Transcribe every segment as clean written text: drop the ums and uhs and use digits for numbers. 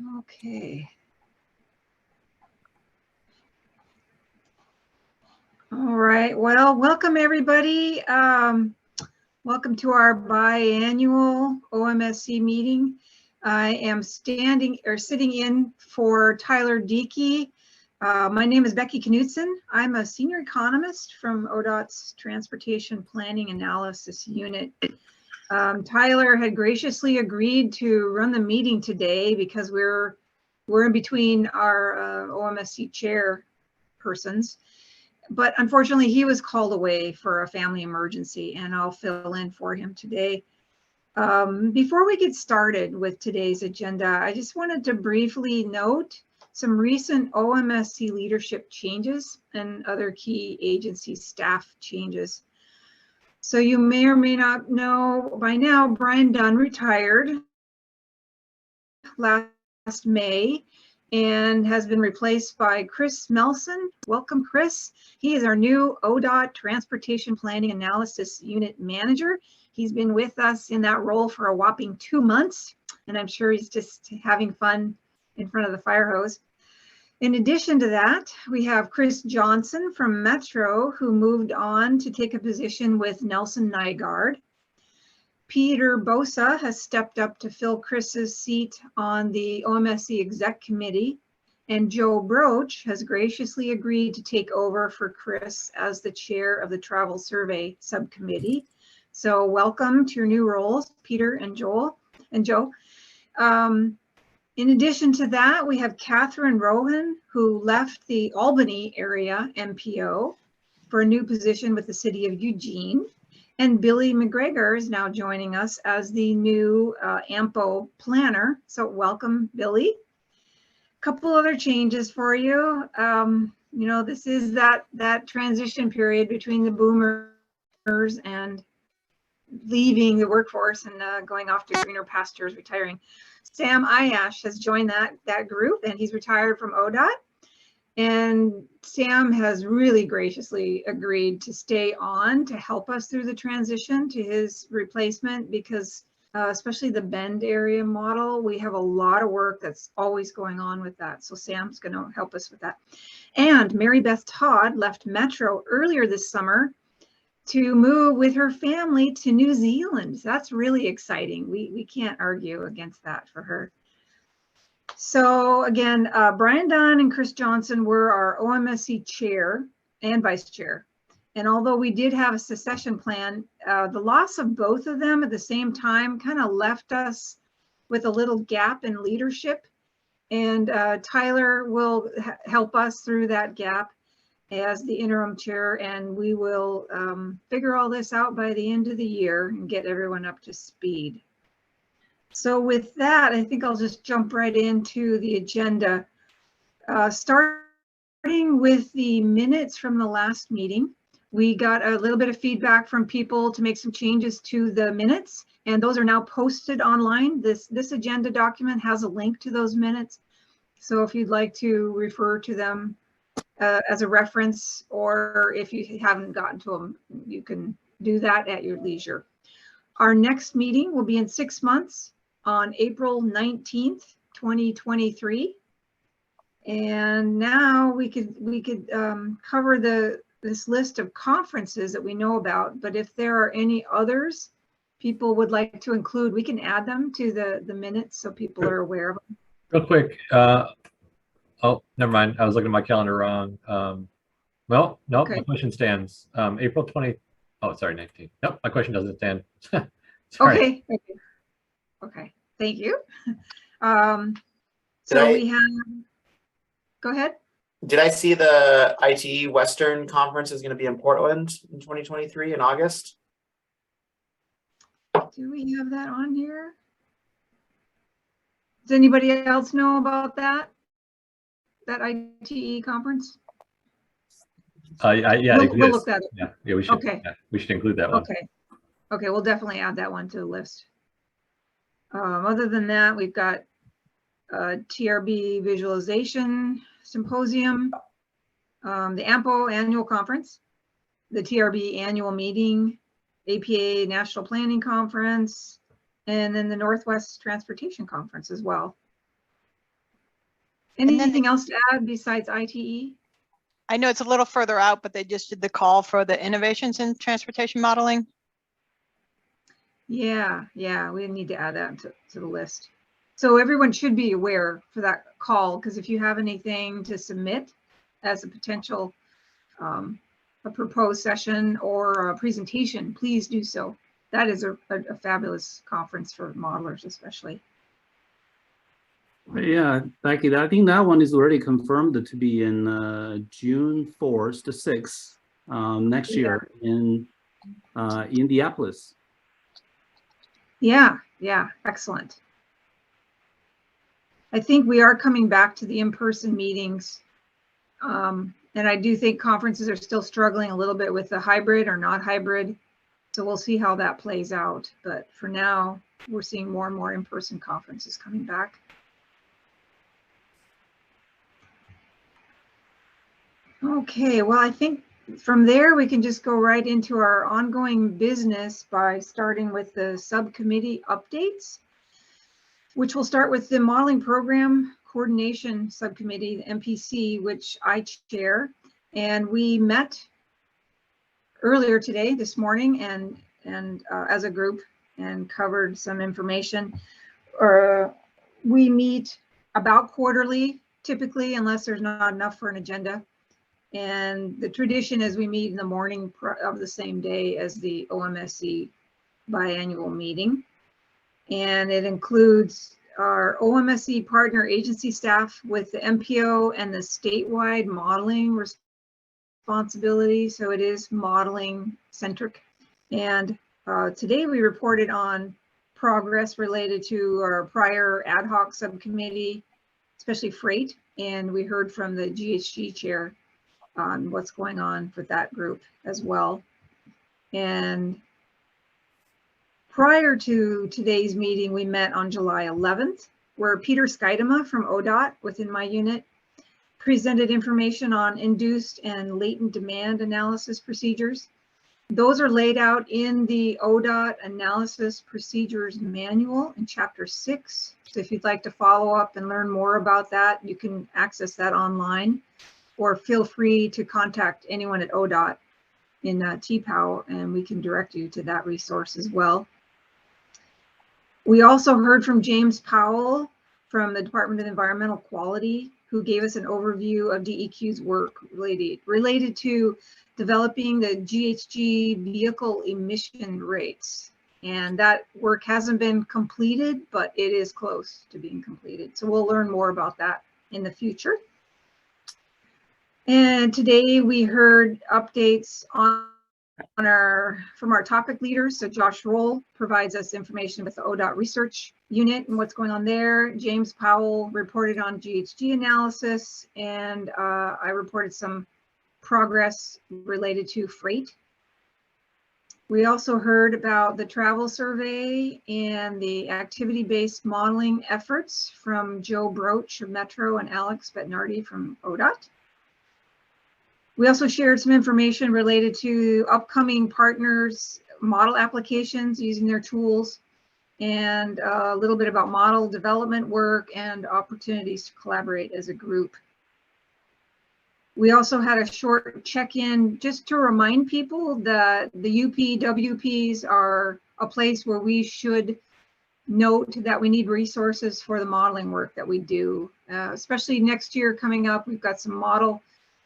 Okay. All right. Well, welcome everybody. Welcome to our biannual OMSC meeting. I am sitting in for Tyler Diekey. My name is Becky Knutson. I'm a senior economist from ODOT's Transportation Planning Analysis Unit. Tyler had graciously agreed to run the meeting today because we're in between our OMSC chair persons. But unfortunately, he was called away for a family emergency, and I'll fill in for him today. Before we get started with today's agenda, I just wanted to briefly note some recent OMSC leadership changes and other key agency staff changes. So you may or may not know by now, Brian Dunn retired last May and has been replaced by Chris Melson. Welcome, Chris. He is our new ODOT Transportation Planning Analysis Unit Manager. He's been with us in that role for a whopping 2 months, and I'm sure he's just having fun in front of the fire hose. In addition to that, we have Chris Johnson from Metro, who moved on to take a position with Nelson Nygaard. Peter Bosa has stepped up to fill Chris's seat on the OMSC Exec Committee, and Joe Broach has graciously agreed to take over for Chris as the chair of the Travel Survey Subcommittee. So welcome to your new roles, Peter and Joe. In addition to that, we have Catherine Rohan, who left the Albany area MPO for a new position with the city of Eugene. And Billy McGregor is now joining us as the new AMPO planner. So welcome, Billy. A couple other changes for you. You know, this is that transition period between the boomers and leaving the workforce and going off to greener pastures, retiring. Sam Ayash has joined that group, and he's retired from ODOT. And Sam has really graciously agreed to stay on to help us through the transition to his replacement because especially the Bend area model, we have a lot of work that's always going on with that. So Sam's going to help us with that. And Mary Beth Todd left Metro earlier this summer to move with her family to New Zealand. That's really exciting. We can't argue against that for her. So again, Brian Dunn and Chris Johnson were our OMSC chair and vice chair. And although we did have a succession plan, the loss of both of them at the same time kind of left us with a little gap in leadership. And Tyler will help us through that gap as the interim chair, and we will figure all this out by the end of the year and get everyone up to speed. So with that, I think I'll just jump right into the agenda. Starting with the minutes from the last meeting, we got a little bit of feedback from people to make some changes to the minutes, and those are now posted online. This agenda document has a link to those minutes. So if you'd like to refer to them as a reference, or if you haven't gotten to them, you can do that at your leisure. Our next meeting will be in 6 months on April 19th, 2023. And now we could cover this list of conferences that we know about, but if there are any others people would like to include, we can add them to the minutes so people are aware of them. Real quick, oh, never mind. I was looking at my calendar wrong. Well, no, okay. My question stands. April 20. Oh, sorry, 19. Nope, my question doesn't stand. Okay. Okay. Thank you. So we have. Go ahead. Did I see the IT Western Conference is going to be in Portland in 2023 in August? Do we have that on here? Does anybody else know about that ITE conference? Yeah, we'll look that up. Yeah, we should. Okay. Yeah, we should include that one. Okay, we'll definitely add that one to the list. Other than that, we've got TRB Visualization Symposium, the AMPO Annual Conference, the TRB Annual Meeting, APA National Planning Conference, and then the Northwest Transportation Conference as well. Anything else to add besides ITE? I know it's a little further out, but they just did the call for the innovations in transportation modeling. Yeah, we need to add that to the list. So everyone should be aware for that call, because if you have anything to submit as a potential a proposed session or a presentation, please do so. That is a fabulous conference for modelers, especially. Yeah, Becky, I think that one is already confirmed to be in June 4th to 6th next year in Indianapolis. Yeah, excellent. I think we are coming back to the in-person meetings. And I do think conferences are still struggling a little bit with the hybrid or not hybrid. So we'll see how that plays out. But for now, we're seeing more and more in-person conferences coming back. Okay, well, I think from there we can just go right into our ongoing business by starting with the subcommittee updates, which will start with the Modeling Program Coordination Subcommittee, the MPC, which I chair. And we met earlier today, this morning, and as a group, and covered some information. We meet about quarterly, typically, unless there's not enough for an agenda. And the tradition is we meet in the morning of the same day as the OMSC biannual meeting. And it includes our OMSC partner agency staff with the MPO and the statewide modeling responsibility. So it is modeling centric. And today we reported on progress related to our prior ad hoc subcommittee, especially freight. And we heard from the GHG chair on what's going on with that group as well. And prior to today's meeting, we met on July 11th, where Peter Skydema from ODOT within my unit presented information on induced and latent demand analysis procedures. Those are laid out in the ODOT Analysis Procedures Manual in Chapter 6. So if you'd like to follow up and learn more about that, you can access that online, or feel free to contact anyone at ODOT in TPOW, and we can direct you to that resource as well. We also heard from James Powell from the Department of Environmental Quality, who gave us an overview of DEQ's work related to developing the GHG vehicle emission rates. And that work hasn't been completed, but it is close to being completed. So we'll learn more about that in the future. And today we heard updates from our topic leaders. So Josh Roll provides us information with the ODOT research unit and what's going on there. James Powell reported on GHG analysis, and I reported some progress related to freight. We also heard about the travel survey and the activity-based modeling efforts from Joe Broach of Metro and Alex Betnardi from ODOT. We also shared some information related to upcoming partners' model applications using their tools, and a little bit about model development work and opportunities to collaborate as a group. We also had a short check-in just to remind people that the UPWPs are a place where we should note that we need resources for the modeling work that we do, especially next year coming up. We've got some model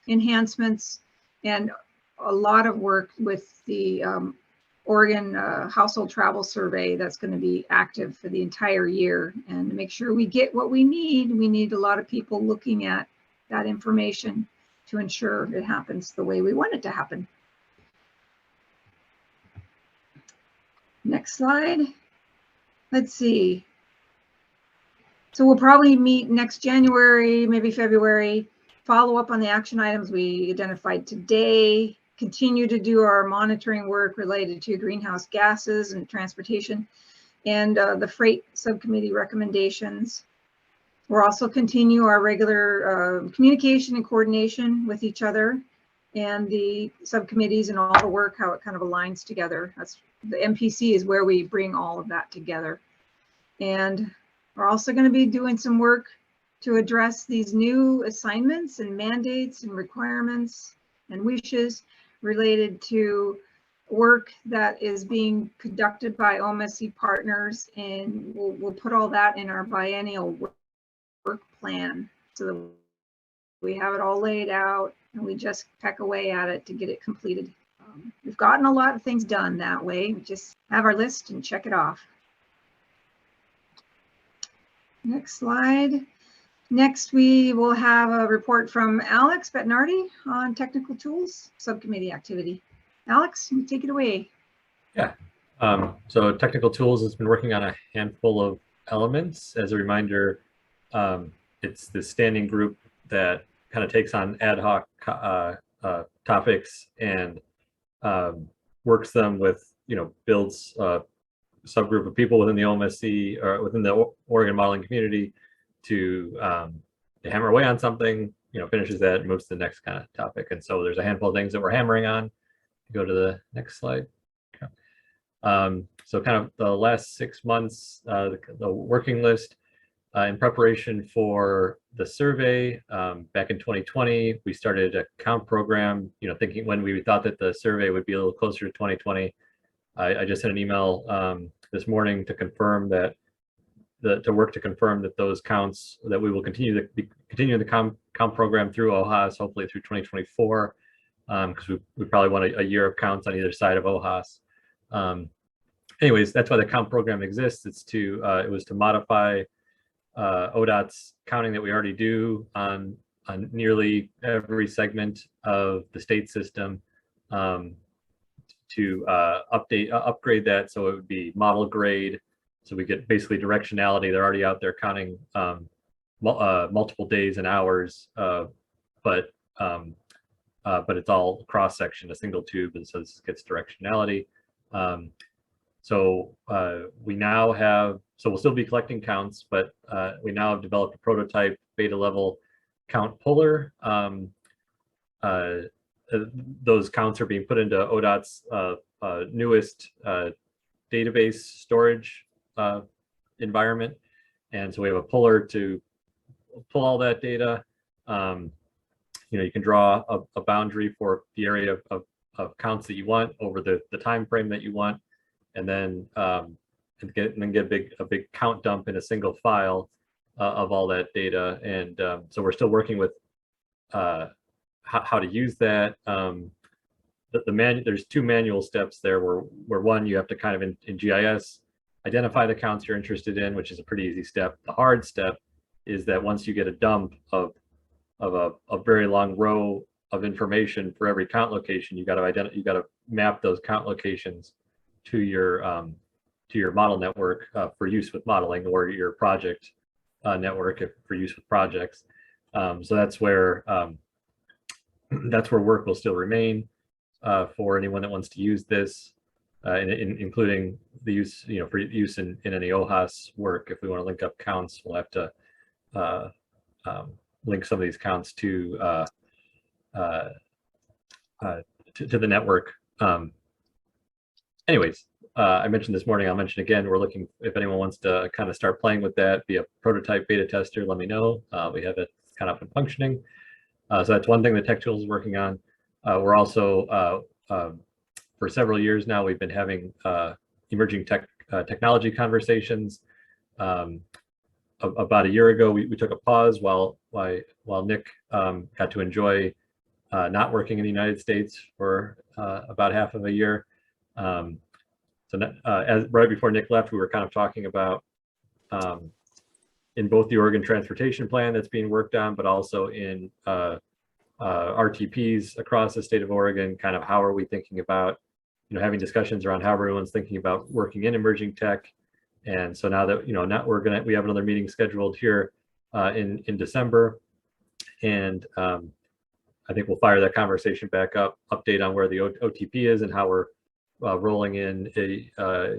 enhancements and a lot of work with the Oregon Household Travel Survey that's going to be active for the entire year. And to make sure we get what we need a lot of people looking at that information to ensure it happens the way we want it to happen. Next slide. Let's see. So we'll probably meet next January, maybe February, follow up on the action items we identified today, continue to do our monitoring work related to greenhouse gases and transportation, and the freight subcommittee recommendations. We'll also continue our regular communication and coordination with each other and the subcommittees and all the work, how it kind of aligns together. That's the MPC is where we bring all of that together. And we're also going to be doing some work to address these new assignments and mandates and requirements and wishes related to work that is being conducted by OMSC partners. And we'll put all that in our biennial work plan so that we have it all laid out and we just peck away at it to get it completed. We've gotten a lot of things done that way. We just have our list and check it off. Next slide. Next, we will have a report from Alex Bettinardi on technical tools subcommittee activity. Alex, you take it away. Yeah. So technical tools has been working on a handful of elements. As a reminder, it's the standing group that kind of takes on ad hoc topics and works them with, builds a subgroup of people within the OMSC or within the Oregon modeling community to hammer away on something, finishes that and moves to the next kind of topic. And so there's a handful of things that we're hammering on. Go to the next slide. Okay. So kind of the last 6 months, the working list in preparation for the survey back in 2020, we started a count program, thinking when we thought that the survey would be a little closer to 2020. I just sent an email this morning to confirm that to confirm that those counts, that we will continue the count program through OHAS, hopefully through 2024, because we probably want a year of counts on either side of OHAS. Anyways, that's why the count program exists. It was to modify ODOT's counting that we already do on nearly every segment of the state system, to upgrade that so it would be model grade. So we get basically directionality. They're already out there counting multiple days and hours, but it's all cross section, a single tube, and so this gets directionality. So we now have, so we'll still be collecting counts, but we now have developed a prototype beta level count puller. Those counts are being put into ODOT's newest database storage environment. And so we have a puller to pull all that data. You can draw a boundary for the area of counts that you want over the time frame that you want, and then get a big count dump in a single file of all that data. And so we're still working with how to use that. There's 2 manual steps there where one, you have to kind of in GIS identify the counts you're interested in, which is a pretty easy step. The hard step is that once you get a dump of a very long row of information for every count location, you got to map those count locations to your model network for use with modeling, or your project network for use with projects. So that's where work will still remain for anyone that wants to use this, including the use, for use in any OHAS work. If we want to link up counts, we'll have to link some of these counts to the network. Anyways, I mentioned this morning, I'll mention again, we're looking, if anyone wants to kind of start playing with that, be a prototype beta tester, let me know. We have it kind of up and functioning. So that's one thing that Tech Tools is working on. We're also, for several years now, we've been having emerging technology conversations. About a year ago, we took a pause while Nick got to enjoy not working in the United States for about half of a year. Right before Nick left, we were kind of talking about in both the Oregon Transportation Plan that's being worked on, but also in RTPs across the state of Oregon, kind of how are we thinking about, having discussions around how everyone's thinking about working in emerging tech. And so now that, we have another meeting scheduled here in December. And I think we'll fire that conversation back up, update on where the OTP is and how we're rolling in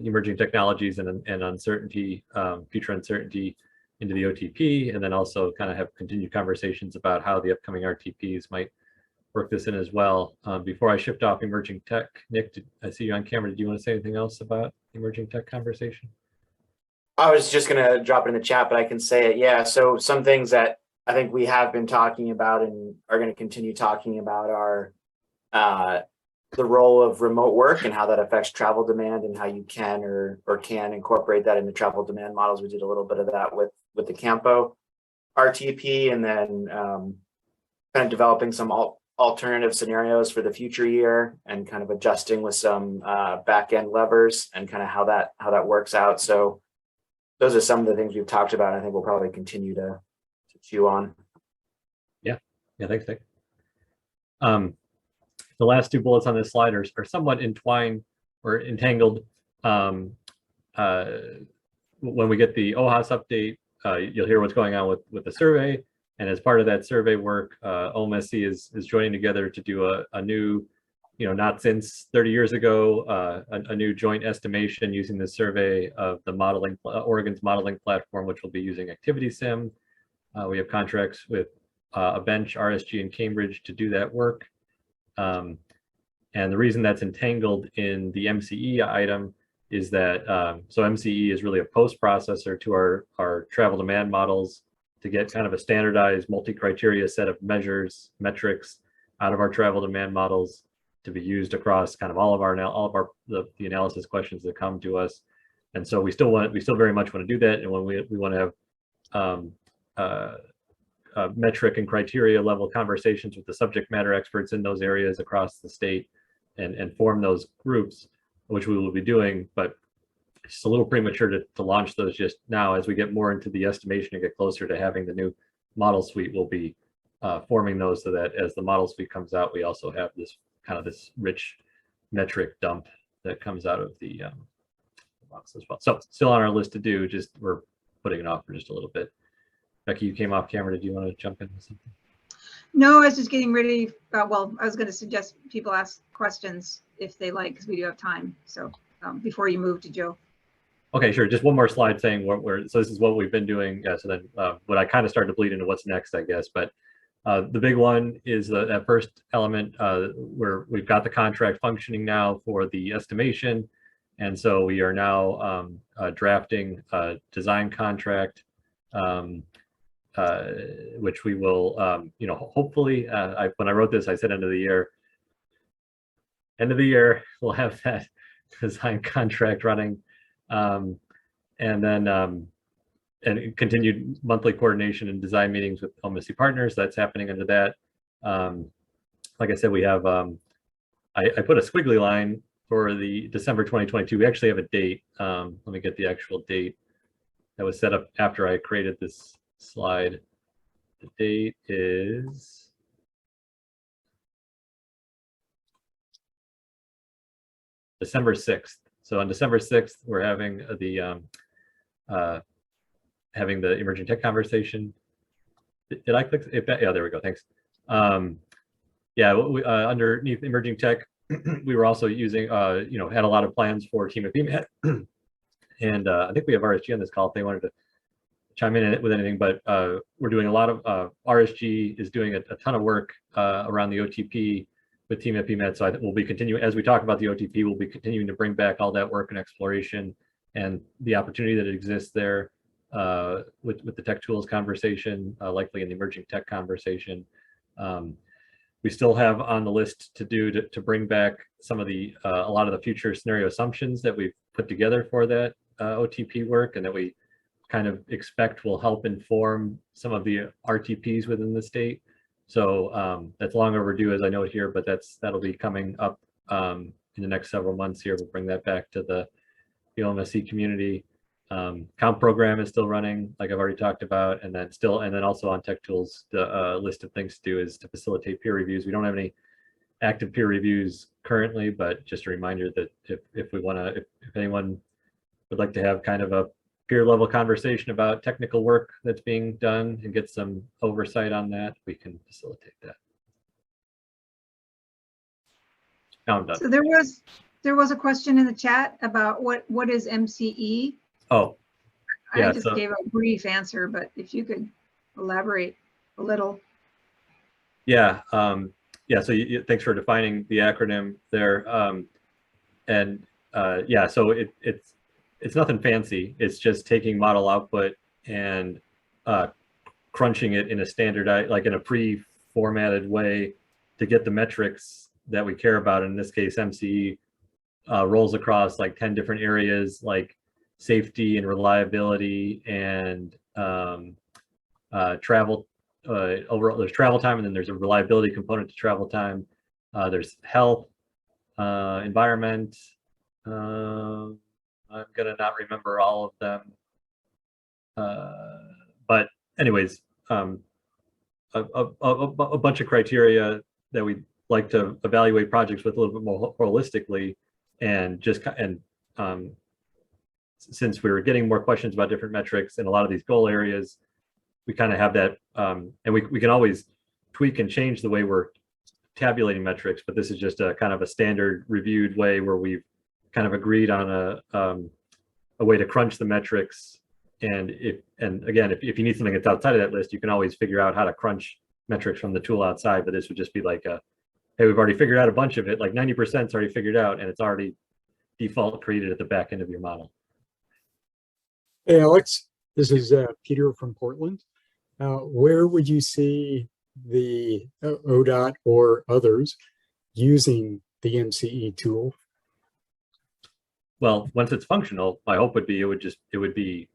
emerging technologies and uncertainty, future uncertainty into the OTP, and then also kind of have continued conversations about how the upcoming RTPs might work this in as well. Before I shift off emerging tech, Nick, I see you on camera. Did you want to say anything else about emerging tech conversation? I was just gonna drop it in the chat, but I can say it. Yeah. So some things that I think we have been talking about and are going to continue talking about are the role of remote work and how that affects travel demand and how you can or can incorporate that into travel demand models. We did a little bit of that with the Campo RTP, and then kind of developing some alternative scenarios for the future year and kind of adjusting with some back end levers and kind of how that works out. So those are some of the things we've talked about. I think we'll probably continue to chew on. Yeah, thanks, Nick. The last two bullets on this slide are somewhat entwined or entangled. When we get the OHAS update, you'll hear what's going on with the survey. And as part of that survey work, OMSC is joining together to do a new, not since 30 years ago, a new joint estimation using the survey of the Oregon's modeling platform, which will be using Activity Sim. We have contracts with a bench, RSG, in Cambridge to do that work. And the reason that's entangled in the MCE item is that, so MCE is really a post-processor to our travel demand models to get kind of a standardized multi-criteria set of metrics out of our travel demand models to be used across kind of all of the analysis questions that come to us. And so we still very much want to do that. And when we want to have metric and criteria level conversations with the subject matter experts in those areas across the state and form those groups, which we will be doing, but it's a little premature to launch those just now. As we get more into the estimation and get closer to having the new model suite, we'll be forming those so that as the model suite comes out, we also have this kind of this rich metric dump that comes out of the box as well. So still on our list to do, just we're putting it off for just a little bit. Becky, you came off camera. Did you want to jump into something? No, I was just getting ready. Well, I was going to suggest people ask questions if they like, because we do have time. So before you move to Joe. Okay, sure. Just one more slide saying so this is what we've been doing. Yeah, so then what I kind of started to bleed into what's next, I guess. But the big one is that first element where we've got the contract functioning now for the estimation. And so we are now drafting a design contract, which we will, hopefully, when I wrote this, I said end of the year. End of the year, we'll have that design contract running. And then and continued monthly coordination and design meetings with OMSC partners. That's happening under that. Like I said, we have, I put a squiggly line for the December 2022. We actually have a date. Let me get the actual date that was set up after I created this slide. The date is December 6th. So on December 6th, we're having the emerging tech conversation. Did I click? Yeah, there we go. Thanks. Yeah, underneath emerging tech, we were also using, had a lot of plans for Team of BMAT. And I think we have RSG on this call if they wanted to chime in with anything, but we're doing a lot of, RSG is doing a ton of work around the OTP with Team at BMAT. So I think we'll be continuing, as we talk about the OTP, we'll be continuing to bring back all that work and exploration and the opportunity that exists there with the tech tools conversation, likely in the emerging tech conversation. We still have on the list to do to bring back some of the, a lot of the future scenario assumptions that we've put together for that OTP work and that we kind of expect will help inform some of the RTPs within the state. So that's long overdue, as I note here, but that'll be coming up in the next several months here. We'll bring that back to the OMSC community. Comp program is still running, like I've already talked about, and then also on Tech Tools, the list of things to do is to facilitate peer reviews. We don't have any active peer reviews currently, but just a reminder that if we want to, if anyone would like to have kind of a peer level conversation about technical work that's being done and get some oversight on that, we can facilitate that. Now I'm done. So there was a question in the chat about what is MCE? Oh, yeah, I just gave a brief answer, but if you could elaborate a little. Yeah, yeah. So thanks for defining the acronym there. Yeah, so it's nothing fancy. It's just taking model output and crunching it in a standardized, like in a pre-formatted way to get the metrics that we care about. In this case, MCE rolls across like 10 different areas, like safety and reliability and travel. Overall, there's travel time, and then there's a reliability component to travel time. There's health, environment. I'm gonna not remember all of them. But anyways, a bunch of criteria that we like to evaluate projects with a little bit more holistically, and since we were getting more questions about different metrics in a lot of these goal areas, we kind of have that, and we can always tweak and change the way we're tabulating metrics, but this is just a kind of a standard reviewed way where we've kind of agreed on a way to crunch the metrics. And again, if you need something that's outside of that list, you can always figure out how to crunch metrics from the tool outside, but this would just be like hey, we've already figured out a bunch of it, like 90% is already figured out, and it's already default created at the back end of your model. Hey, Alex, this is Peter from Portland. Where would you see the ODOT or others using the MCE tool? Well, once it's functional, my hope would be it would be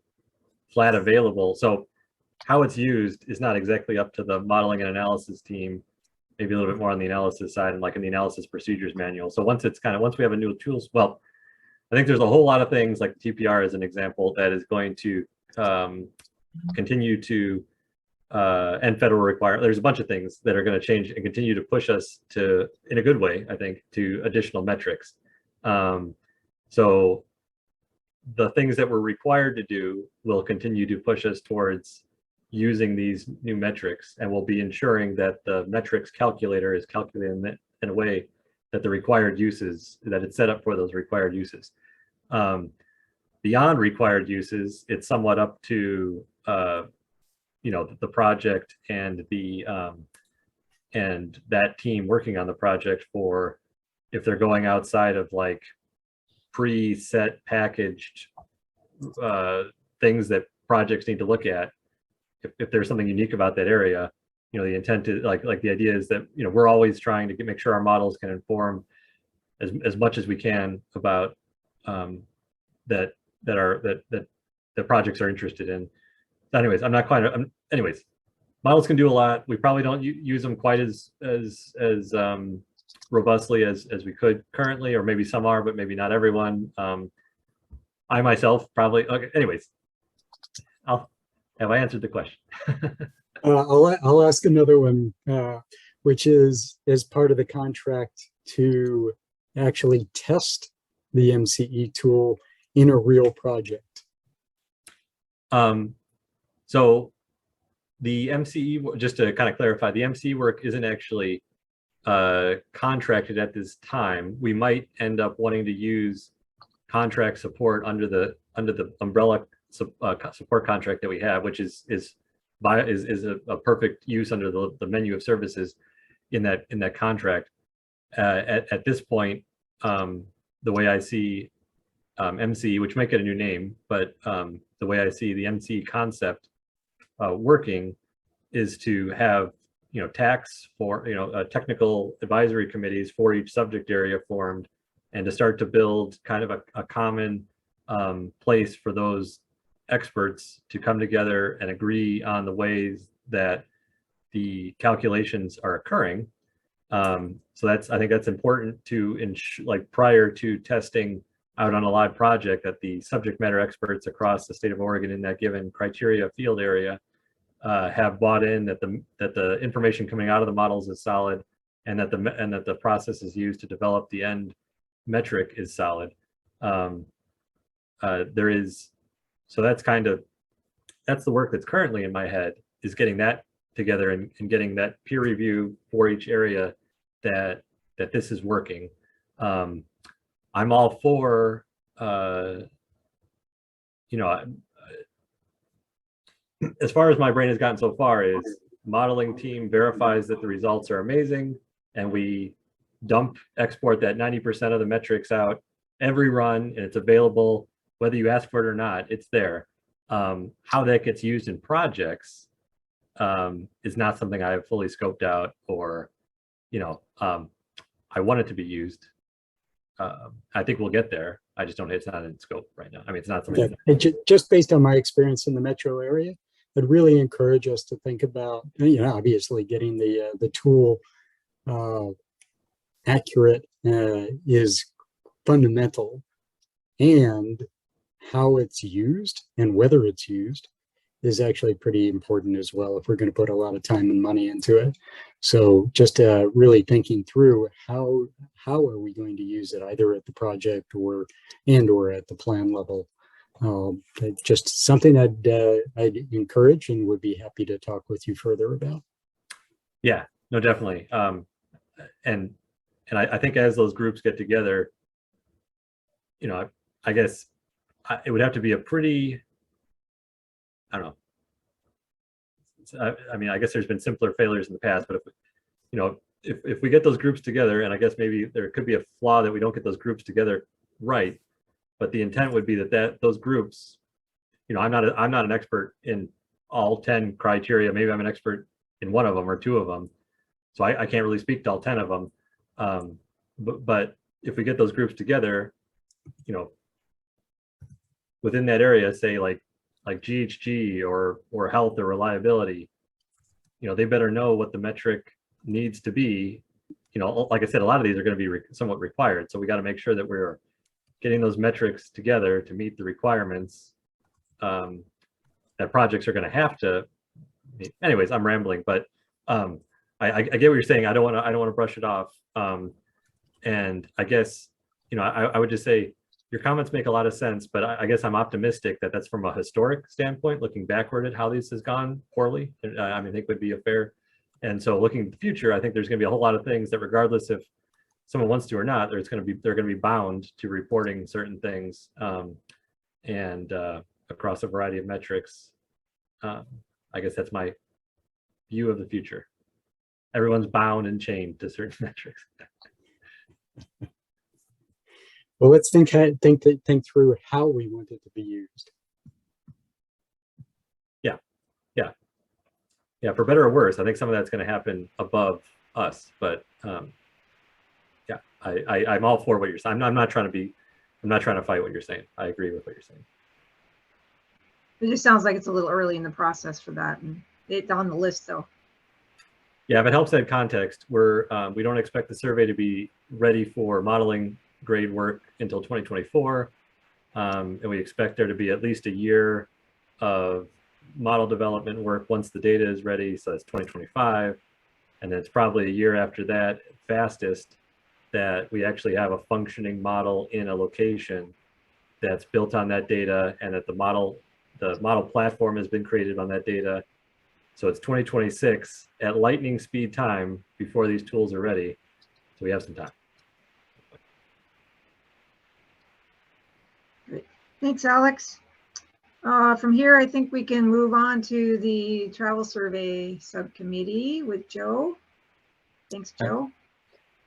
flat available. So how it's used is not exactly up to the modeling and analysis team, maybe a little bit more on the analysis side and like in the analysis procedures manual. So once we have a new tools, well, I think there's a whole lot of things like TPR as an example that is going to continue to and federal requirement. There's a bunch of things that are going to change and continue to push us to, in a good way, I think, to additional metrics. So the things that we're required to do will continue to push us towards using these new metrics, and we'll be ensuring that the metrics calculator is calculating in a way that the required uses, that it's set up for those required uses. Beyond required uses, it's somewhat up to the project and and that team working on the project for if they're going outside of like preset packaged things that projects need to look at. If there's something unique about that area, the intent is like the idea is that we're always trying to make sure our models can inform as much as we can about that projects are interested in. So anyways, anyways, models can do a lot. We probably don't use them quite as robustly as we could currently, or maybe some are, but maybe not everyone. I myself probably, okay, anyways, have I answered the question? I'll ask another one, which is as part of the contract to actually test the MCE tool in a real project. So the MCE, just to kind of clarify, the MCE work isn't actually contracted at this time. We might end up wanting to use contract support under the umbrella support contract that we have, which is a perfect use under the menu of services in that contract. At this point, the way I see MCE, which might get a new name, but the way I see the MCE concept working is to have tax for technical advisory committees for each subject area formed, and to start to build kind of a common place for those experts to come together and agree on the ways that the calculations are occurring. So I think that's important to like prior to testing out on a live project, that the subject matter experts across the state of Oregon in that given criteria field area have bought in that the information coming out of the models is solid, and that the process is used to develop the end metric is solid. So that's the work that's currently in my head, is getting that together and getting that peer review for each area that this is working. I'm all for as far as my brain has gotten so far, is modeling team verifies that the results are amazing, and we export that 90% of the metrics out every run, and it's available whether you ask for it or not, it's there. How that gets used in projects is not something I have fully scoped out, or, I want it to be used. I think we'll get there. I just don't, it's not in scope right now. I mean, it's not something. Just based on my experience in the metro area, I'd really encourage us to think about, obviously getting the tool accurate is fundamental, and how it's used and whether it's used is actually pretty important as well if we're going to put a lot of time and money into it. So just really thinking through how are we going to use it, either at the project or at the plan level. Just something I'd encourage and would be happy to talk with you further about. Yeah, no, definitely. And I think as those groups get together, I guess it would have to be a pretty, I don't know. I mean, I guess there's been simpler failures in the past, but if we get those groups together, and I guess maybe there could be a flaw that we don't get those groups together right, but the intent would be that those groups, I'm not an expert in all 10 criteria. Maybe I'm an expert in one of them or two of them, so I can't really speak to all 10 of them. But if we get those groups together, within that area, say like GHG or health or reliability, they better know what the metric needs to be. Like I said, a lot of these are going to be somewhat required. So we got to make sure that we're getting those metrics together to meet the requirements that projects are going to have to meet. Anyways, I'm rambling, but I get what you're saying. I don't want to brush it off. And I guess, I would just say, your comments make a lot of sense, but I guess I'm optimistic that that's from a historic standpoint, looking backward at how this has gone poorly. I think would be a fair. And so looking at the future, I think there's going to be a whole lot of things that, regardless if someone wants to or not, they're going to be bound to reporting certain things, and across a variety of metrics. I guess that's my view of the future. Everyone's bound and chained to certain metrics. Well, let's think through how we want it to be used. Yeah, for better or worse. I think some of that's going to happen above us, but yeah, I'm all for what you're saying. I'm not trying to fight what you're saying. I agree with what you're saying. It just sounds like it's a little early in the process for that, and it's on the list though. Yeah, if it helps add context, we don't expect the survey to be ready for modeling grade work until 2024, and we expect there to be at least a year of model development work once the data is ready, so that's 2025, and then it's probably a year after that, fastest, that we actually have a functioning model in a location that's built on that data, and that the model platform has been created on that data. So it's 2026 at lightning speed time before these tools are ready, so we have some time. Great. Thanks, Alex. From here, I think we can move on to the travel survey subcommittee with Joe. Thanks, Joe.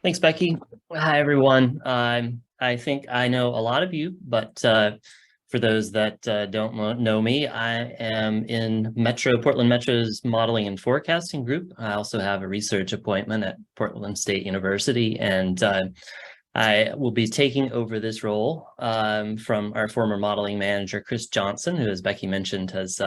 Thanks, Becky. Hi, everyone. I think I know a lot of you, but for those that don't know me, I am in Portland Metro's Modeling and Forecasting group. I also have a research appointment at Portland State University, and I will be taking over this role from our former modeling manager, Chris Johnson, who, as Becky mentioned, has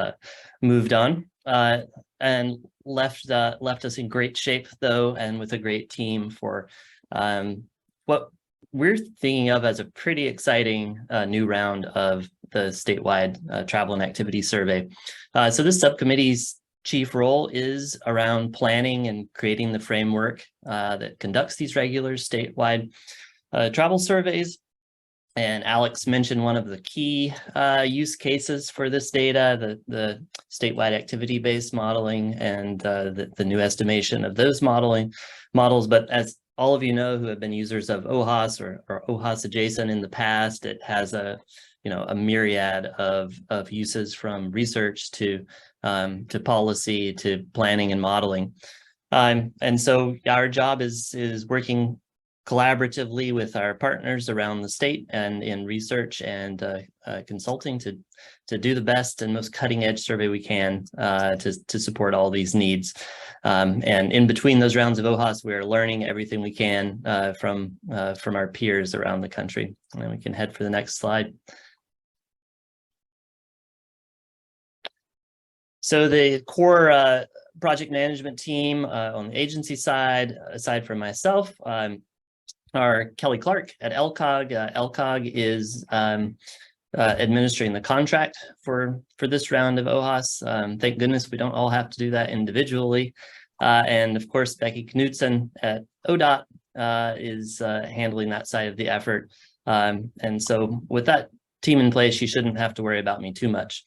moved on and left us in great shape, though, and with a great team for what we're thinking of as a pretty exciting new round of the statewide travel and activity survey. So this subcommittee's chief role is around planning and creating the framework that conducts these regular statewide travel surveys. And Alex mentioned one of the key use cases for this data, the statewide activity-based modeling and the new estimation of those models. But as all of you know who have been users of OHAS or OHAS adjacent in the past, it has a myriad of uses, from research to policy to planning and modeling. And so our job is working collaboratively with our partners around the state and in research and consulting to do the best and most cutting edge survey we can to support all these needs. And in between those rounds of OHAS, we're learning everything we can from our peers around the country. And then we can head for the next slide. So the core project management team on the agency side, aside from myself, are Kelly Clark at LCOG. LCOG is administering the contract for this round of OHAS. Thank goodness we don't all have to do that individually. And of course, Becky Knudsen at ODOT is handling that side of the effort. And so with that team in place, you shouldn't have to worry about me too much.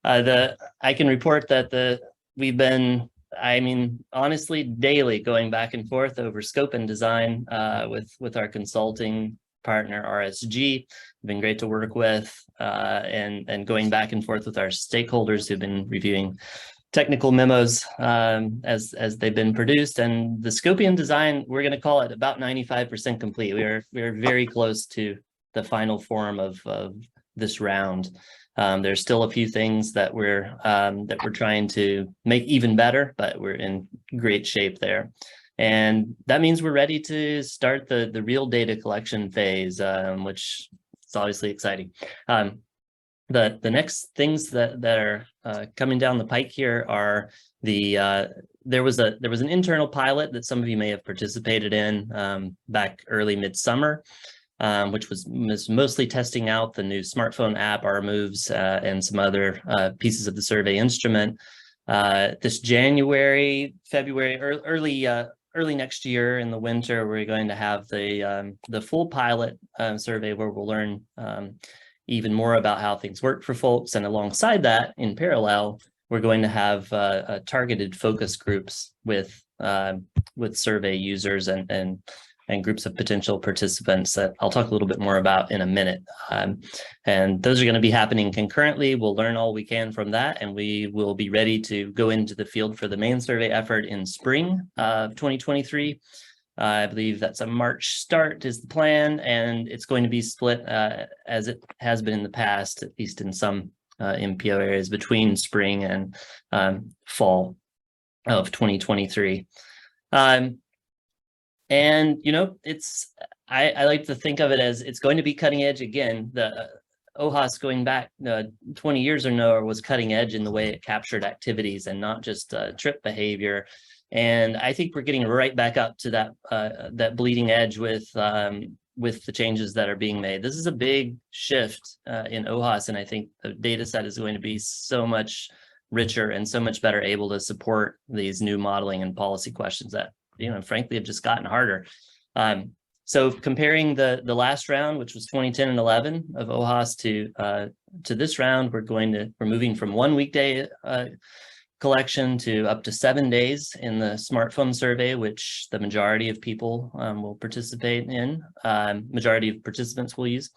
I can report that we've been, I mean, honestly, daily going back and forth over scope and design with our consulting partner, RSG. It's been great to work with and going back and forth with our stakeholders who've been reviewing technical memos as they've been produced. And the scoping and design, we're going to call it about 95% complete. We're very close to the final form of this round. There's still a few things that we're trying to make even better, but we're in great shape there. And that means we're ready to start the real data collection phase, which is obviously exciting. The next things that are coming down the pike here are there was an internal pilot that some of you may have participated in back early midsummer. Which was mostly testing out the new smartphone app, our moves, and some other pieces of the survey instrument. This January, February, early next year in the winter, we're going to have the full pilot survey where we'll learn even more about how things work for folks. And alongside that, in parallel, we're going to have targeted focus groups with survey users and groups of potential participants that I'll talk a little bit more about in a minute. And those are going to be happening concurrently. We'll learn all we can from that, and we will be ready to go into the field for the main survey effort in spring of 2023. I believe that's a March start is the plan, and it's going to be split as it has been in the past, at least in some MPO areas, between spring and fall of 2023. And, you know, I like to think of it as it's going to be cutting edge again. The OHAS going back 20 years or more was cutting edge in the way it captured activities and not just trip behavior. And I think we're getting right back up to that bleeding edge with the changes that are being made. This is a big shift in OHAS, and I think the data set is going to be so much richer and so much better able to support these new modeling and policy questions that, you know, frankly, have just gotten harder. So comparing the last round, which was 2010 and 11 of OHAS to this round, we're moving from 1 weekday collection to up to 7 days in the smartphone survey, which the majority of people will participate in. Majority of participants will use.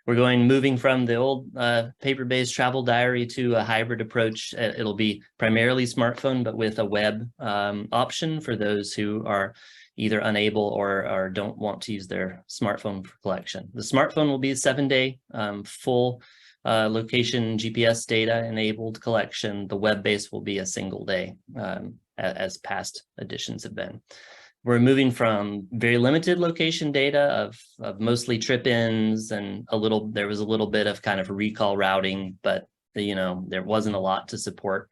We're moving from the old paper-based travel diary to a hybrid approach. It'll be primarily smartphone, but with a web option for those who are either unable or don't want to use their smartphone for collection. The smartphone will be a 7-day full location GPS data enabled collection. The web-based will be a single day as past editions have been. We're moving from very limited location data of mostly trip-ins and there was a little bit of kind of recall routing, but you know, there wasn't a lot to support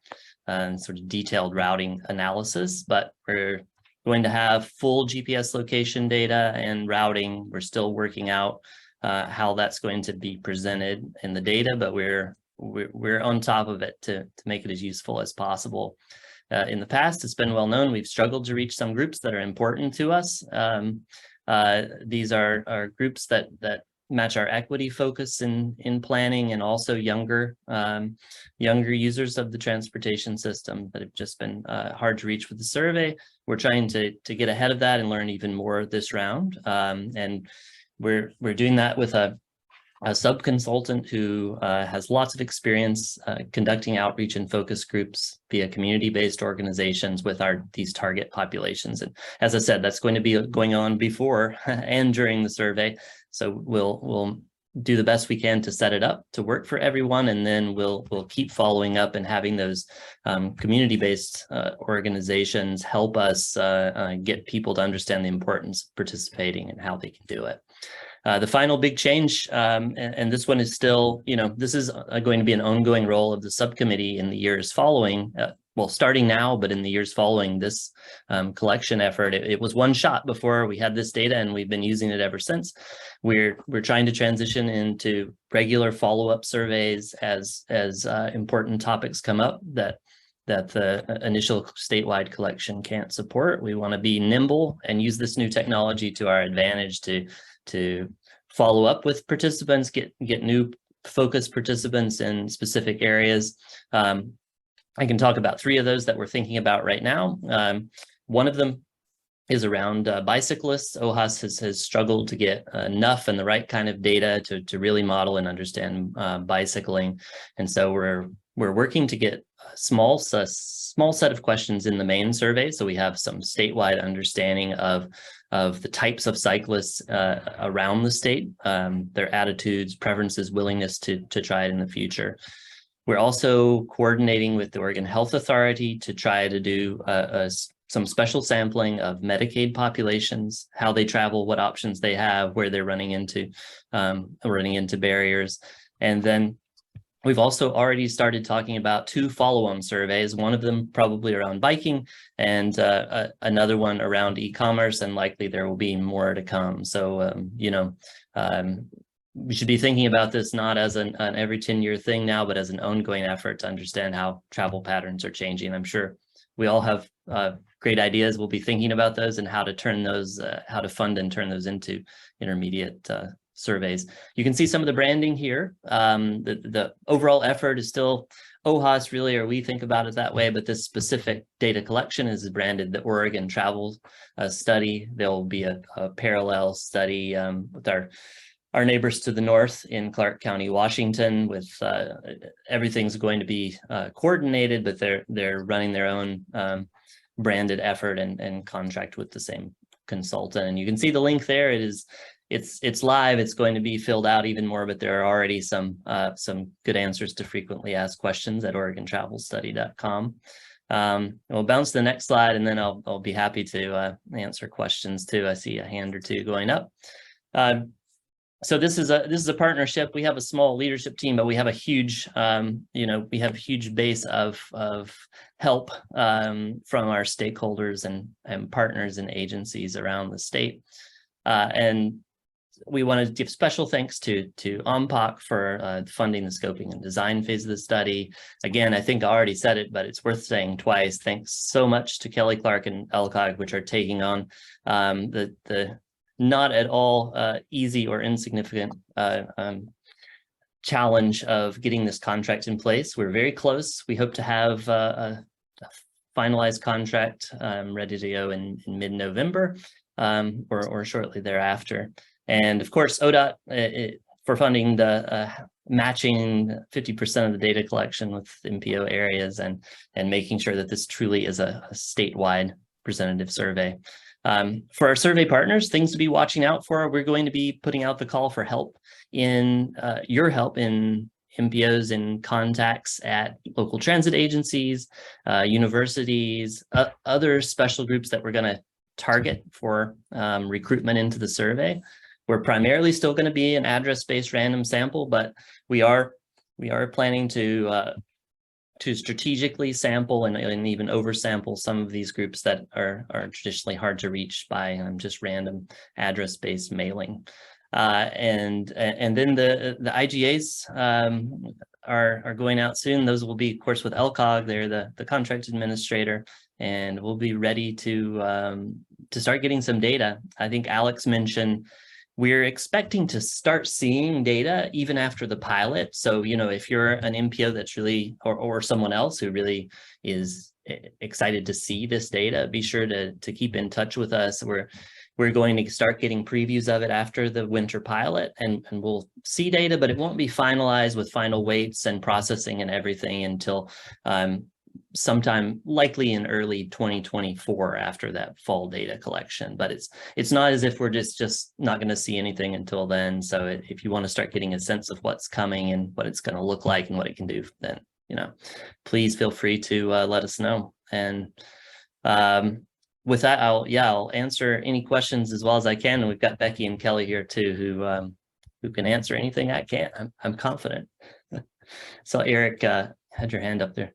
sort of detailed routing analysis, but we're going to have full GPS location data and routing. We're still working out how that's going to be presented in the data, but we're on top of it to make it as useful as possible. In the past, it's been well known we've struggled to reach some groups that are important to us. These are groups that match our equity focus in planning, and also younger users of the transportation system that have just been hard to reach with the survey. We're trying to get ahead of that and learn even more this round, and we're doing that with a a sub-consultant who has lots of experience conducting outreach and focus groups via community-based organizations with these target populations. And as I said, that's going to be going on before and during the survey. So we'll do the best we can to set it up to work for everyone, and then we'll keep following up and having those community-based organizations help us get people to understand the importance of participating and how they can do it. The final big change, and this one is still, this is going to be an ongoing role of the subcommittee in the years following, well, starting now, but in the years following this collection effort. It was one shot before we had this data, and we've been using it ever since. We're trying to transition into regular follow-up surveys as important topics come up that the initial statewide collection can't support. We want to be nimble and use this new technology to our advantage to follow up with participants, get new focused participants in specific areas. I can talk about 3 of those that we're thinking about right now. One of them is around bicyclists. OHAS has struggled to get enough and the right kind of data to really model and understand bicycling. And so we're working to get a small set of questions in the main survey, so we have some statewide understanding of the types of cyclists around the state, their attitudes, preferences, willingness to try it in the future. We're also coordinating with the Oregon Health Authority to try to do some special sampling of Medicaid populations, how they travel, what options they have, where they're running into barriers. And then we've also already started talking about 2 follow-on surveys, one of them probably around biking and another one around e-commerce, and likely there will be more to come. So, we should be thinking about this not as an every 10-year thing now, but as an ongoing effort to understand how travel patterns are changing. I'm sure we all have great ideas. We'll be thinking about those and how to turn those, how to fund and turn those into intermediate surveys. You can see some of the branding here. The overall effort is still OHAS really, or we think about it that way, but this specific data collection is branded the Oregon Travel Study. There will be a parallel study with our neighbors to the north in Clark County, Washington, with everything's going to be coordinated, but they're running their own branded effort and contract with the same consultant. And you can see the link there. It's live. It's going to be filled out even more, but there are already some good answers to frequently asked questions at OregonTravelStudy.com. We'll bounce to the next slide, and then I'll be happy to answer questions too. I see a hand or 2 going up. So this is a partnership. We have a small leadership team, but we have a huge, we have a huge base of help from our stakeholders and partners and agencies around the state. And we want to give special thanks to OMPOC for funding the scoping and design phase of the study. Again, I think I already said it, but it's worth saying twice. Thanks so much to Kelly Clark and LCOG, which are taking on the not at all easy or insignificant challenge of getting this contract in place. We're very close. We hope to have a finalized contract ready to go in mid-November or shortly thereafter. And of course, ODOT for funding the matching 50% of the data collection with MPO areas and making sure that this truly is a statewide representative survey. For our survey partners, things to be watching out for, we're going to be putting out the call for help in your help in MPOs and contacts at local transit agencies, universities, other special groups that we're going to target for recruitment into the survey. We're primarily still going to be an address-based random sample, but we are planning to strategically sample and even oversample some of these groups that are traditionally hard to reach by just random address-based mailing. And then the IGAs are going out soon. Those will be, of course, with LCOG. They're the contract administrator, and we'll be ready to start getting some data. I think Alex mentioned we're expecting to start seeing data even after the pilot. So, if you're an MPO that's really, or someone else who really is excited to see this data, be sure to keep in touch with us. we're going to start getting previews of it after the winter pilot, and we'll see data, but it won't be finalized with final weights and processing and everything until sometime likely in early 2024 after that fall data collection. But it's not as if we're just not going to see anything until then. So if you want to start getting a sense of what's coming and what it's going to look like and what it can do, then, you know, please feel free to let us know. And with that, I'll answer any questions as well as I can. And we've got Becky and Kelly here too, who can answer anything I can't. I'm confident. So Eric had your hand up there.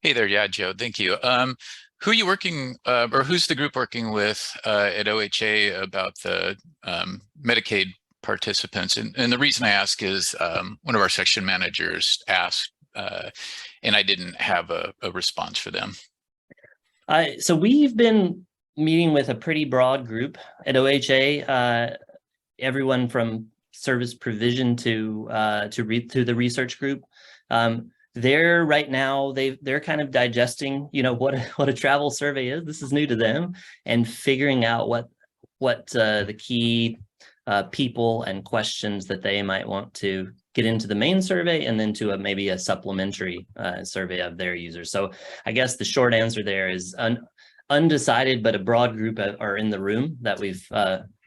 Hey there, yeah, Joe, thank you. Who are you working, or who's the group working with at OHA about the Medicaid participants? And the reason I ask is one of our section managers asked, and I didn't have a response for them. So we've been meeting with a pretty broad group at OHA, everyone from service provision to the research group. They're right now, they're kind of digesting, you know, what a travel survey is. This is new to them, and figuring out what the key people and questions that they might want to get into the main survey, and then to maybe a supplementary survey of their users. So I guess the short answer there is undecided, but a broad group are in the room that we've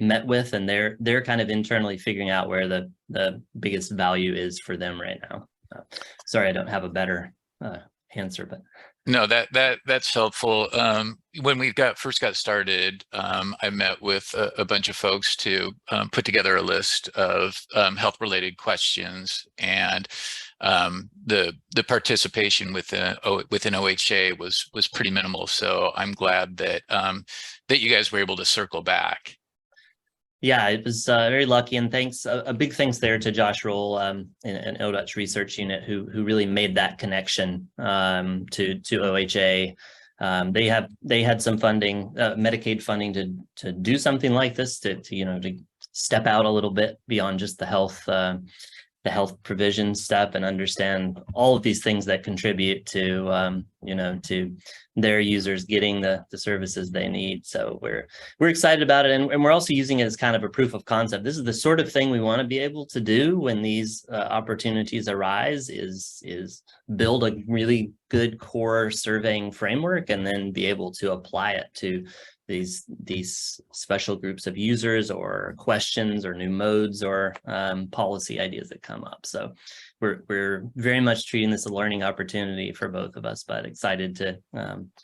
met with, and they're kind of internally figuring out where the biggest value is for them right now. Sorry, I don't have a better answer, but no, that's helpful. When we first got started, I met with a bunch of folks to put together a list of health-related questions, and the participation within OHA was pretty minimal. So I'm glad that that you guys were able to circle back. Yeah, it was very lucky, and thanks, a big thanks there to Josh Roll in ODOT's research unit, who really made that connection to OHA. They had some funding, Medicaid funding to do something like this, to step out a little bit beyond just the health provision step, and understand all of these things that contribute to to their users getting the services they need. So we're excited about it, and we're also using it as kind of a proof of concept. This is the sort of thing we want to be able to do when these opportunities arise, is build a really good core surveying framework, and then be able to apply it to these special groups of users, or questions, or new modes, or policy ideas that come up. So we're very much treating this a learning opportunity for both of us, but excited to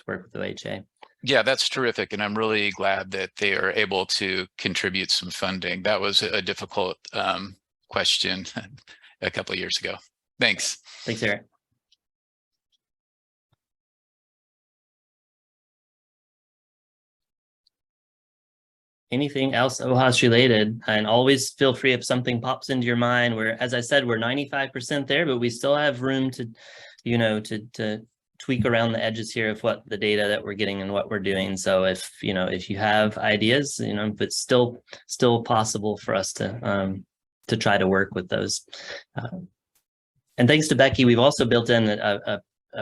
work with OHA. Yeah, that's terrific, and I'm really glad that they are able to contribute some funding. That was a difficult question a couple of years ago. Thanks. Thanks, Eric. Anything else OHAS related, and always feel free if something pops into your mind. As I said, we're 95% there, but we still have room to, to tweak around the edges here of what the data that we're getting and what we're doing. So if you have ideas, if it's still possible for us to try to work with those. And thanks to Becky, we've also built in a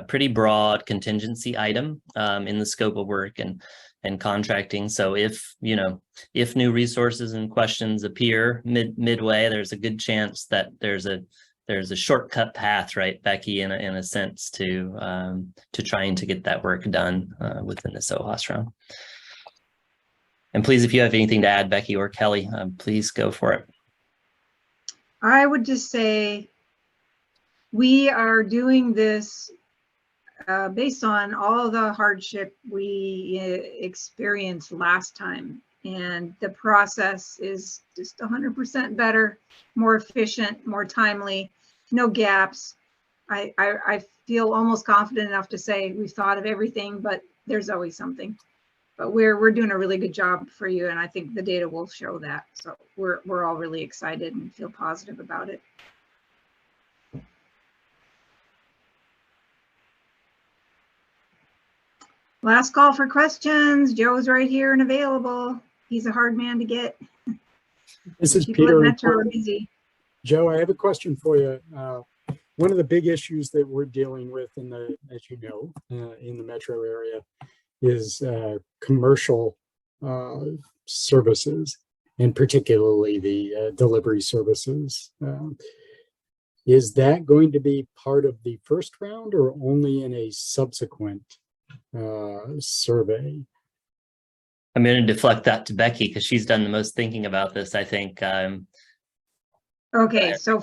pretty broad contingency item in the scope of work and contracting. So if new resources and questions appear midway, there's a good chance that there's a shortcut path, right, Becky, in a sense, to trying to get that work done within this OHAS round. And please, if you have anything to add, Becky or Kelly, please go for it. I would just say we are doing this based on all the hardship we experienced last time. And the process is just 100% better, more efficient, more timely, no gaps. I feel almost confident enough to say we've thought of everything, but there's always something. But we're doing a really good job for you, and I think the data will show that. So we're all really excited and feel positive about it. Last call for questions. Joe's right here and available. He's a hard man to get. This is People Peter. at Metro are busy. Joe, I have a question for you. One of the big issues that we're dealing with in the, as you know, in the metro area is commercial services, and particularly the delivery services. Is that going to be part of the first round or only in a subsequent survey? I'm going to deflect that to Becky because she's done the most thinking about this, I think. Okay, so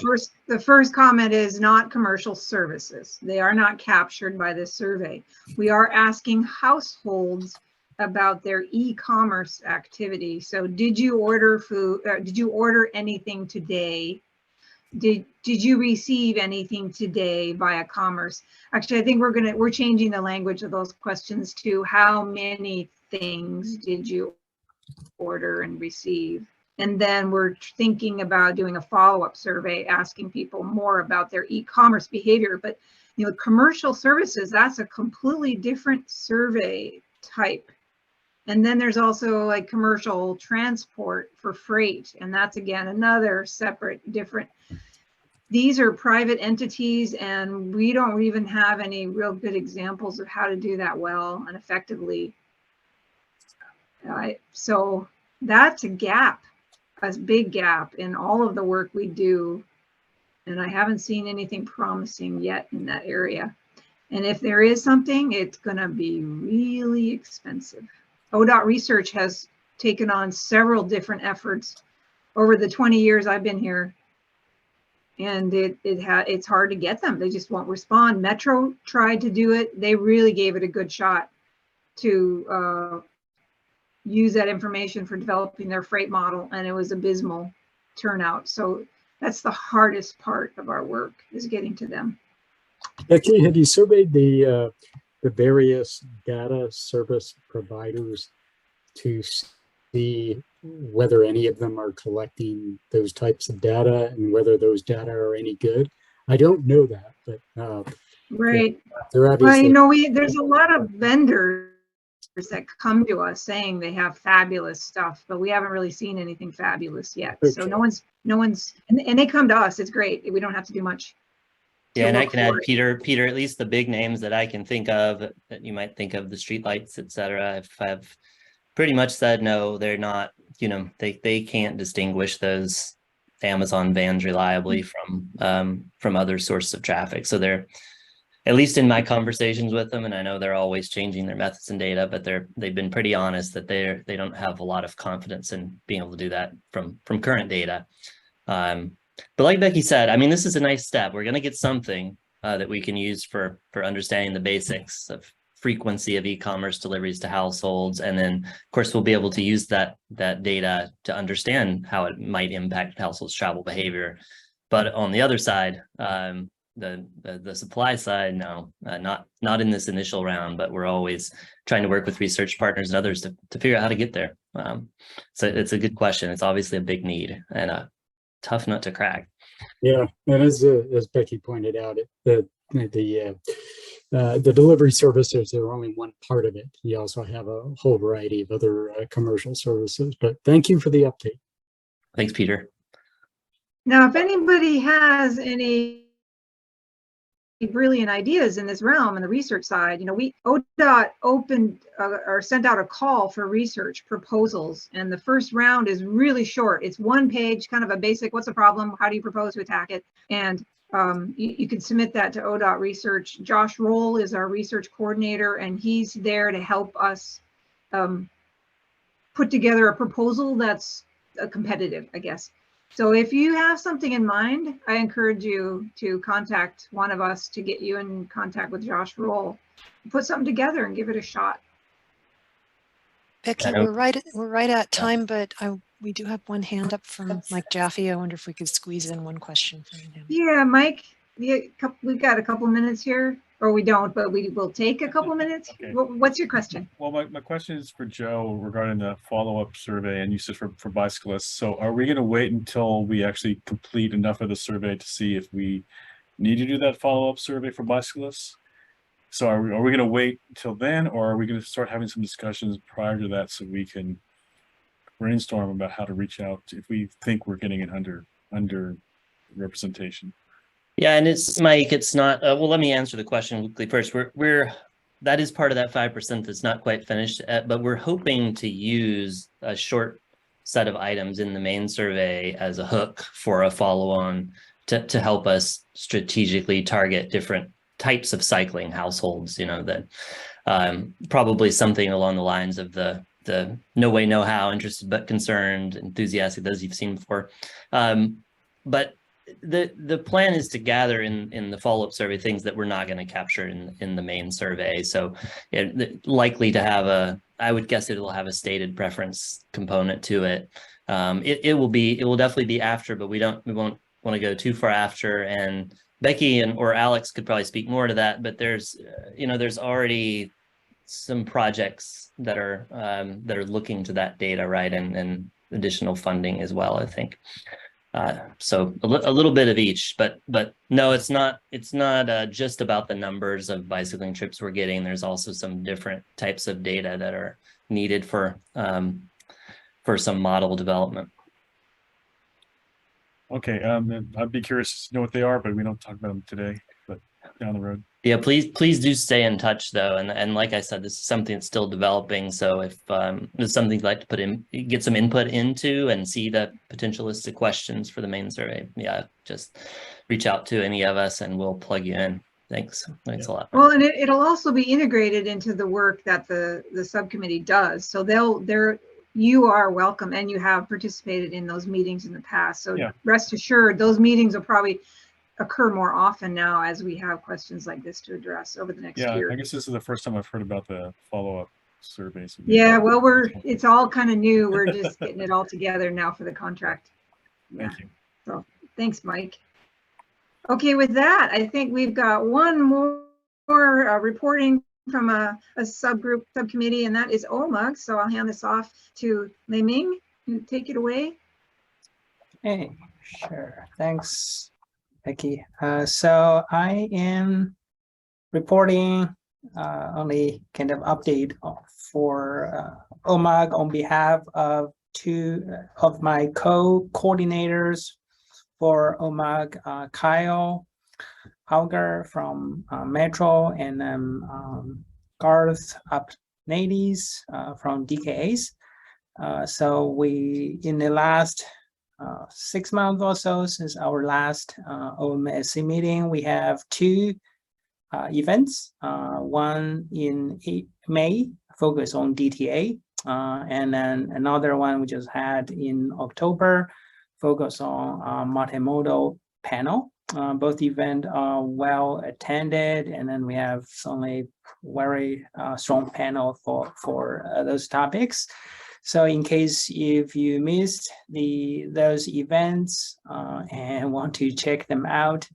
the first comment is not commercial services. They are not captured by this survey. We are asking households about their e-commerce activity. So did you order food? Did you order anything today? Did you receive anything today via commerce? Actually, I think we're changing the language of those questions to how many things did you order and receive? And then we're thinking about doing a follow-up survey, asking people more about their e-commerce behavior. But you know, commercial services, that's a completely different survey type. And then there's also like commercial transport for freight. And that's again, another separate, different. These are private entities and we don't even have any real good examples of how to do that well and effectively. So that's a gap, a big gap in all of the work we do. And I haven't seen anything promising yet in that area. And if there is something, it's gonna be really expensive. ODOT Research has taken on several different efforts over the 20 years I've been here. And it's hard to get them. They just won't respond. Metro tried to do it. They really gave it a good shot to use that information for developing their freight model, and it was abysmal turnout. So that's the hardest part of our work, is getting to them. Becky, have you surveyed the various data service providers to see whether any of them are collecting those types of data and whether those data are any good? I don't know that, but right. They're obviously. Well, you know, there's a lot of vendors that come to us saying they have fabulous stuff, but we haven't really seen anything fabulous yet. Okay. So no one's, and they come to us. It's great. We don't have to do much. Yeah, and I can add, Peter, at least the big names that I can think of that you might think of, the streetlights, et cetera, I've pretty much said, no, they're not, you know, they can't distinguish those Amazon vans reliably from other sources of traffic. So they're, at least in my conversations with them, and I know they're always changing their methods and data, but they've been pretty honest that they don't have a lot of confidence in being able to do that from current data. But like Becky said, I mean, this is a nice step. We're going to get something that we can use for understanding the basics of frequency of e-commerce deliveries to households. And then of course, we'll be able to use that data to understand how it might impact households' travel behavior. But on the other side, the supply side, no, not in this initial round, but we're always trying to work with research partners and others to figure out how to get there. So it's a good question. It's obviously a big need and a tough nut to crack. Yeah, and as Becky pointed out, the delivery services are only one part of it. You also have a whole variety of other commercial services. But thank you for the update. Thanks, Peter. Now, if anybody has any brilliant ideas in this realm and the research side, you know, ODOT opened or sent out a call for research proposals, and the first round is really short. It's one page, kind of a basic, what's the problem, how do you propose to attack it, and you can submit that to ODOT Research. Josh Roll is our research coordinator, and he's there to help us put together a proposal that's competitive, I guess. So if you have something in mind, I encourage you to contact one of us to get you in contact with Josh Roll. Put something together and give it a shot. Becky, we're right at time, but we do have one hand up from Mike Jaffe. I wonder if we could squeeze in one question from him. Yeah, Mike, we've got a couple minutes here, or we don't, but we will take a couple minutes. Okay. What's your question? Well, my question is for Joe regarding the follow-up survey and usage for bicyclists. So are we going to wait until we actually complete enough of the survey to see if we need to do that follow-up survey for bicyclists? So are we going to wait until then, or are we going to start having some discussions prior to that so we can brainstorm about how to reach out if we think we're getting an under representation? Yeah, and it's Mike. It's not. Well, let me answer the question quickly first. We're that is part of that 5% that's not quite finished, but we're hoping to use a short set of items in the main survey as a hook for a follow-on to help us strategically target different types of cycling households, you know, that probably something along the lines of the no way, no how, interested but concerned, enthusiastic, those you've seen before. But the plan is to gather in the follow-up survey things that we're not going to capture in the main survey. So likely to have I would guess it will have a stated preference component to it. It will definitely be after, but we won't want to go too far after. And Becky or Alex could probably speak more to that, but there's already some projects that are looking to that data, right, and additional funding as well, I think. So a little bit of each, but no, it's not just about the numbers of bicycling trips we're getting. There's also some different types of data that are needed for some model development. Okay, I'd be curious to know what they are, but we don't talk about them today, but down the road. Yeah, please do stay in touch though, and like I said, this is something that's still developing. So if there's something you'd like to get some input into and see the potential list of questions for the main survey, yeah, just reach out to any of us and we'll plug you in. Thanks a lot. Well, and it'll also be integrated into the work that the subcommittee does. So you are welcome, and you have participated in those meetings in the past. So yeah, rest assured, those meetings will probably occur more often now as we have questions like this to address over the next year. Yeah, I guess this is the first time I've heard about the follow-up surveys. Yeah, well, it's all kind of new. We're just getting it all together now for the contract. Yeah. Thank you. So thanks, Mike. Okay, with that, I think we've got one more reporting from a subcommittee, and that is OMUG. So I'll hand this off to Lei Ming to take it away. Hey, sure. Thanks, Becky. So I am reporting only kind of update for OMUG on behalf of two of my co-coordinators for OMUG, Kyle Hauger from Metro, and Garth Upnades from DKAs. So we, in the last 6 months or so since our last OMSC meeting, we have two events. One in May, focused on DTA, and then another one we just had in October, focused on multimodal panel. Both events are well attended, and then we have only very strong panel for those topics. So in case if you missed those events and want to check them out,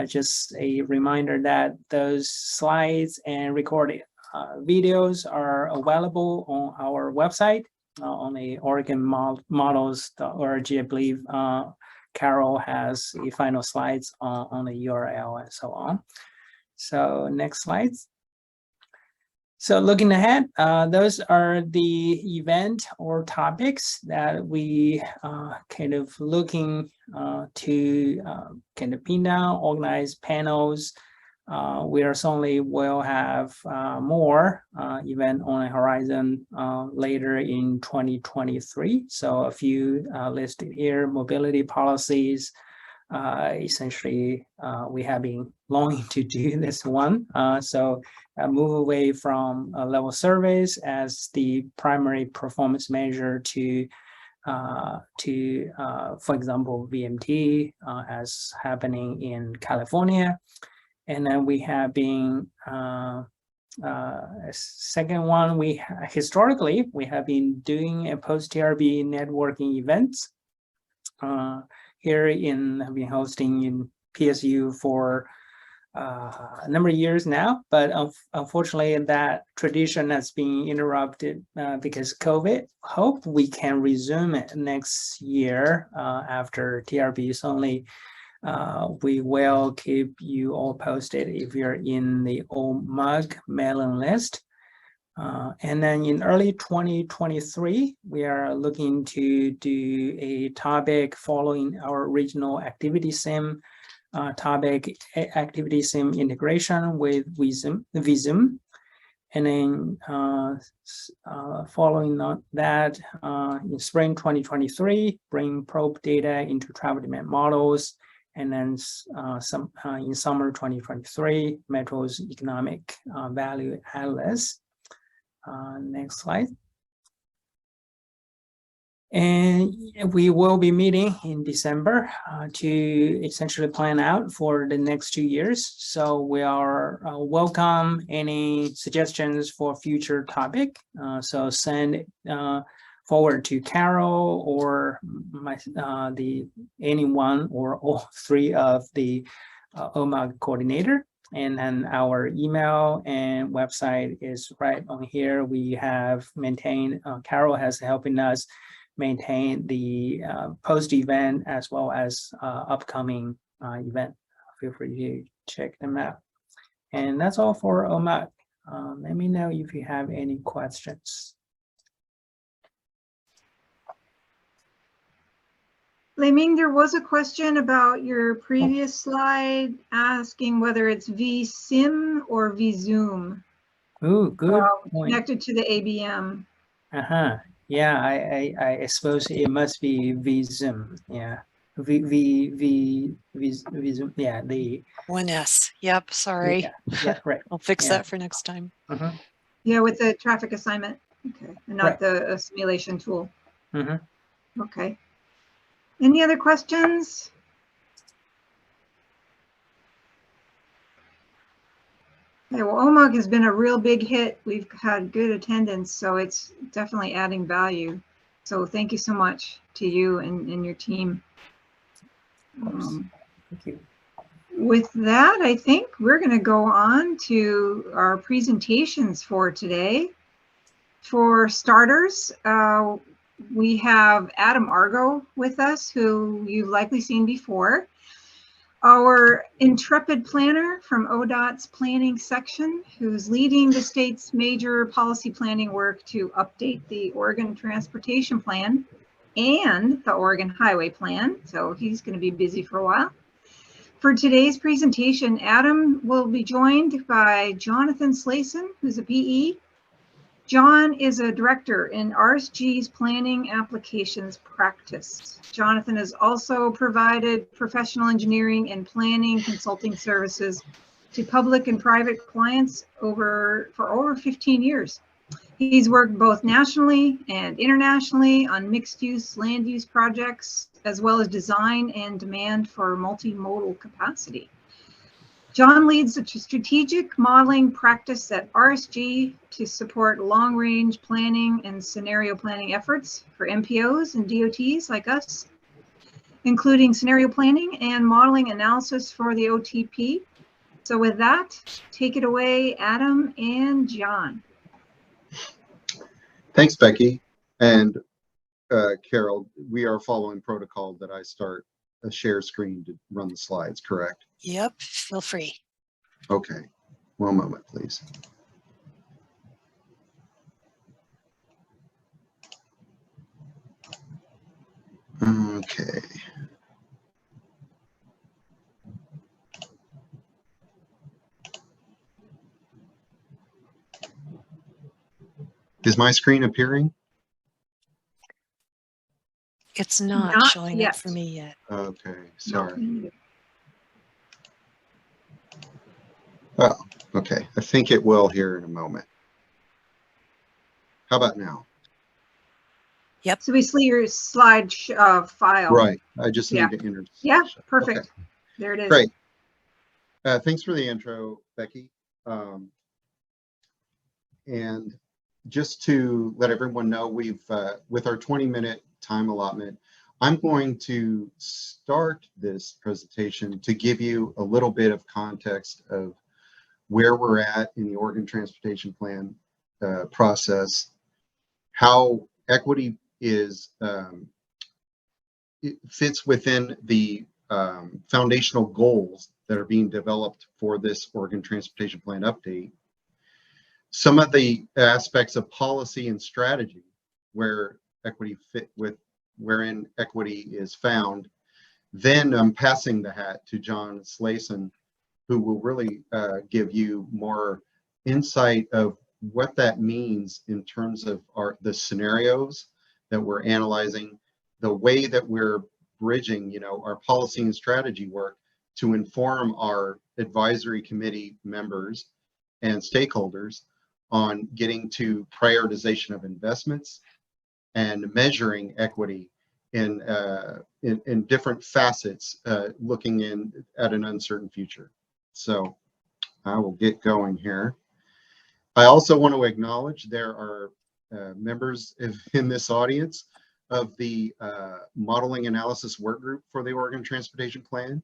just a reminder that those slides and recorded videos are available on our website on the Oregon Models.org. I believe Carol has the final slides on the URL and so on. So next slides. So looking ahead, those are the event or topics that we kind of looking to kind of pin down, organize panels. We are certainly will have more event on the horizon later in 2023. So a few listed here: mobility policies. Essentially, we have been longing to do this one. So move away from level surveys as the primary performance measure to for example, VMT as happening in California. And then we have been second one, historically we have been doing a post-TRB networking events here have been hosting in PSU for a number of years now, but unfortunately that tradition has been interrupted because COVID. Hope we can resume it next year after TRB. Only we will keep you all posted if you're in the OMUG mailing list. And then in early 2023, we are looking to do a topic following our regional activity sim topic, activity sim integration with Visum. And then following that, in spring 2023, bring probe data into travel demand models. And then in summer 2023, Metro's economic value atlas. Next slide. And we will be meeting in December to essentially plan out for the next 2 years. So we are welcome any suggestions for future topic. So send forward to Carol or anyone or all three of the OMA coordinator. And then our email and website is right on here. We have maintained, Carol has helping us maintain the post-event as well as upcoming event. Feel free to check them out. And that's all for OMAC. Let me know if you have any questions. Leming, there was a question about your previous slide asking whether it's vSim or vZoom. Ooh, good point. Connected to the ABM. Uh-huh. Yeah, I suppose it must be vZoom. Yeah. vZoom. Yeah, the 1S. Yep, sorry. Yeah, right. I'll fix Yeah. that for next time. Yeah, with the traffic assignment. Okay, and not Right. the simulation tool. Mm-hmm. Okay. Any other questions? Okay, well, OMOG has been a real big hit. We've had good attendance, so it's definitely adding value. So thank you so much to you and your team. Thank you. With that, I think we're going to go on to our presentations for today. For starters, we have Adam Argo with us, who you've likely seen before. Our intrepid planner from ODOT's planning section, who's leading the state's major policy planning work to update the Oregon Transportation Plan and the Oregon Highway Plan. So he's going to be busy for a while. For today's presentation, Adam will be joined by Jonathan Slason, who's a PE. John is a director in RSG's planning applications practice. Jonathan has also provided professional engineering and planning consulting services to public and private clients for over 15 years. He's worked both nationally and internationally on mixed-use land use projects, as well as design and demand for multimodal capacity. John leads the strategic modeling practice at RSG to support long-range planning and scenario planning efforts for MPOs and DOTs like us, including scenario planning and modeling analysis for the OTP. So with that, take it away, Adam and John. Thanks, Becky. And Carol, we are following protocol that I start a share screen to run the slides, correct? Yep, feel free. Okay, one moment, please. Okay. Is my screen appearing? It's not showing yet. up for me yet. Okay, sorry. Oh, okay. I think it will here in a moment. How about now? Yep. So we see your slide file. Right. I just need to enter. Yeah, perfect. Okay. There it is. Great. Thanks for the intro, Becky. And just to let everyone know, we've with our 20-minute time allotment, I'm going to start this presentation to give you a little bit of context of where we're at in the Oregon Transportation Plan process, how equity is it fits within the foundational goals that are being developed for this Oregon Transportation Plan update, some of the aspects of policy and strategy where equity fit with wherein equity is found. Then I'm passing the hat to John Slason, who will really give you more insight of what that means in terms of the scenarios that we're analyzing, the way that we're bridging, you know, our policy and strategy work to inform our advisory committee members and stakeholders on getting to prioritization of investments and measuring equity in different facets, looking at an uncertain future. So I will get going here. I also want to acknowledge there are members in this audience of the modeling analysis work group for the Oregon Transportation Plan.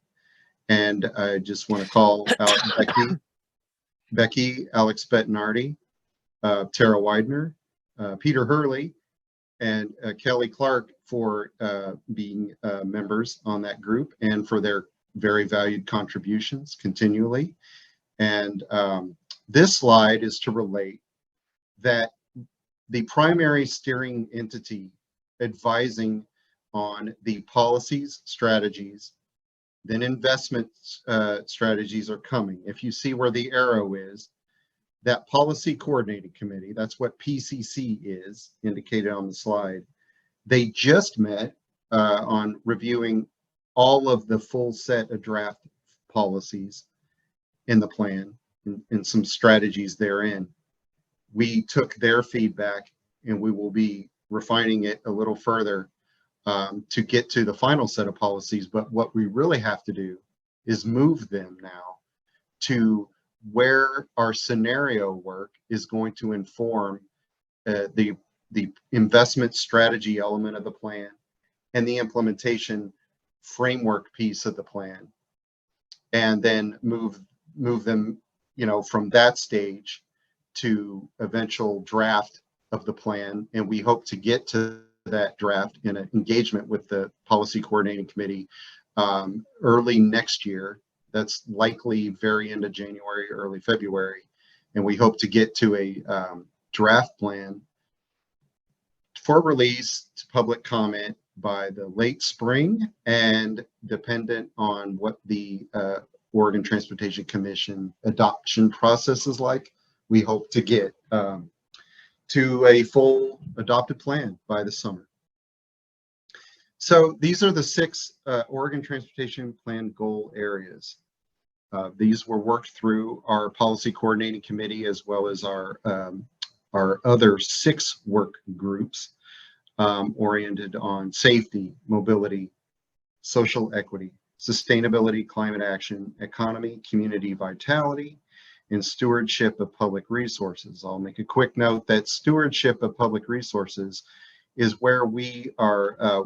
And I just want to call out Becky, Alex Bettinardi, Tara Widener, Peter Hurley, and Kelly Clark for being members on that group and for their very valued contributions continually. And this slide is to relate that the primary steering entity advising on the policies, strategies, then investment strategies are coming. If you see where the arrow is, that policy coordinating committee, that's what PCC is indicated on the slide. They just met on reviewing all of the full set of draft policies in the plan and some strategies therein. We took their feedback and we will be refining it a little further to get to the final set of policies. But what we really have to do is move them now to where our scenario work is going to inform the investment strategy element of the plan and the implementation framework piece of the plan, and then move them, you know, from that stage to eventual draft of the plan. And we hope to get to that draft in an engagement with the policy coordinating committee early next year. That's likely very end of January, early February. And we hope to get to a draft plan for release to public comment by the late spring, and dependent on what the Oregon Transportation Commission adoption process is like, we hope to get to a full adopted plan by the summer. So these are the 6 Oregon Transportation Plan goal areas. These were worked through our policy coordinating committee as well as our other 6 work groups oriented on safety, mobility, social equity, sustainability, climate action, economy, community vitality, and stewardship of public resources. I'll make a quick note that stewardship of public resources is where we are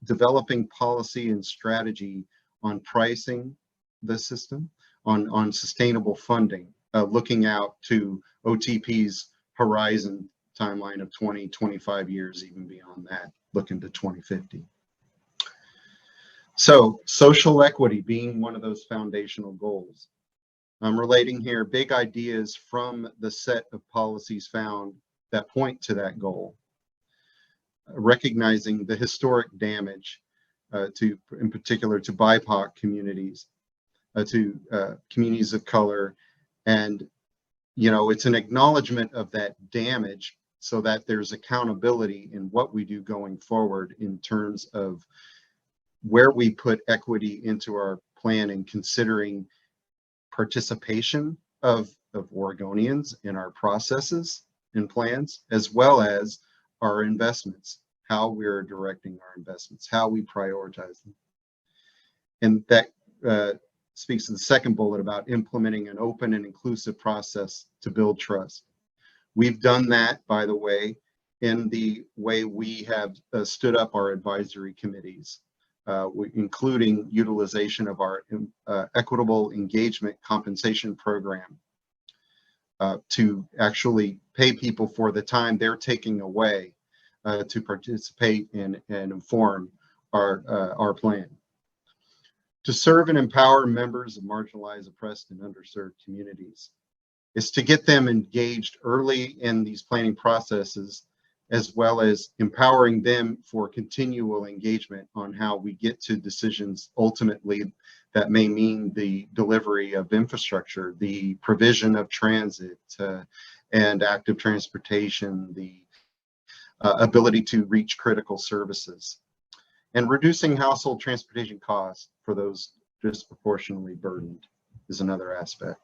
developing policy and strategy on pricing the system, on sustainable funding, looking out to OTP's horizon timeline of 20, 25 years, even beyond that, looking to 2050. So social equity being one of those foundational goals. I'm relating here big ideas from the set of policies found that point to that goal. Recognizing the historic damage in particular to BIPOC communities, to communities of color, and you know, it's an acknowledgement of that damage so that there's accountability in what we do going forward in terms of where we put equity into our plan and considering participation of Oregonians in our processes and plans, as well as our investments, how we're directing our investments, how we prioritize them. And that speaks to the second bullet about implementing an open and inclusive process to build trust. We've done that, by the way, in the way we have stood up our advisory committees, including utilization of our equitable engagement compensation program to actually pay people for the time they're taking away to participate in and inform our plan. To serve and empower members of marginalized, oppressed, and underserved communities is to get them engaged early in these planning processes, as well as empowering them for continual engagement on how we get to decisions ultimately that may mean the delivery of infrastructure, the provision of transit, and active transportation, the ability to reach critical services, and reducing household transportation costs for those disproportionately burdened is another aspect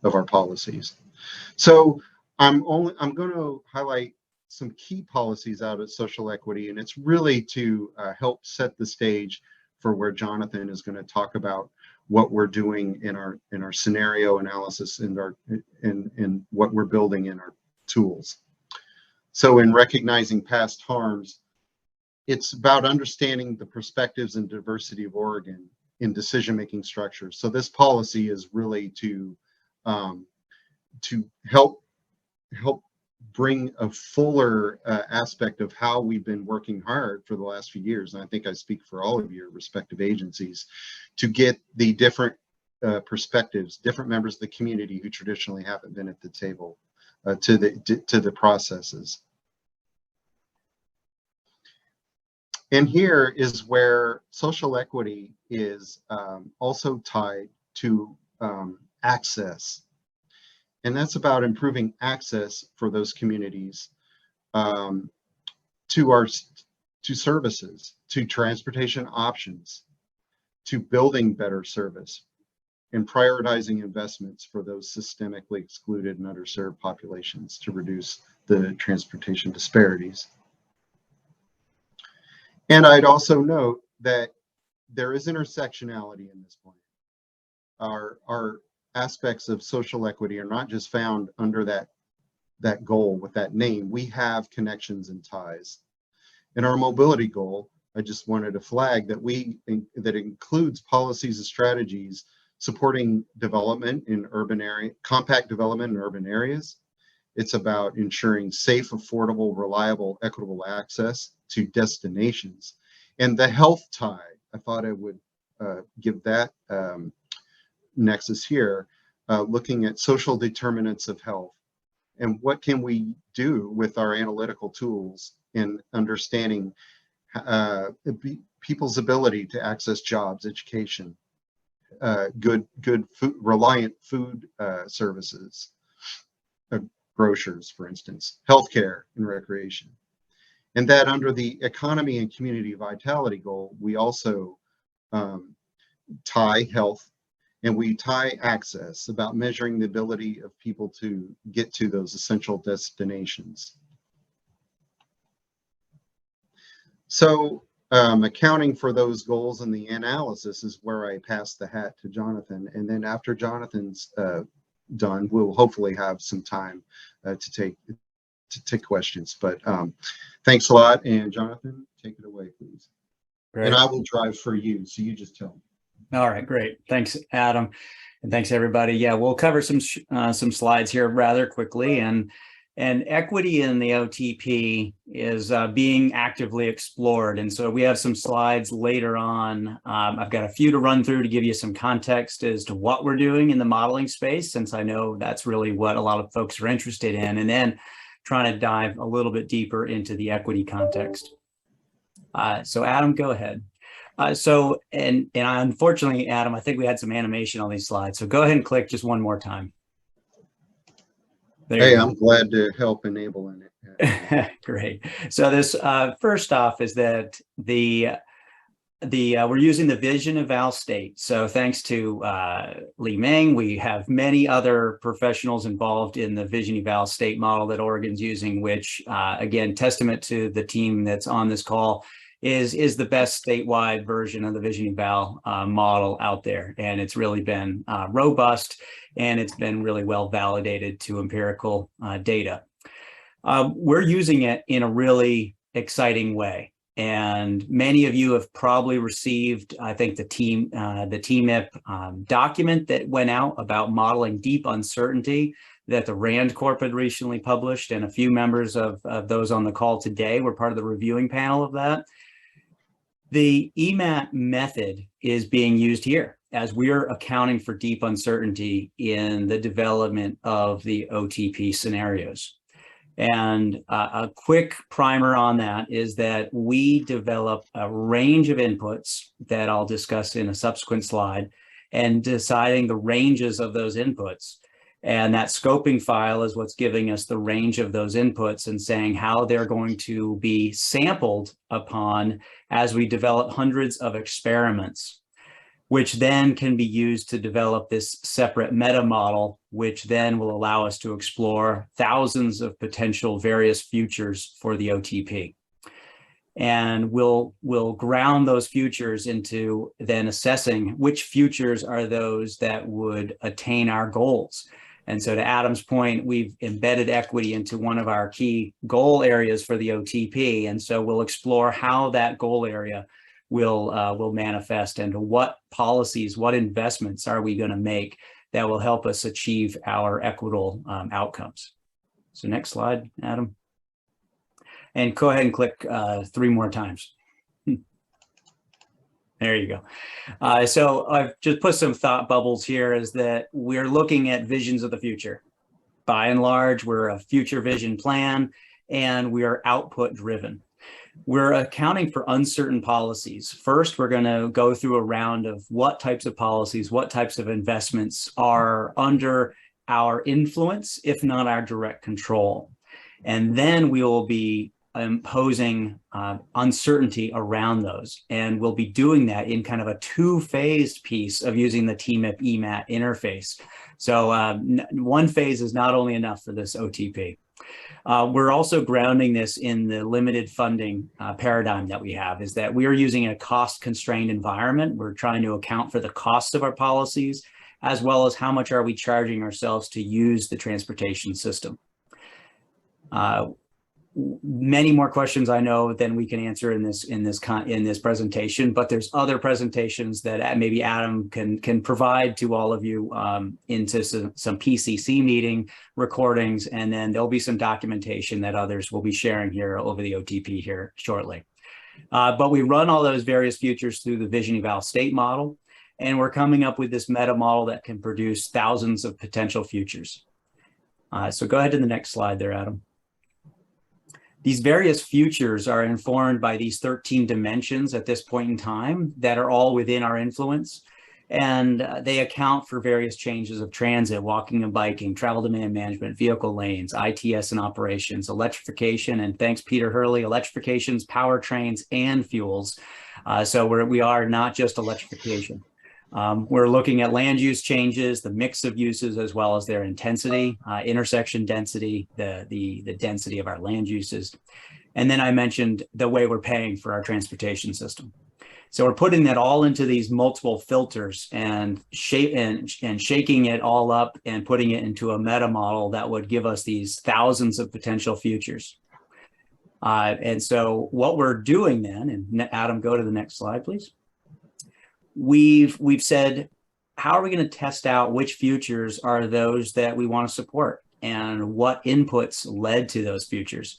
of our policies. So I'm going to highlight some key policies out of social equity, and it's really to help set the stage for where Jonathan is going to talk about what we're doing in our scenario analysis and in what we're building in our tools. So in recognizing past harms, it's about understanding the perspectives and diversity of Oregon in decision-making structures. So this policy is really to help bring a fuller aspect of how we've been working hard for the last few years. And I think I speak for all of your respective agencies to get the different perspectives, different members of the community who traditionally haven't been at the table to the processes. And here is where social equity is also tied to access. And that's about improving access for those communities to services, to transportation options, to building better service, and prioritizing investments for those systemically excluded and underserved populations to reduce the transportation disparities. And I'd also note that there is intersectionality in this plan. Our aspects of social equity are not just found under that goal with that name. We have connections and ties. In our mobility goal, I just wanted to flag that that includes policies and strategies supporting development in compact development in urban areas. It's about ensuring safe, affordable, reliable, equitable access to destinations. And the health tie, I thought I would give that nexus here, looking at social determinants of health and what can we do with our analytical tools in understanding people's ability to access jobs, education, good food, reliant food services, grocers, for instance, healthcare and recreation. And that under the economy and community vitality goal, we also tie health and we tie access, about measuring the ability of people to get to those essential destinations. So accounting for those goals and the analysis is where I pass the hat to Jonathan. And then after Jonathan's done, we'll hopefully have some time to take questions. But thanks a lot. And Jonathan, take it away, please. Great. And I will drive for you. So you just tell me. All right, great. Thanks, Adam. And thanks, everybody. Yeah, we'll cover some slides here rather quickly. And equity in the OTP is being actively explored. And so we have some slides later on. I've got a few to run through to give you some context as to what we're doing in the modeling space, since I know that's really what a lot of folks are interested in. And then trying to dive a little bit deeper into the equity context. So Adam, go ahead. And unfortunately, Adam, I think we had some animation on these slides. So go ahead and click just one more time. Hey, I'm glad to help enabling it. Great. So this first off is that we're using the Vision Eval State. So thanks to Lee Meng, we have many other professionals involved in the Vision Eval State model that Oregon's using, which again, testament to the team that's on this call, is the best statewide version of the Vision Eval model out there. And it's really been robust, and it's been really well validated to empirical data. We're using it in a really exciting way. And many of you have probably received, I think, the TMIP document that went out about modeling deep uncertainty that the RAND Corp had recently published, and a few members of those on the call today were part of the reviewing panel of that. The EMAT method is being used here as we're accounting for deep uncertainty in the development of the OTP scenarios. And a quick primer on that is that we develop a range of inputs that I'll discuss in a subsequent slide, and deciding the ranges of those inputs. And that scoping file is what's giving us the range of those inputs and saying how they're going to be sampled upon as we develop hundreds of experiments, which then can be used to develop this separate meta model, which then will allow us to explore thousands of potential various futures for the OTP. And we'll ground those futures into then assessing which futures are those that would attain our goals. And so to Adam's point, we've embedded equity into one of our key goal areas for the OTP. And so we'll explore how that goal area will manifest and what policies, what investments are we going to make that will help us achieve our equitable outcomes. So next slide, Adam. And go ahead and click 3 more times. There you go. So I've just put some thought bubbles here, is that we're looking at visions of the future. By and large, we're a future vision plan, and we are output driven. We're accounting for uncertain policies. First, we're going to go through a round of what types of policies, what types of investments are under our influence, if not our direct control. And then we will be imposing uncertainty around those. And we'll be doing that in kind of a 2-phased piece of using the TMIP EMAT interface. So one phase is not only enough for this OTP. We're also grounding this in the limited funding paradigm that we have, is that we are using a cost-constrained environment. We're trying to account for the cost of our policies, as well as how much are we charging ourselves to use the transportation system. Many more questions I know than we can answer in this presentation, but there's other presentations that maybe Adam can provide to all of you into some PCC meeting recordings, and then there'll be some documentation that others will be sharing here over the OTP here shortly. But we run all those various futures through the Vision Eval State model, and we're coming up with this meta model that can produce thousands of potential futures. So go ahead to the next slide there, Adam. These various futures are informed by these 13 dimensions at this point in time that are all within our influence. And they account for various changes of transit, walking and biking, travel demand management, vehicle lanes, ITS and operations, electrification, and thanks, Peter Hurley, electrifications, powertrains, and fuels. So we are not just electrification. We're looking at land use changes, the mix of uses, as well as their intensity, intersection density, the density of our land uses. And then I mentioned the way we're paying for our transportation system. So we're putting that all into these multiple filters and shaking it all up and putting it into a meta model that would give us these thousands of potential futures. And so what we're doing then, and Adam, go to the next slide, please. We've said, how are we going to test out which futures are those that we want to support and what inputs led to those futures?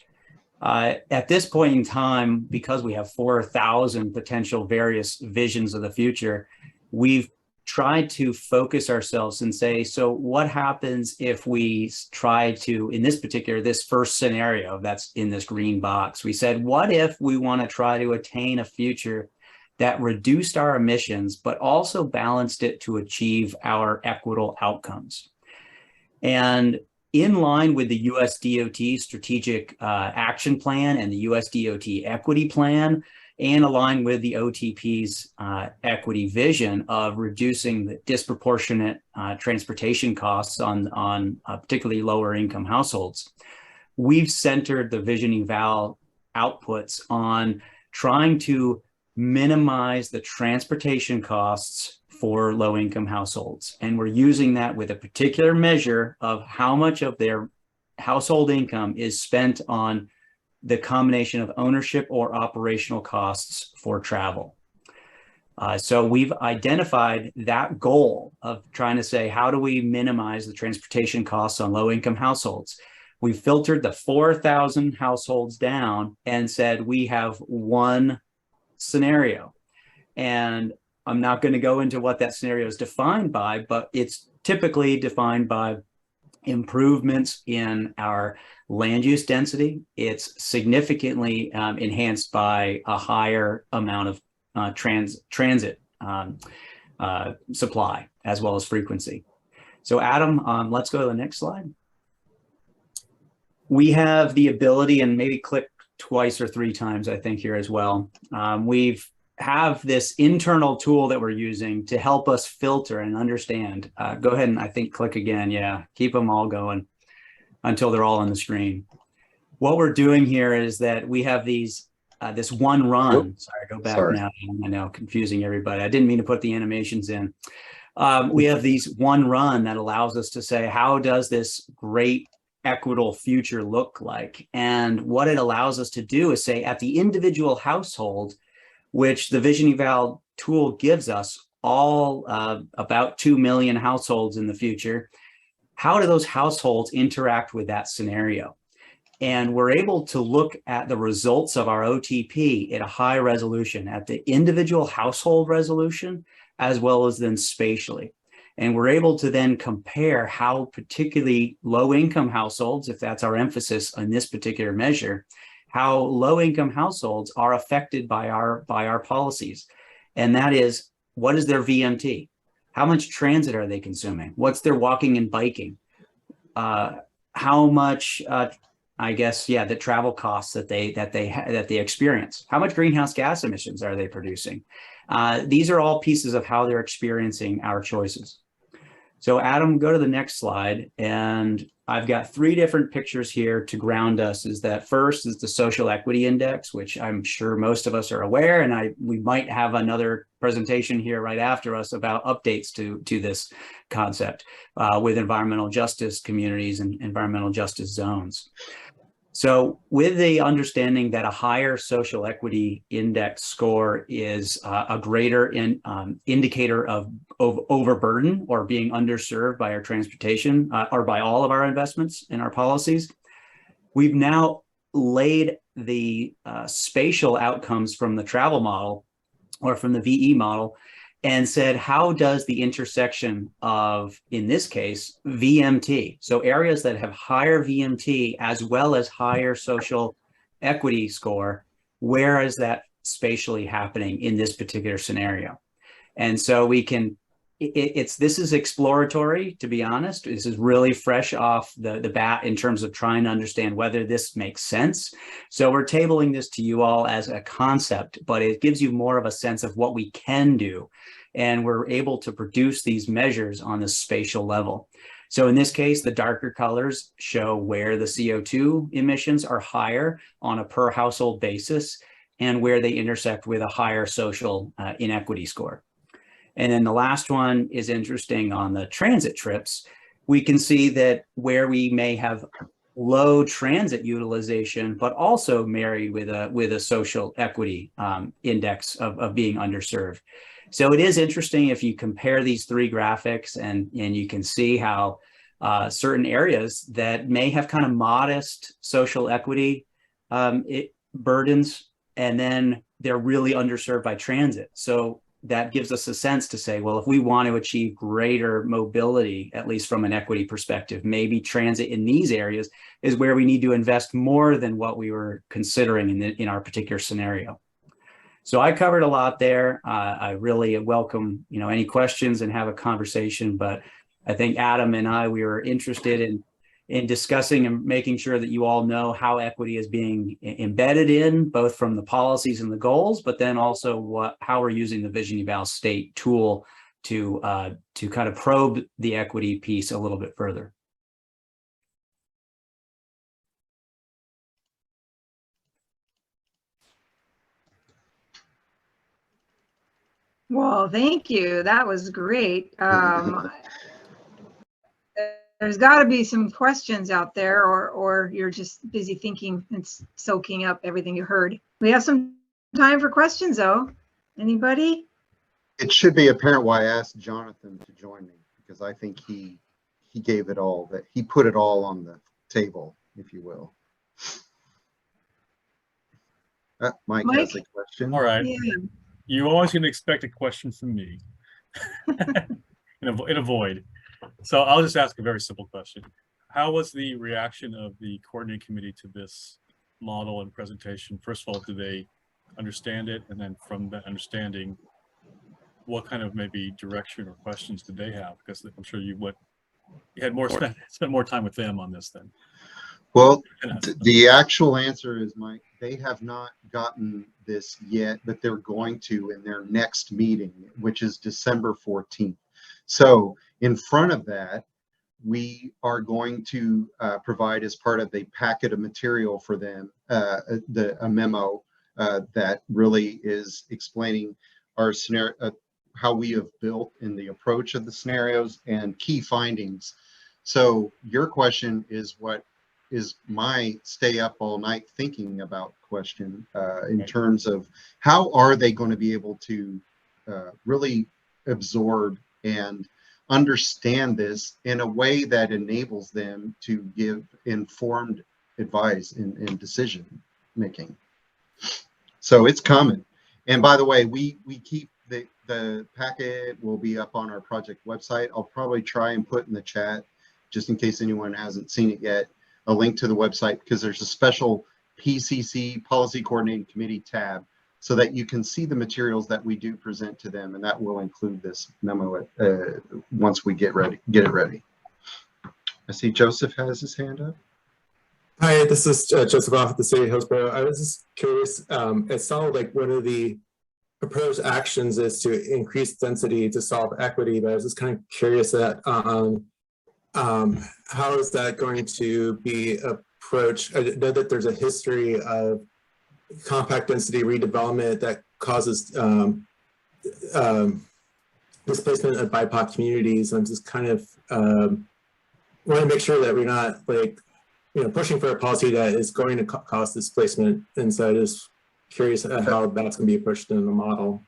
At this point in time, because we have 4,000 potential various visions of the future, we've tried to focus ourselves and say, so what happens if we try to, in this first scenario that's in this green box, we said, what if we want to try to attain a future that reduced our emissions, but also balanced it to achieve our equitable outcomes? And in line with the US DOT Strategic Action Plan and the US DOT Equity Plan, and aligned with the OTP's equity vision of reducing the disproportionate transportation costs on particularly lower income households, we've centered the Vision Eval outputs on trying to minimize the transportation costs for low-income households. And we're using that with a particular measure of how much of their household income is spent on the combination of ownership or operational costs for travel. So we've identified that goal of trying to say, how do we minimize the transportation costs on low-income households? We filtered the 4,000 households down and said, we have one scenario. And I'm not going to go into what that scenario is defined by, but it's typically defined by improvements in our land use density. It's significantly enhanced by a higher amount of transit supply, as well as frequency. So Adam, let's go to the next slide. We have the ability, and maybe click twice or three times, I think, here as well. We've have this internal tool that we're using to help us filter and understand. Go ahead and I think click again. Yeah, keep them all going until they're all on the screen. What we're doing here is that we have these this one run. Sorry, go back now. I know, confusing everybody. I didn't mean to put the animations in. We have these one run that allows us to say, how does this great equitable future look like? And what it allows us to do is say at the individual household, which the Vision Eval tool gives us, all about 2 million households in the future, how do those households interact with that scenario? And we're able to look at the results of our OTP at a high resolution, at the individual household resolution, as well as then spatially. And we're able to then compare how particularly low-income households, if that's our emphasis on this particular measure, how low-income households are affected by our policies. And that is, what is their VMT? How much transit are they consuming? What's their walking and biking? How much, I guess, yeah, the travel costs that they experience. How much greenhouse gas emissions are they producing? These are all pieces of how they're experiencing our choices. So Adam, go to the next slide. And I've got 3 different pictures here to ground us. Is that first is the social equity index, which I'm sure most of us are aware. And we might have another presentation here right after us about updates to this concept with environmental justice communities and environmental justice zones. So with the understanding that a higher social equity index score is a greater indicator of overburden or being underserved by our transportation or by all of our investments in our policies, we've now laid the spatial outcomes from the travel model or from the VE model and said, how does the intersection of, in this case, VMT, so areas that have higher VMT as well as higher social equity score, where is that spatially happening in this particular scenario? And so we can, this is exploratory, to be honest. This is really fresh off the bat in terms of trying to understand whether this makes sense. So we're tabling this to you all as a concept, but it gives you more of a sense of what we can do. And we're able to produce these measures on the spatial level. So in this case, the darker colors show where the CO2 emissions are higher on a per household basis and where they intersect with a higher social inequity score. And then the last one is interesting on the transit trips. We can see that where we may have low transit utilization, but also married with a social equity index of being underserved. So it is interesting if you compare these 3 graphics and you can see how certain areas that may have kind of modest social equity burdens, and then they're really underserved by transit. So that gives us a sense to say, well, if we want to achieve greater mobility, at least from an equity perspective, maybe transit in these areas is where we need to invest more than what we were considering in our particular scenario. So I covered a lot there. I really welcome, any questions and have a conversation, but I think Adam and I, we were interested in discussing and making sure that you all know how equity is being embedded in, both from the policies and the goals, but then also how we're using the Vision Eval State tool to kind of probe the equity piece a little bit further. Well, thank you. That was great. There's got to be some questions out there, or you're just busy thinking and soaking up everything you heard. We have some time for questions, though. Anybody? It should be apparent why I asked Jonathan to join me, because I think he gave it all, that he put it all on the table, if you will. Mike has a question. All right. Yeah. You're always going to expect a question from me in a void. So I'll just ask a very simple question. How was the reaction of the coordinating committee to this model and presentation? First of all, do they understand it? And then from that understanding, what kind of maybe direction or questions did they have? Because I'm sure you went you had spent more time with them on this then. Well, the actual answer is, Mike, they have not gotten this yet, but they're going to in their next meeting, which is December 14th. So in front of that, we are going to provide, as part of a packet of material for them, a memo that really is explaining our scenario, how we have built in the approach of the scenarios and key findings. So your question is, what is my stay up all night thinking about question in terms of how are they going to be able to really absorb and understand this in a way that enables them to give informed advice in decision making. So it's coming. And by the way, we keep the packet will be up on our project website. I'll probably try and put in the chat, just in case anyone hasn't seen it yet, a link to the website, because there's a special PCC, Policy Coordinating Committee tab, so that you can see the materials that we do present to them, and that will include this memo once we get it ready. I see Joseph has his hand up. Hi, this is Joseph off at the City of Hillsborough. I was just curious, it sounded like one of the proposed actions is to increase density to solve equity, but I was just kind of curious that how is that going to be approached? I know that there's a history of compact density redevelopment that causes displacement of BIPOC communities. I'm just kind of want to make sure that we're not pushing for a policy that is going to cause displacement. And so I'm just curious how that's going to be approached in the model.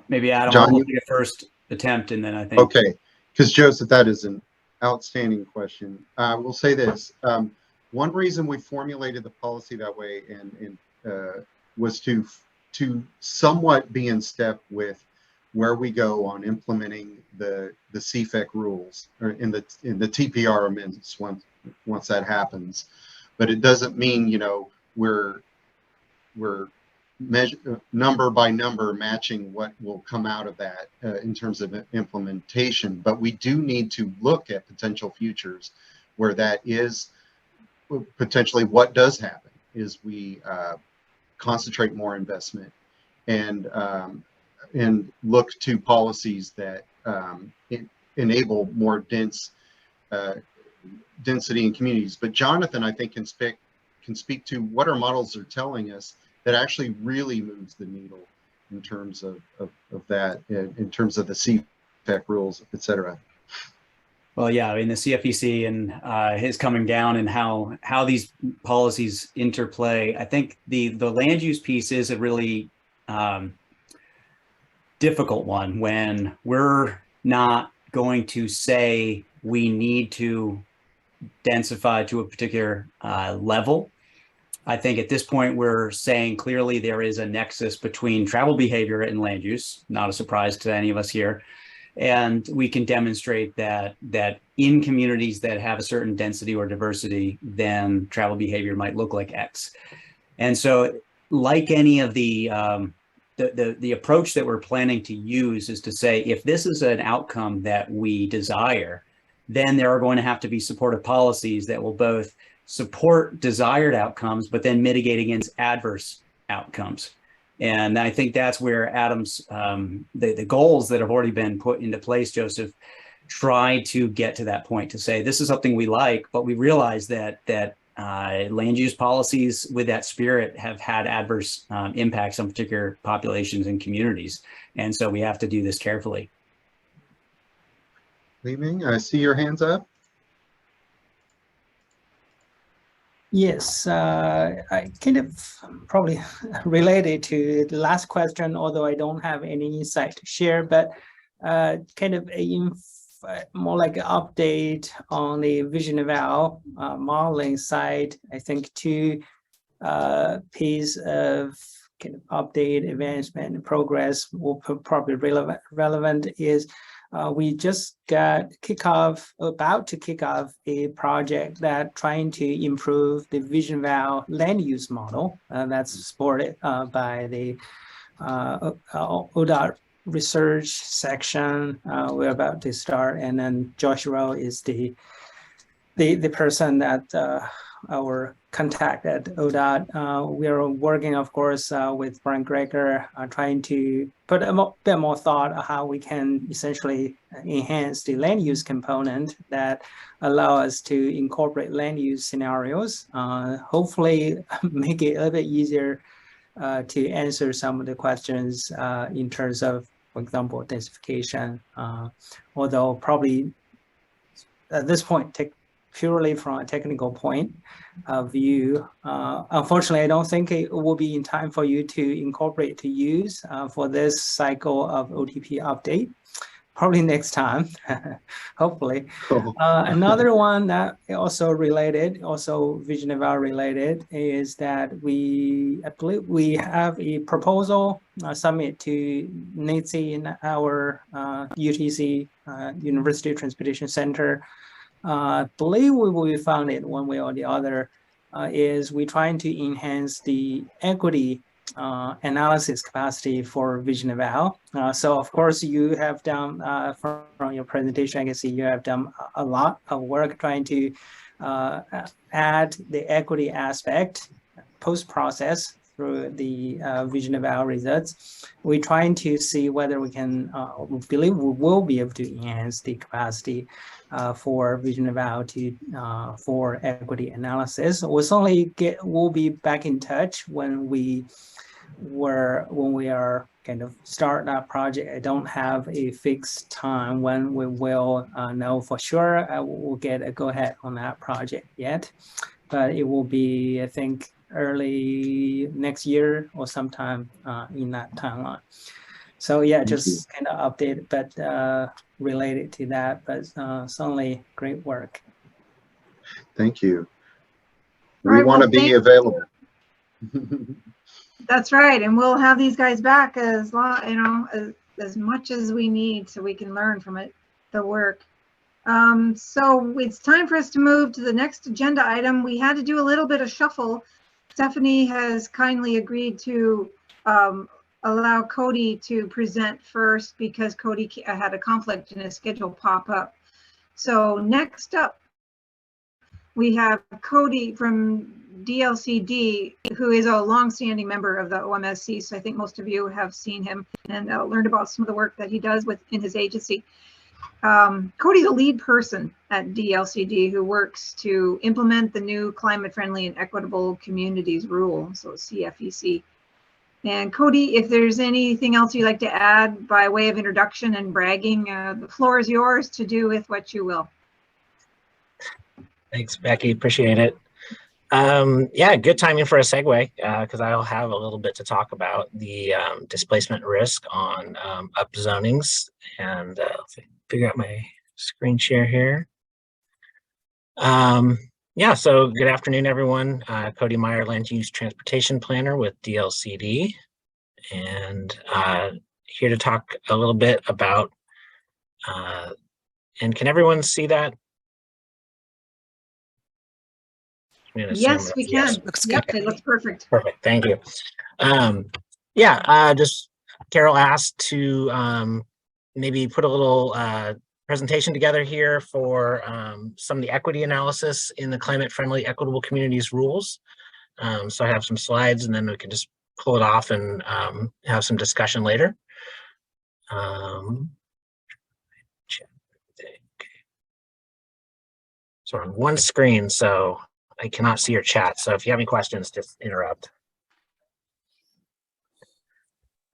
Maybe Adam, John, will take a first attempt, and then I think. Okay, because Joseph, that is an outstanding question. We'll say this. One reason we formulated the policy that way was to somewhat be in step with where we go on implementing the CFEC rules, or in the TPR amendments once that happens. But it doesn't mean we're number by number matching what will come out of that in terms of implementation. But we do need to look at potential futures where that is potentially what does happen is we concentrate more investment and look to policies that enable more density in communities. But Jonathan, I think, can speak to what our models are telling us that actually really moves the needle in terms of that, in terms of the CFEC rules, et cetera. Well, yeah, I mean, the CFEC and his coming down and how these policies interplay. I think the land use piece is a really difficult one when we're not going to say we need to densify to a particular level. I think at this point, we're saying clearly there is a nexus between travel behavior and land use, not a surprise to any of us here. And we can demonstrate that in communities that have a certain density or diversity, then travel behavior might look like X. And so like any of the approach that we're planning to use is to say, if this is an outcome that we desire, then there are going to have to be supportive policies that will both support desired outcomes, but then mitigate against adverse outcomes. And I think that's where Adam's, the goals that have already been put into place, Joseph, try to get to that point to say, this is something we like, but we realize that land use policies with that spirit have had adverse impacts on particular populations and communities. And so we have to do this carefully. Li Ming, I see your hands up. Yes, I kind of probably related to the last question, although I don't have any insight to share, but kind of more like an update on the vision eval modeling side. I think two piece of kind of update, advancement, and progress will probably relevant is we just about to kick off a project that trying to improve the vision eval land use model that's supported by the ODOT research section we're about to start, and then Josh Rowe is the person that our contact at ODOT. We are working, of course, with Brian Greger, trying to put a bit more thought on how we can essentially enhance the land use component that allow us to incorporate land use scenarios, hopefully make it a little bit easier to answer some of the questions in terms of, for example, densification, although probably at this point, purely from a technical point of view. Unfortunately, I don't think it will be in time for you to incorporate to use for this cycle of OTP update. Probably next time, hopefully. Cool. Another one that also related, also Vision Eval related, is that I believe we have a proposal submit to NATSI in our UTC, University Transportation Center. I believe we will be founded one way or the other, is we're trying to enhance the equity analysis capacity for Vision Eval. So of course you have done, from your presentation, I can see you have done a lot of work trying to add the equity aspect post-process through the Vision Eval results. We're trying to see whether we can, we believe we will be able to enhance the capacity for Vision Eval to for equity analysis. We'll be back in touch when we are kind of starting that project. I don't have a fixed time when we will know for sure. We'll get a go ahead on that project yet, but it will be, I think, early next year or sometime in that timeline. So yeah, just kind of update, but related to that, but certainly great work. Thank you. All We right, want to well, be available. That's right, and we'll have these guys back as much as we need, so we can learn from it, the work. So it's time for us to move to the next agenda item. We had to do a little bit of shuffle. Stephanie has kindly agreed to allow Cody to present first because Cody had a conflict in his schedule pop up. So next up, we have Cody from DLCD, who is a longstanding member of the OMSC. So I think most of you have seen him and learned about some of the work that he does within his agency. Cody's a lead person at DLCD who works to implement the new climate-friendly and equitable communities rule, so CFEC. And Cody, if there's anything else you'd like to add by way of introduction and bragging, the floor is yours to do with what you will. Thanks, Becky. Appreciate it. Yeah, good timing for a segue because I'll have a little bit to talk about the displacement risk on upzonings, and let's figure out my screen share here. Yeah, so good afternoon, everyone. Cody Meyer, Land Use Transportation Planner with DLCD, and here to talk a little bit about, and can everyone see that? Yes, we can. Looks Yep, good. it looks perfect. Perfect, thank you. Yeah, just Carol asked to maybe put a little presentation together here for some of the equity analysis in the climate-friendly equitable communities rules. So I have some slides and then we can just pull it off and have some discussion later. So on one screen, so I cannot see your chat. So if you have any questions, just interrupt.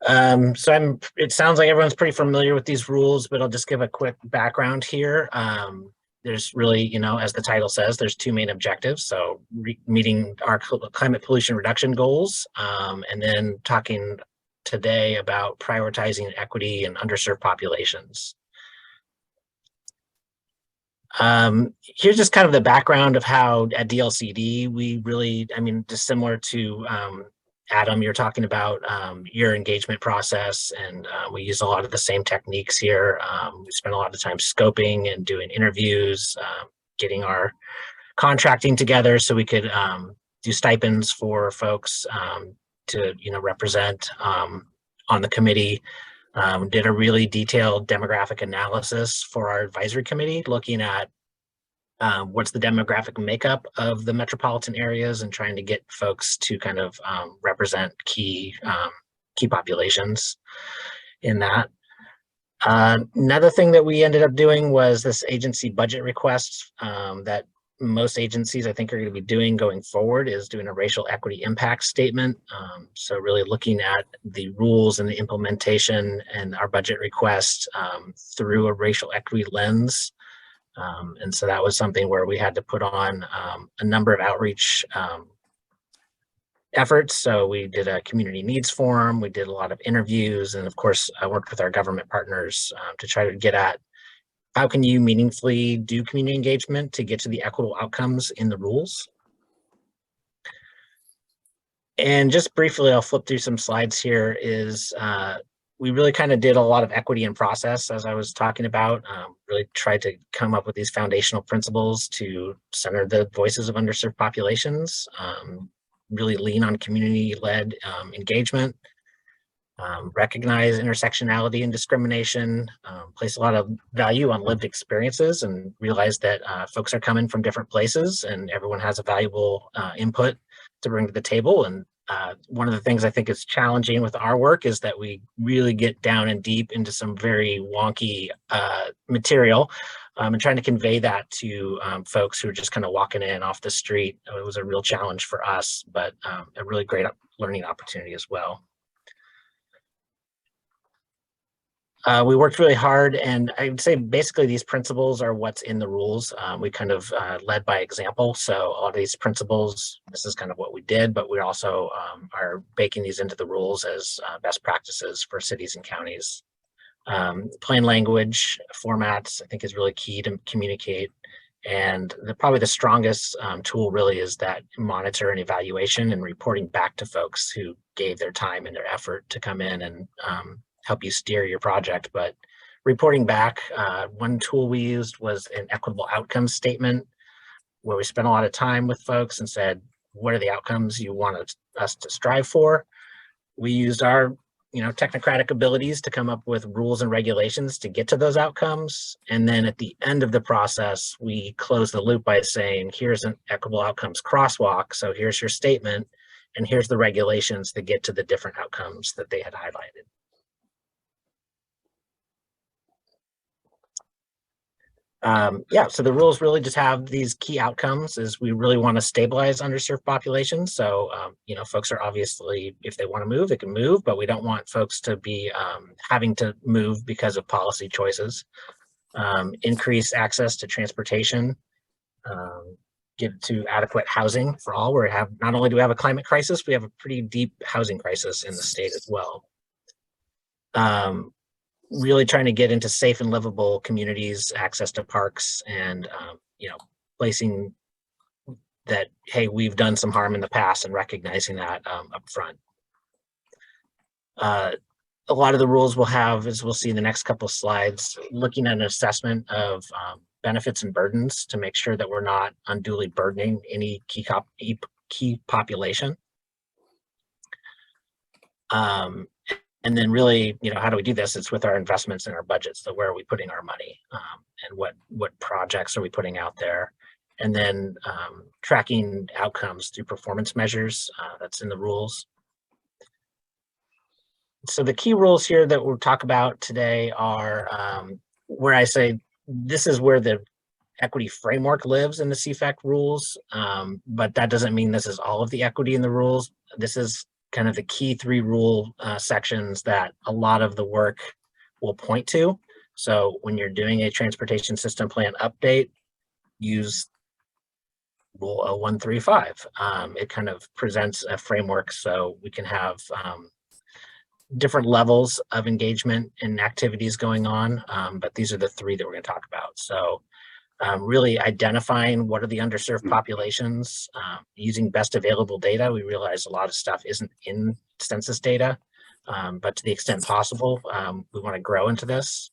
So it sounds like everyone's pretty familiar with these rules, but I'll just give a quick background here. There's really, as the title says, there's two main objectives. So meeting our climate pollution reduction goals, and then talking today about prioritizing equity and underserved populations. Here's just kind of the background of how at DLCD, we really, just similar to Adam, you're talking about your engagement process, and we use a lot of the same techniques here. We spend a lot of time scoping and doing interviews, getting our contracting together so we could do stipends for folks to represent on the committee. Did a really detailed demographic analysis for our advisory committee, looking at what's the demographic makeup of the metropolitan areas and trying to get folks to kind of represent key populations in that. Another thing that we ended up doing was this agency budget request that most agencies I think are going to be doing going forward is doing a racial equity impact statement. So really looking at the rules and the implementation and our budget request through a racial equity lens. And so that was something where we had to put on a number of outreach efforts. So we did a community needs forum, we did a lot of interviews, and of course I worked with our government partners to try to get at how can you meaningfully do community engagement to get to the equitable outcomes in the rules. And just briefly, I'll flip through some slides here, is we really kind of did a lot of equity in process, as I was talking about, really tried to come up with these foundational principles to center the voices of underserved populations, really lean on community-led engagement, recognize intersectionality and discrimination, place a lot of value on lived experiences, and realize that folks are coming from different places and everyone has a valuable input to bring to the table. And one of the things I think is challenging with our work is that we really get down and deep into some very wonky material, and trying to convey that to folks who are just kind of walking in off the street. It was a real challenge for us, but a really great learning opportunity as well. We worked really hard, and I would say basically these principles are what's in the rules. We kind of led by example. So all of these principles, this is kind of what we did, but we also are baking these into the rules as best practices for cities and counties. Plain language formats, I think, is really key to communicate. And probably the strongest tool really is that monitor and evaluation and reporting back to folks who gave their time and their effort to come in and help you steer your project. But reporting back, one tool we used was an equitable outcomes statement, where we spent a lot of time with folks and said, what are the outcomes you want us to strive for? We used our technocratic abilities to come up with rules and regulations to get to those outcomes. And then at the end of the process, we close the loop by saying, here's an equitable outcomes crosswalk. So here's your statement, and here's the regulations that get to the different outcomes that they had highlighted. So the rules really just have these key outcomes. Is we really want to stabilize underserved populations. So, folks are obviously, if they want to move, they can move, but we don't want folks to be having to move because of policy choices. Increase access to transportation, get to adequate housing for all. We have, not only do we have a climate crisis, we have a pretty deep housing crisis in the state as well. Really trying to get into safe and livable communities, access to parks, and placing that, hey, we've done some harm in the past, and recognizing that up front. A lot of the rules we'll have, as we'll see in the next couple of slides, looking at an assessment of benefits and burdens to make sure that we're not unduly burdening any key population. And then really, how do we do this? It's with our investments and our budgets. So where are we putting our money, and what projects are we putting out there? And then tracking outcomes through performance measures, that's in the rules. So the key rules here that we'll talk about today are where I say this is where the equity framework lives in the CFAC rules, but that doesn't mean this is all of the equity in the rules. This is kind of the key 3 rule sections that a lot of the work will point to. So when you're doing a transportation system plan update, use Rule 0135. It kind of presents a framework so we can have different levels of engagement and activities going on, but these are the 3 that we're going to talk about. So really identifying what are the underserved populations, using best available data. We realize a lot of stuff isn't in census data, but to the extent possible, we want to grow into this.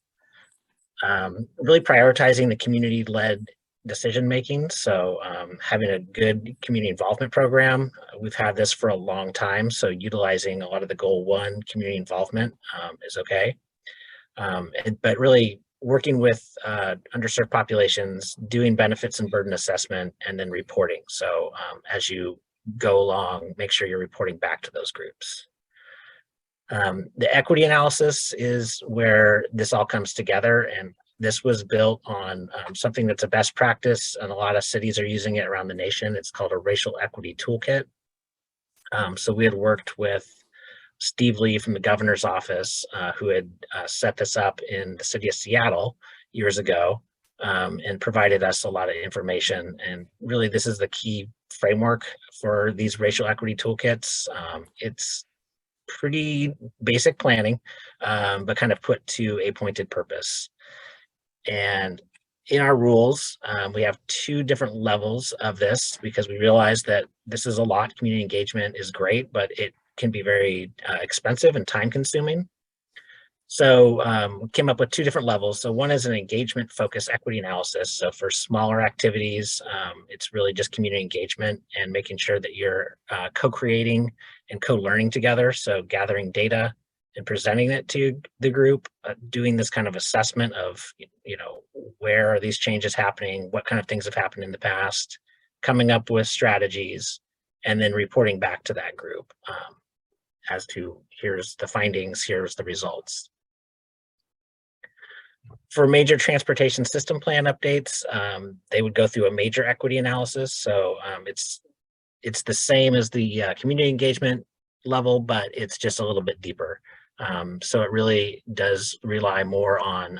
Really prioritizing the community-led decision-making. So having a good community involvement program. We've had this for a long time, so utilizing a lot of the Goal 1 community involvement is okay. But really working with underserved populations, doing benefits and burden assessment, and then reporting. So as you go along, make sure you're reporting back to those groups. The equity analysis is where this all comes together, and this was built on something that's a best practice, and a lot of cities are using it around the nation. It's called a racial equity toolkit. So we had worked with Steve Lee from the governor's office, who had set this up in the city of Seattle years ago, and provided us a lot of information. And really, this is the key framework for these racial equity toolkits. It's pretty basic planning, but kind of put to a pointed purpose. And in our rules, we have 2 different levels of this because we realize that this is a lot. Community engagement is great, but it can be very expensive and time consuming. So we came up with 2 different levels. So one is an engagement focused equity analysis. So for smaller activities, it's really just community engagement and making sure that you're co-creating and co-learning together. So gathering data and presenting it to the group, doing this kind of assessment of, where are these changes happening? What kind of things have happened in the past? Coming up with strategies and then reporting back to that group as to here's the findings, here's the results. For major transportation system plan updates, they would go through a major equity analysis. So it's the same as the community engagement level, but it's just a little bit deeper. So it really does rely more on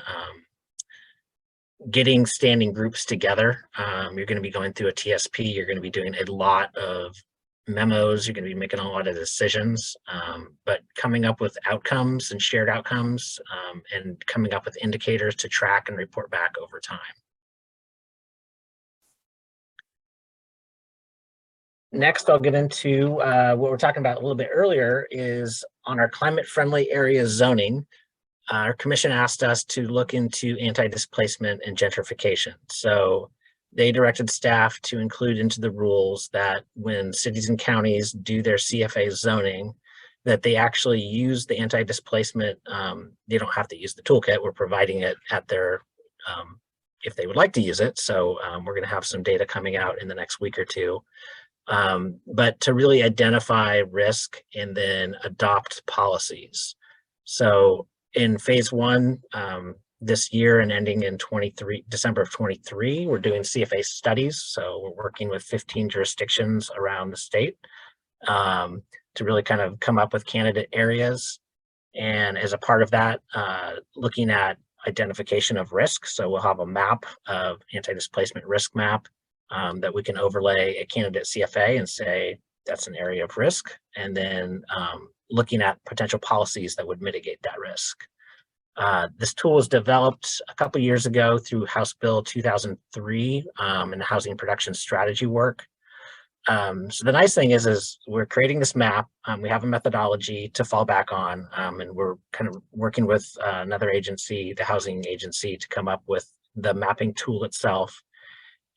getting standing groups together. You're going to be going through a TSP. You're going to be doing a lot of memos. You're going to be making a lot of decisions, but coming up with outcomes and shared outcomes, and coming up with indicators to track and report back over time. Next, I'll get into what we're talking about a little bit earlier is on our climate-friendly area zoning. Our commission asked us to look into anti-displacement and gentrification. So they directed staff to include into the rules that when cities and counties do their CFA zoning, that they actually use the anti-displacement. They don't have to use the toolkit. We're providing it at their, if they would like to use it. So we're going to have some data coming out in the next week or 2. But to really identify risk and then adopt policies. So in phase 1, this year and ending in December of 23, we're doing CFA studies. So we're working with 15 jurisdictions around the state to really kind of come up with candidate areas. And as a part of that, looking at identification of risk. So we'll have a map of anti-displacement risk map that we can overlay a candidate CFA and say that's an area of risk. And then looking at potential policies that would mitigate that risk. This tool was developed a couple of years ago through House Bill 2003 and the housing production strategy work. So the nice thing is we're creating this map. We have a methodology to fall back on, and we're kind of working with another agency, the housing agency, to come up with the mapping tool itself.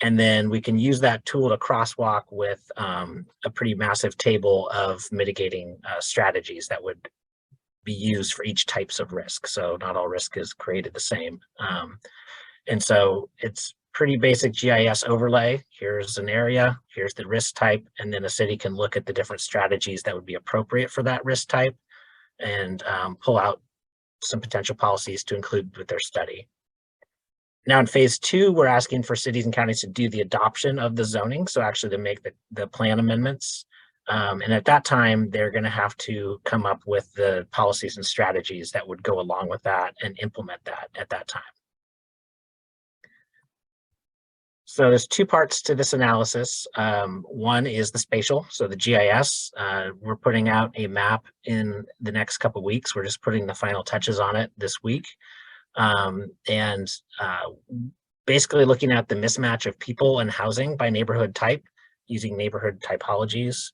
And then we can use that tool to crosswalk with a pretty massive table of mitigating strategies that would be used for each types of risk. So not all risk is created the same. And so it's pretty basic GIS overlay. Here's an area, here's the risk type, and then a city can look at the different strategies that would be appropriate for that risk type and pull out some potential policies to include with their study. Now in phase 2, we're asking for cities and counties to do the adoption of the zoning. So actually to make the plan amendments. And at that time, they're going to have to come up with the policies and strategies that would go along with that and implement that at that time. So there's 2 parts to this analysis. One is the spatial, so the GIS. We're putting out a map in the next couple of weeks. We're just putting the final touches on it this week. And basically looking at the mismatch of people and housing by neighborhood type, using neighborhood typologies,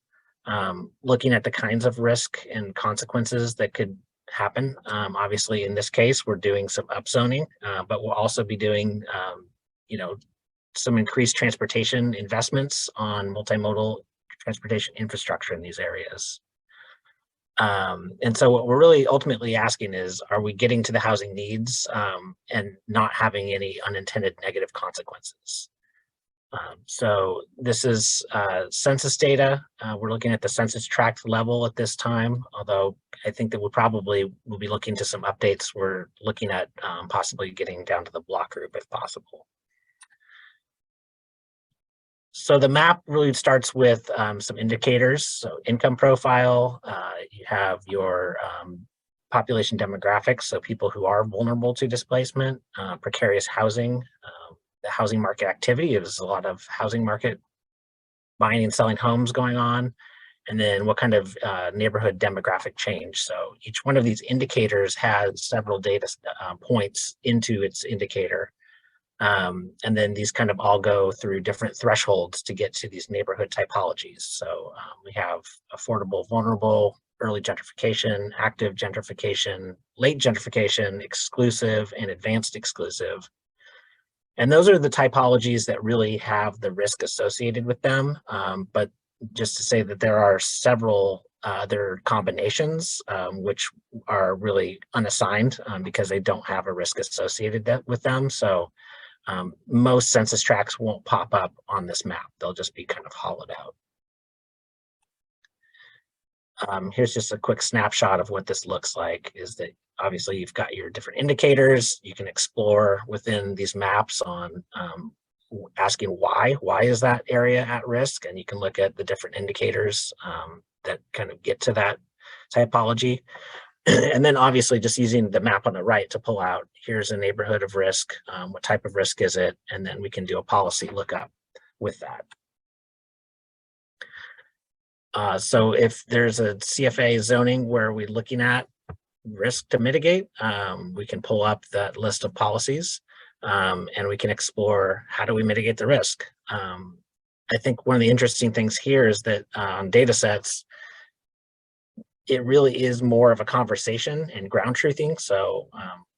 looking at the kinds of risk and consequences that could happen. Obviously, in this case, we're doing some upzoning, but we'll also be doing, some increased transportation investments on multimodal transportation infrastructure in these areas. And so what we're really ultimately asking is, are we getting to the housing needs and not having any unintended negative consequences? So this is census data. We're looking at the census tract level at this time, although I think that we'll be looking to some updates. We're looking at possibly getting down to the block group if possible. So the map really starts with some indicators. So income profile, you have your population demographics, so people who are vulnerable to displacement, precarious housing, the housing market activity. There's a lot of housing market buying and selling homes going on, and then what kind of neighborhood demographic change. So each one of these indicators has several data points into its indicator. And then these kind of all go through different thresholds to get to these neighborhood typologies. So we have affordable, vulnerable, early gentrification, active gentrification, late gentrification, exclusive, and advanced exclusive. And those are the typologies that really have the risk associated with them. But just to say that there are several other combinations which are really unassigned because they don't have a risk associated with them. So most census tracts won't pop up on this map. They'll just be kind of hollowed out. Here's just a quick snapshot of what this looks like, is that obviously you've got your different indicators. You can explore within these maps on asking why is that area at risk? And you can look at the different indicators that kind of get to that typology. And then obviously just using the map on the right to pull out, here's a neighborhood of risk, what type of risk is it? And then we can do a policy lookup with that. So if there's a CFA zoning where we're looking at risk to mitigate, we can pull up that list of policies and we can explore how do we mitigate the risk. I think one of the interesting things here is that on data sets, it really is more of a conversation and ground truthing. So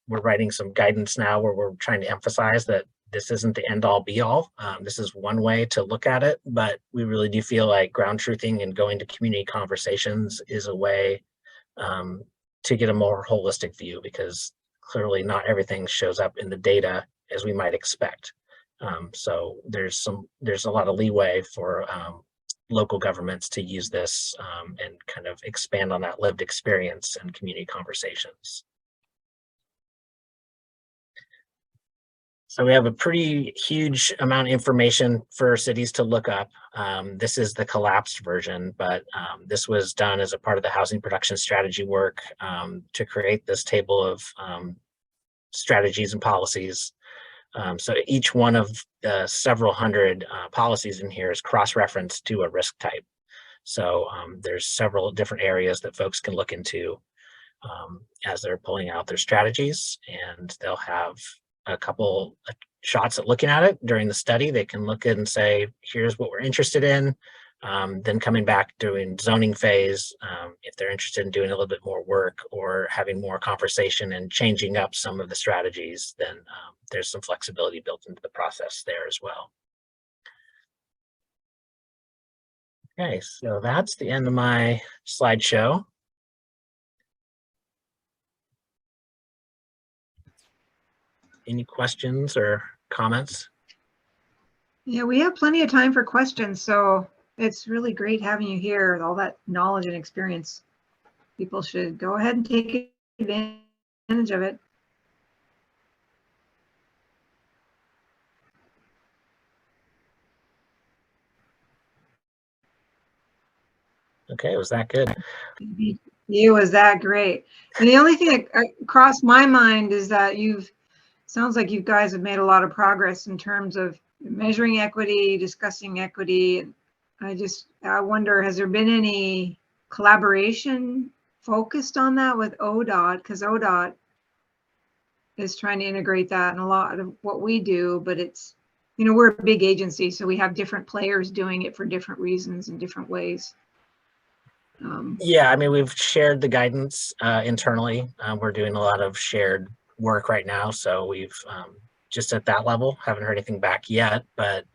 we're writing some guidance now where we're trying to emphasize that this isn't the end all be all. This is one way to look at it, but we really do feel like ground truthing and going to community conversations is a way to get a more holistic view, because clearly not everything shows up in the data as we might expect. So there's a lot of leeway for local governments to use this and kind of expand on that lived experience and community conversations. So we have a pretty huge amount of information for cities to look up. This is the collapsed version, but this was done as a part of the housing production strategy work to create this table of strategies and policies. So each one of the several hundred policies in here is cross-referenced to a risk type. So there's several different areas that folks can look into as they're pulling out their strategies, and they'll have a couple shots at looking at it during the study. They can look at and say, here's what we're interested in. Then coming back doing zoning phase, if they're interested in doing a little bit more work or having more conversation and changing up some of the strategies, then there's some flexibility built into the process there as well. Okay, so that's the end of my slideshow. Any questions or comments? Yeah, we have plenty of time for questions, so it's really great having you here with all that knowledge and experience. People should go ahead and take advantage of it. Okay, was that good? It was that great. And the only thing that crossed my mind is that sounds like you guys have made a lot of progress in terms of measuring equity, discussing equity. I wonder, has there been any collaboration focused on that with ODOT? Because ODOT is trying to integrate that in a lot of what we do, but it's, we're a big agency, so we have different players doing it for different reasons in different ways. Yeah, I mean, we've shared the guidance internally. We're doing a lot of shared work right now, so we've just at that level haven't heard anything back yet, but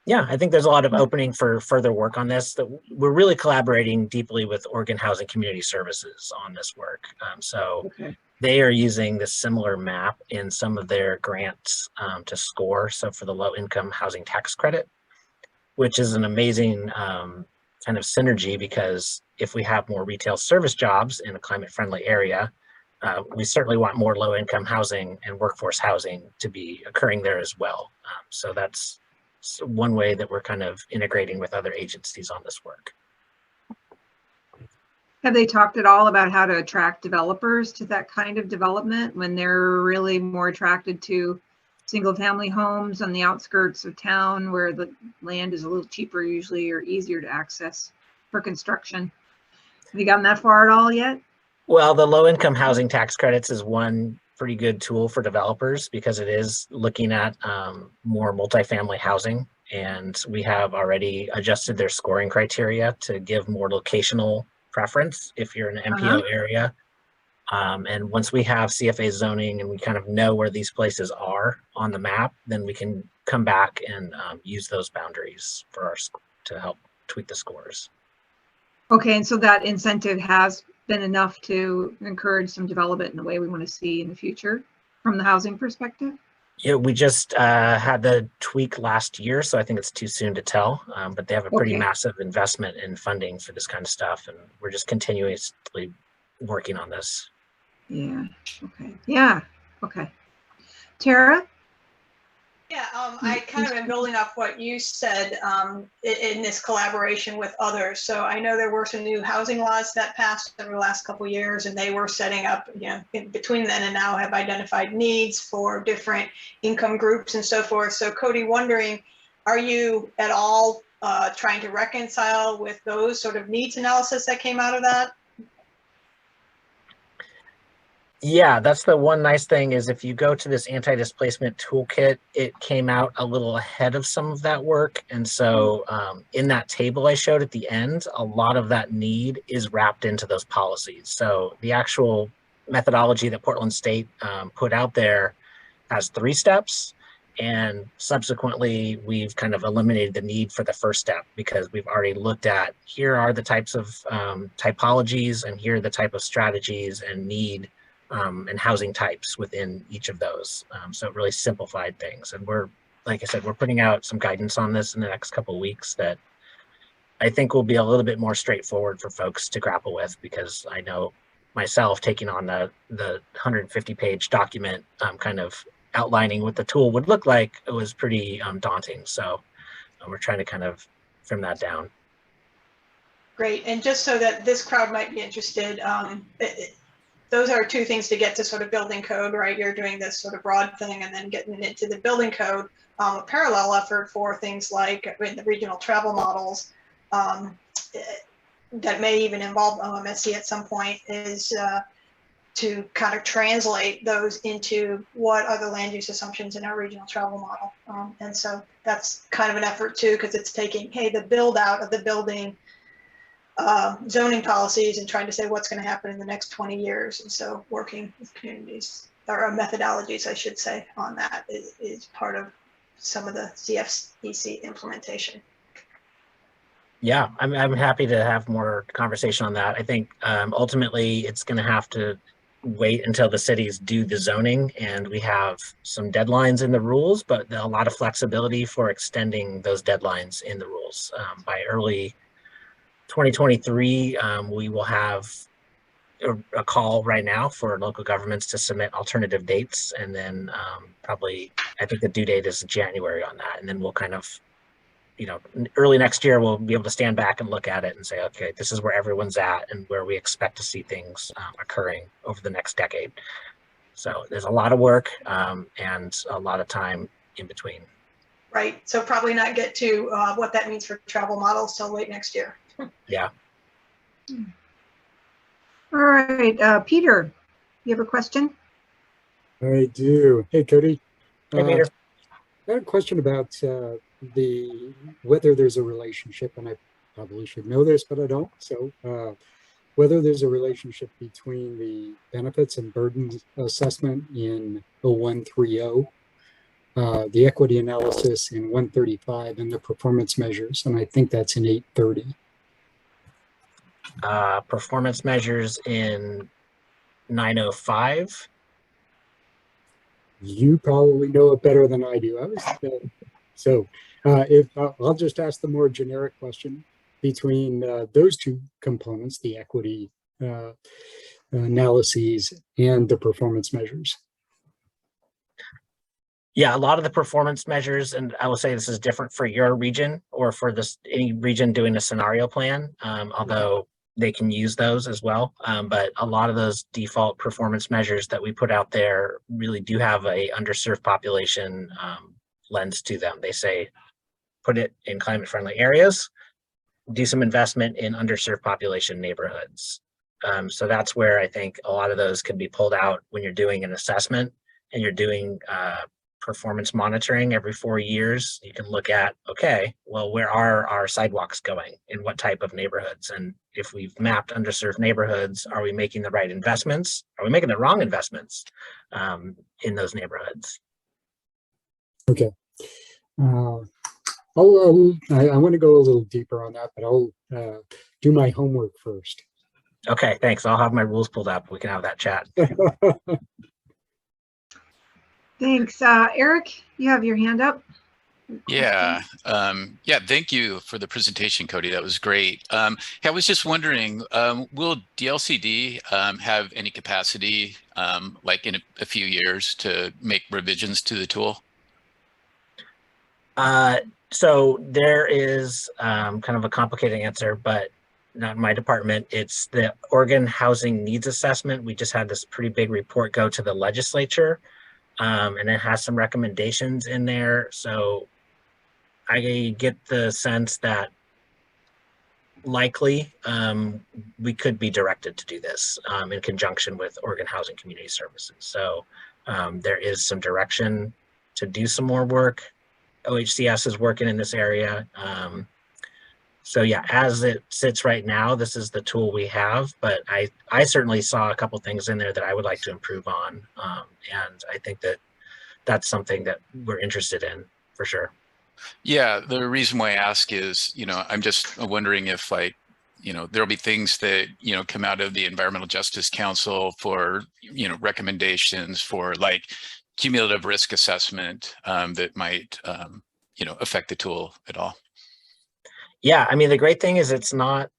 Yeah, I think there's a lot of opening for further work on this. That we're really collaborating deeply with Oregon Housing Community Services on this work. So they are using this similar map in some of their grants to score. So for the low income housing tax credit, which is an amazing kind of synergy, because if we have more retail service jobs in a climate friendly area, we certainly want more low income housing and workforce housing to be occurring there as well. So that's one way that we're kind of integrating with other agencies on this work. Have they talked at all about how to attract developers to that kind of development when they're really more attracted to single family homes on the outskirts of town where the land is a little cheaper usually, or easier to access for construction? Have you gotten that far at all yet? Well, the low income housing tax credits is one pretty good tool for developers, because it is looking at more multifamily housing. And we have already adjusted their scoring criteria to give more locational preference if you're in an MPO area. And once we have CFA zoning and we kind of know where these places are on the map, then we can come back and use those boundaries for our to help tweak the scores. Okay, and so that incentive has been enough to encourage some development in the way we want to see in the future from the housing perspective? Yeah, we just had the tweak last year, so I think it's too soon to tell, but they have a pretty massive investment in funding for this kind of stuff, and we're just continuously working on this. Yeah, okay. Yeah, okay. Tara? Yeah, I kind of am building off what you said in this collaboration with others. So I know there were some new housing laws that passed over the last couple of years, and they were setting up, you know, in between then and now have identified needs for different income groups and so forth. So Cody, wondering, are you at all trying to reconcile with those sort of needs analysis that came out of that? Yeah, that's the one nice thing, is if you go to this anti-displacement toolkit, it came out a little ahead of some of that work. And so in that table I showed at the end, a lot of that need is wrapped into those policies. So the actual methodology that Portland State put out there has 3 steps. And subsequently, we've kind of eliminated the need for the first step, because we've already looked at, here are the types of typologies, and here are the type of strategies and need and housing types within each of those. So it really simplified things. And we're, like I said, we're putting out some guidance on this in the next couple of weeks that I think will be a little bit more straightforward for folks to grapple with, because I know myself taking on the 150-page document kind of outlining what the tool would look like, it was pretty daunting. So we're trying to kind of trim that down. Great. And just so that this crowd might be interested, those are 2 things to get to sort of building code, right? You're doing this sort of broad thing and then getting into the building code. A parallel effort for things like in the regional travel models that may even involve OMSC at some point is to kind of translate those into what are the land use assumptions in our regional travel model. And so that's kind of an effort too, because it's taking, hey, the build out of the building zoning policies and trying to say what's going to happen in the next 20 years. And so working with communities, or methodologies, I should say, on that is part of some of the CFEC implementation. Yeah, I'm happy to have more conversation on that. I think ultimately it's going to have to wait until the cities do the zoning, and we have some deadlines in the rules, but a lot of flexibility for extending those deadlines in the rules. By early 2023, we will have a call right now for local governments to submit alternative dates, and then probably I think the due date is January on that, and then we'll kind of, you know, early next year we'll be able to stand back and look at it and say, okay, this is where everyone's at and where we expect to see things occurring over the next decade. So there's a lot of work and a lot of time in between. Right. So probably not get to what that means for travel models till late next year. Yeah. All right, Peter, you have a question? I do. Hey, Cody. Hey, Peter. I had a question about whether there's a relationship, and I probably should know this, but I don't. So whether there's a relationship between the benefits and burdens assessment in 0130 the equity analysis in 135, and the performance measures, and I think that's in 830. Performance measures in 905. You probably know it better than I do. If I'll just ask the more generic question between those two components, the equity analyses and the performance measures. Yeah, a lot of the performance measures, and I will say this is different for your region or for any region doing a scenario plan, although they can use those as well. But a lot of those default performance measures that we put out there really do have a underserved population lens to them. They say, put it in climate friendly areas, do some investment in underserved population neighborhoods. So that's where I think a lot of those can be pulled out when you're doing an assessment and you're doing performance monitoring every 4 years. You can look at, okay, well, where are our sidewalks going? In what type of neighborhoods? And if we've mapped underserved neighborhoods, are we making the right investments? Are we making the wrong investments in those neighborhoods? Okay. I want to go a little deeper on that, but I'll do my homework first. Okay, thanks. I'll have my rules pulled up. We can have that chat. Thanks. Eric, you have your hand up. Yeah. Yeah. Thank you for the presentation, Cody. That was great. I was just wondering, will DLCD have any capacity, like in a few years, to make revisions to the tool? So there is kind of a complicated answer, but not in my department. It's the Oregon Housing Needs Assessment. We just had this pretty big report go to the legislature, and it has some recommendations in there. So I get the sense that likely we could be directed to do this in conjunction with Oregon Housing Community Services. So there is some direction to do some more work. OHCS is working in this area. So yeah, as it sits right now, this is the tool we have, but I certainly saw a couple things in there that I would like to improve on. And I think that that's something that we're interested in for sure. Yeah, the reason why I ask is, I'm just wondering if there'll be things that, come out of the Environmental Justice Council for, recommendations for like cumulative risk assessment that might, affect the tool at all. Yeah, I mean, the great thing is it's not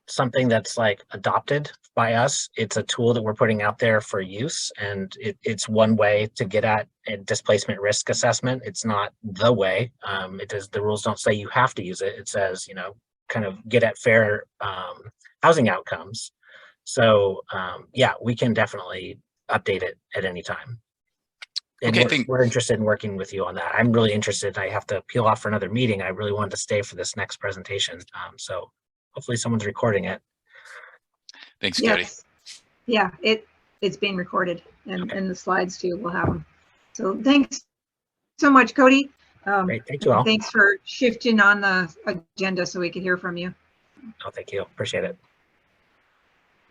something that's like adopted by us. It's a tool that we're putting out there for use, and it's one way to get at a displacement risk assessment. It's not the way. The rules don't say you have to use it. It says, kind of get at fair housing outcomes. So yeah, we can definitely update it at any time. And okay, we're interested in working with you on that. I'm really interested. I have to peel off for another meeting. I really wanted to stay for this next presentation. So hopefully someone's recording it. Thanks, Cody. Yes. Yeah, it's being recorded, and the slides too, we'll have them. So thanks so much, Cody. Great, thank you all. Thanks for shifting on the agenda so we could hear from you. Oh, thank you, appreciate it.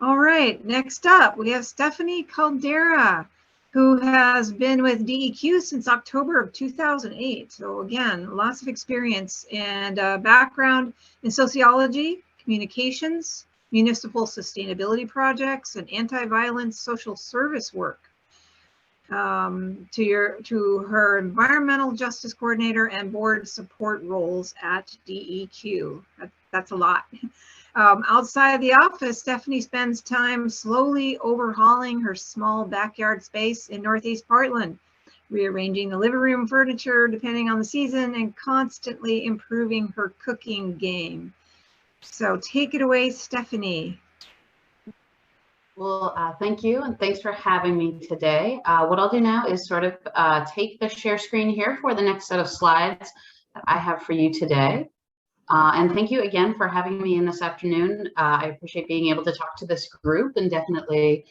All right, next up, we have Stephanie Caldera, who has been with DEQ since October of 2008. So again, lots of experience and background in sociology, communications, municipal sustainability projects, and anti-violence social service work. To her environmental justice coordinator and board support roles at DEQ. That's a lot. Outside of the office, Stephanie spends time slowly overhauling her small backyard space in Northeast Portland, rearranging the living room furniture depending on the season, and constantly improving her cooking game. So take it away, Stephanie. Well, thank you, and thanks for having me today. What I'll do now is sort of take the share screen here for the next set of slides that I have for you today. And thank you again for having me in this afternoon. I appreciate being able to talk to this group, and definitely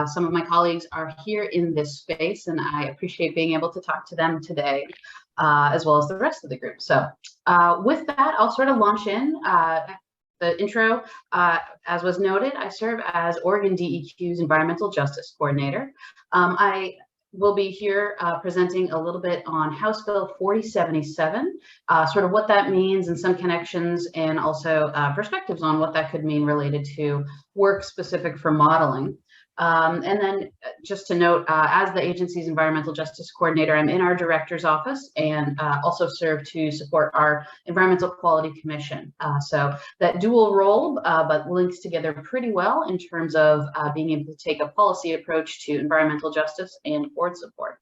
some of my colleagues are here in this space, and I appreciate being able to talk to them today, as well as the rest of the group. So with that, I'll sort of launch in. The intro, as was noted, I serve as Oregon DEQ's Environmental Justice Coordinator. I will be here presenting a little bit on House Bill 4077, sort of what that means and some connections, and also perspectives on what that could mean related to work specific for modeling. And then just to note, as the agency's environmental justice coordinator, I'm in our director's office and also serve to support our environmental quality commission. So that dual role, but links together pretty well in terms of being able to take a policy approach to environmental justice and board support.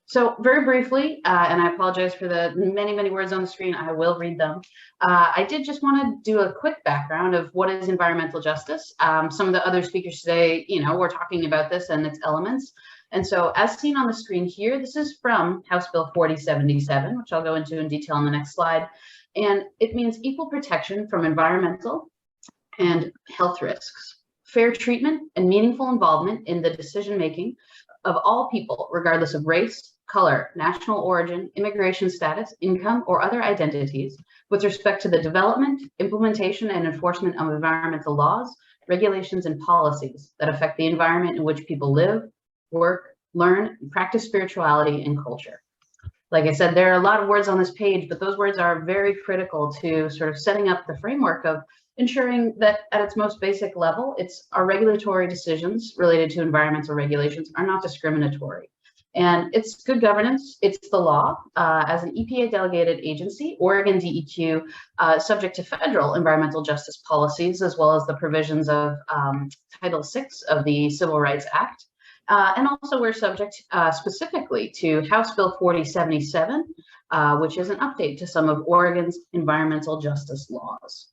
So very briefly, and I apologize for the many words on the screen, I will read them. I did just want to do a quick background of what is environmental justice. Some of the other speakers today, we're talking about this and its elements. And so as seen on the screen here, this is from House Bill 4077, which I'll go into in detail on the next slide. And it means equal protection from environmental and health risks, fair treatment and meaningful involvement in the decision-making of all people, regardless of race, color, national origin, immigration status, income, or other identities, with respect to the development, implementation, and enforcement of environmental laws, regulations, and policies that affect the environment in which people live, work, learn, and practice spirituality and culture. Like I said, there are a lot of words on this page, but those words are very critical to sort of setting up the framework of ensuring that at its most basic level, it's our regulatory decisions related to environmental regulations are not discriminatory. And it's good governance, it's the law. As an EPA delegated agency, Oregon DEQ, subject to federal environmental justice policies, as well as the provisions of Title VI of the Civil Rights Act. And also we're subject specifically to House Bill 4077, which is an update to some of Oregon's environmental justice laws.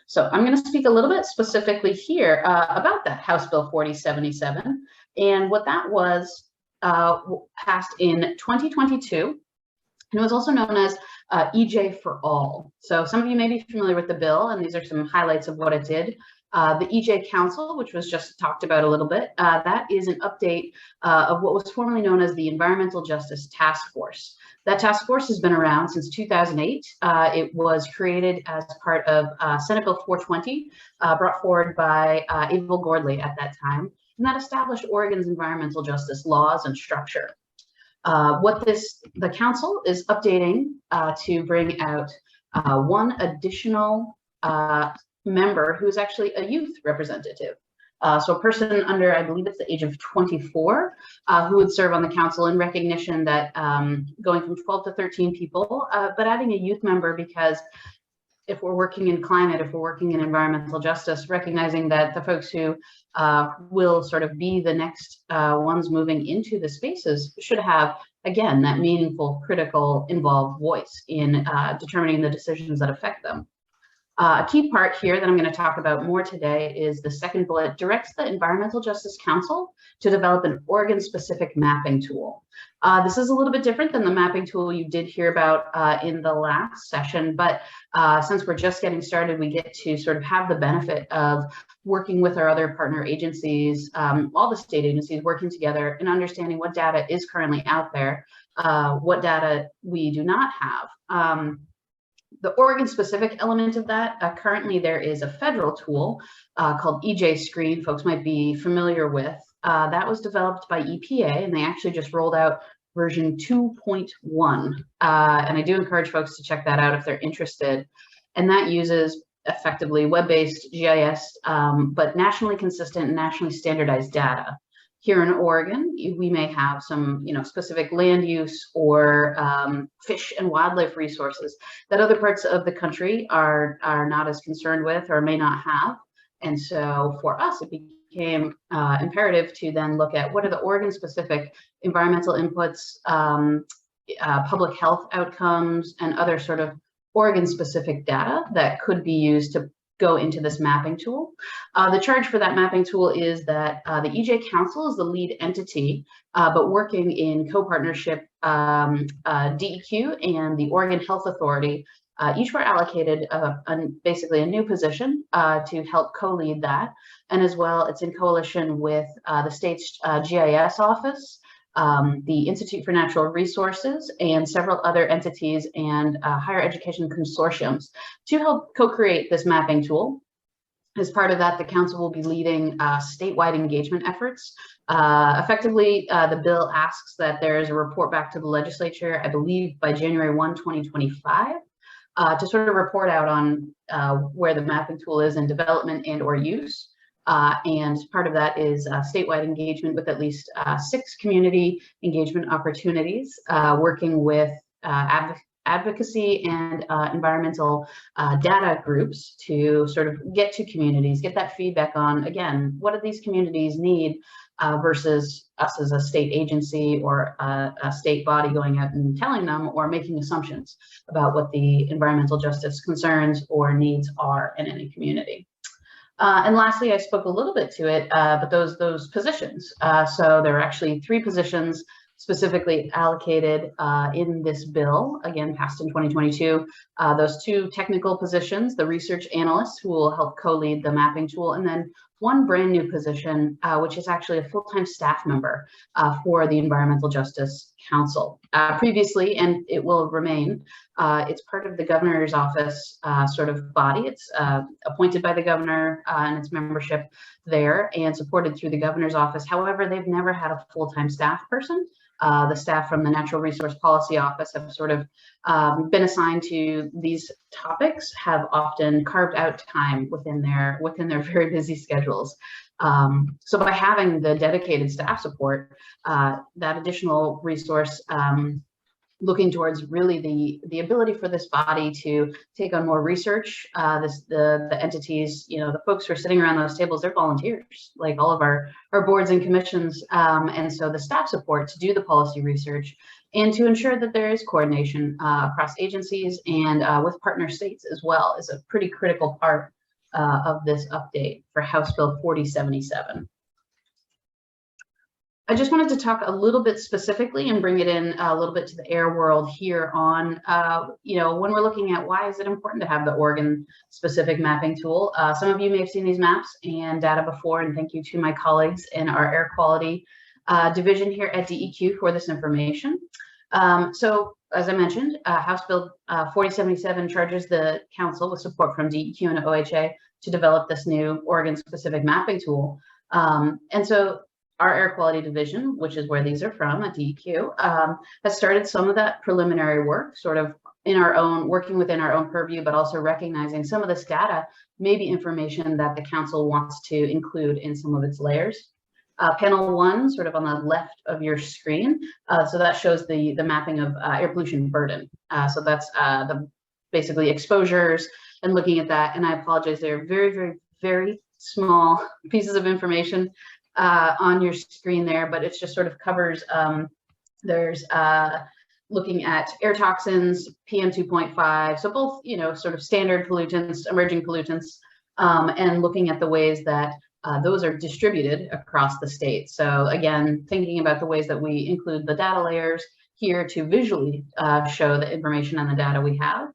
So I'm going to speak a little bit specifically here about that House Bill 4077 and what that was passed in 2022. And it was also known as EJ for All. So some of you may be familiar with the bill, and these are some highlights of what it did. The EJ Council, which was just talked about a little bit, that is an update of what was formerly known as the Environmental Justice Task Force. That task force has been around since 2008. It was created as part of Senate Bill 420, brought forward by Abel Gordley at that time, and that established Oregon's environmental justice laws and structure. The council is updating to bring out one additional member who is actually a youth representative. So a person under, I believe it's the age of 24, who would serve on the council in recognition that going from 12 to 13 people, but adding a youth member because if we're working in climate, if we're working in environmental justice, recognizing that the folks who will sort of be the next ones moving into the spaces should have, again, that meaningful, critical, involved voice in determining the decisions that affect them. A key part here that I'm going to talk about more today is the second bullet directs the Environmental Justice Council to develop an Oregon-specific mapping tool. This is a little bit different than the mapping tool you did hear about in the last session, but since we're just getting started, we get to sort of have the benefit of working with our other partner agencies, all the state agencies working together and understanding what data is currently out there, what data we do not have. The Oregon-specific element of that, currently there is a federal tool called EJ Screen, folks might be familiar with. That was developed by EPA, and they actually just rolled out version 2.1. And I do encourage folks to check that out if they're interested. And that uses effectively web-based GIS, but nationally consistent and nationally standardized data. Here in Oregon, we may have some, specific land use or fish and wildlife resources that other parts of the country are not as concerned with or may not have. And so for us, it became imperative to then look at what are the Oregon-specific environmental inputs, public health outcomes, and other sort of Oregon-specific data that could be used to go into this mapping tool. The charge for that mapping tool is that the EJ Council is the lead entity, but working in co-partnership, DEQ and the Oregon Health Authority, each were allocated basically a new position to help co-lead that. And as well, it's in coalition with the state's GIS office, the Institute for Natural Resources, and several other entities and higher education consortiums to help co-create this mapping tool. As part of that, the council will be leading statewide engagement efforts. Effectively, the bill asks that there is a report back to the legislature, I believe by January 1, 2025, to sort of report out on where the mapping tool is in development and or use. And part of that is statewide engagement with at least 6 community engagement opportunities, working with advocacy and environmental data groups to sort of get to communities, get that feedback on, again, what do these communities need versus us as a state agency or a state body going out and telling them or making assumptions about what the environmental justice concerns or needs are in any community. And lastly, I spoke a little bit to it, but those positions. So there are actually 3 positions specifically allocated in this bill, again, passed in 2022. Those 2 technical positions, the research analyst who will help co-lead the mapping tool, and then 1 brand new position, which is actually a full-time staff member for the Environmental Justice Council. Previously, and it will remain, it's part of the governor's office sort of body. It's appointed by the governor and its membership there and supported through the governor's office. However, they've never had a full-time staff person. The staff from the Natural Resource Policy Office have sort of been assigned to these topics, have often carved out time within their very busy schedules. So by having the dedicated staff support, that additional resource, looking towards really the ability for this body to take on more research. The entities, the folks who are sitting around those tables, they're volunteers, like all of our boards and commissions. And so the staff support to do the policy research and to ensure that there is coordination across agencies and with partner states as well is a pretty critical part of this update for House Bill 4077. I just wanted to talk a little bit specifically and bring it in a little bit to the air world here on, when we're looking at why is it important to have the Oregon specific mapping tool. Some of you may have seen these maps and data before, and thank you to my colleagues in our air quality division here at DEQ for this information. So as I mentioned, House Bill 4077 charges the council with support from DEQ and OHA to develop this new Oregon specific mapping tool. And so our air quality division, which is where these are from at DEQ, has started some of that preliminary work, sort of working within our own purview, but also recognizing some of this data may be information that the council wants to include in some of its layers. Panel 1, sort of on the left of your screen, so that shows the mapping of air pollution burden. So that's basically exposures and looking at that. And I apologize, they're very, very, very small pieces of information on your screen there, but it just sort of covers, there's looking at air toxins, PM 2.5, so both, sort of standard pollutants, emerging pollutants, and looking at the ways that those are distributed across the state. So again, thinking about the ways that we include the data layers here to visually show the information and the data we have.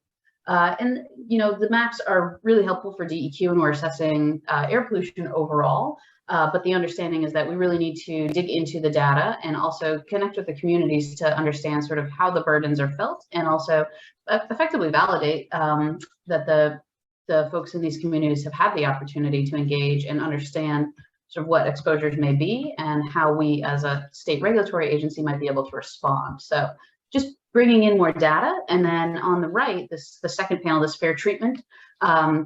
And the maps are really helpful for DEQ when we're assessing air pollution overall. But the understanding is that we really need to dig into the data and also connect with the communities to understand sort of how the burdens are felt and also effectively validate that the folks in these communities have had the opportunity to engage and understand sort of what exposures may be and how we as a state regulatory agency might be able to respond. So just bringing in more data. And then on the right, the second panel, this fair treatment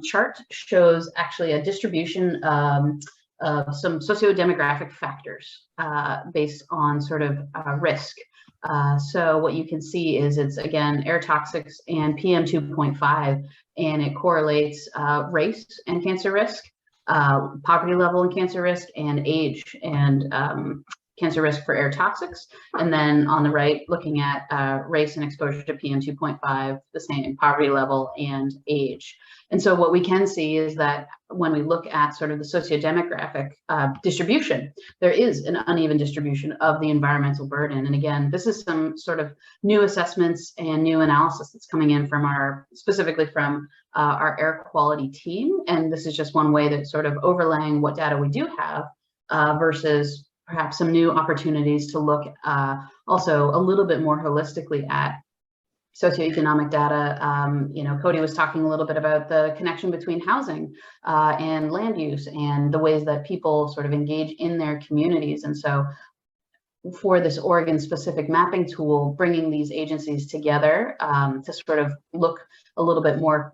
chart shows actually a distribution of some socio-demographic factors based on sort of risk. So what you can see is it's, again, air toxics and PM 2.5, and it correlates race and cancer risk, poverty level and cancer risk, and age and cancer risk for air toxics. And then on the right, looking at race and exposure to PM 2.5, the same poverty level and age. And so what we can see is that when we look at sort of the socio-demographic distribution, there is an uneven distribution of the environmental burden. And again, this is some sort of new assessments and new analysis that's coming in from specifically from our air quality team. And this is just one way that sort of overlaying what data we do have versus perhaps some new opportunities to look also a little bit more holistically at socioeconomic data. Cody was talking a little bit about the connection between housing and land use and the ways that people sort of engage in their communities. And so for this Oregon specific mapping tool, bringing these agencies together to sort of look a little bit more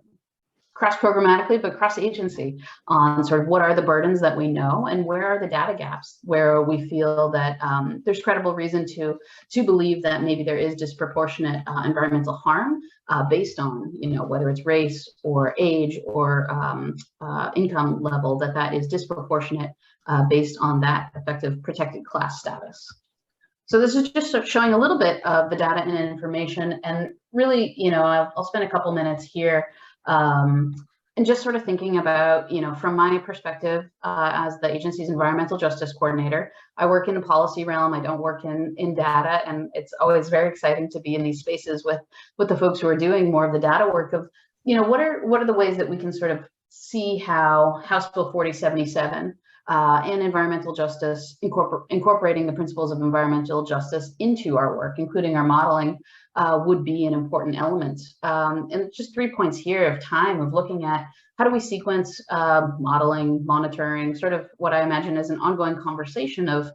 cross-programmatically, but cross-agency on sort of what are the burdens that we know and where are the data gaps where we feel that there's credible reason to believe that maybe there is disproportionate environmental harm based on, whether it's race or age or income level, that is disproportionate based on that effective protected class status. So this is just sort of showing a little bit of the data and information, and really, I'll spend a couple minutes here and just sort of thinking about, from my perspective as the agency's environmental justice coordinator. I work in the policy realm. I don't work in data, and it's always very exciting to be in these spaces with the folks who are doing more of the data work of, what are the ways that we can sort of see how House Bill 4077 and environmental justice, incorporating the principles of environmental justice into our work, including our modeling, would be an important element. And just 3 points here of time of looking at how do we sequence modeling, monitoring, sort of what I imagine is an ongoing conversation of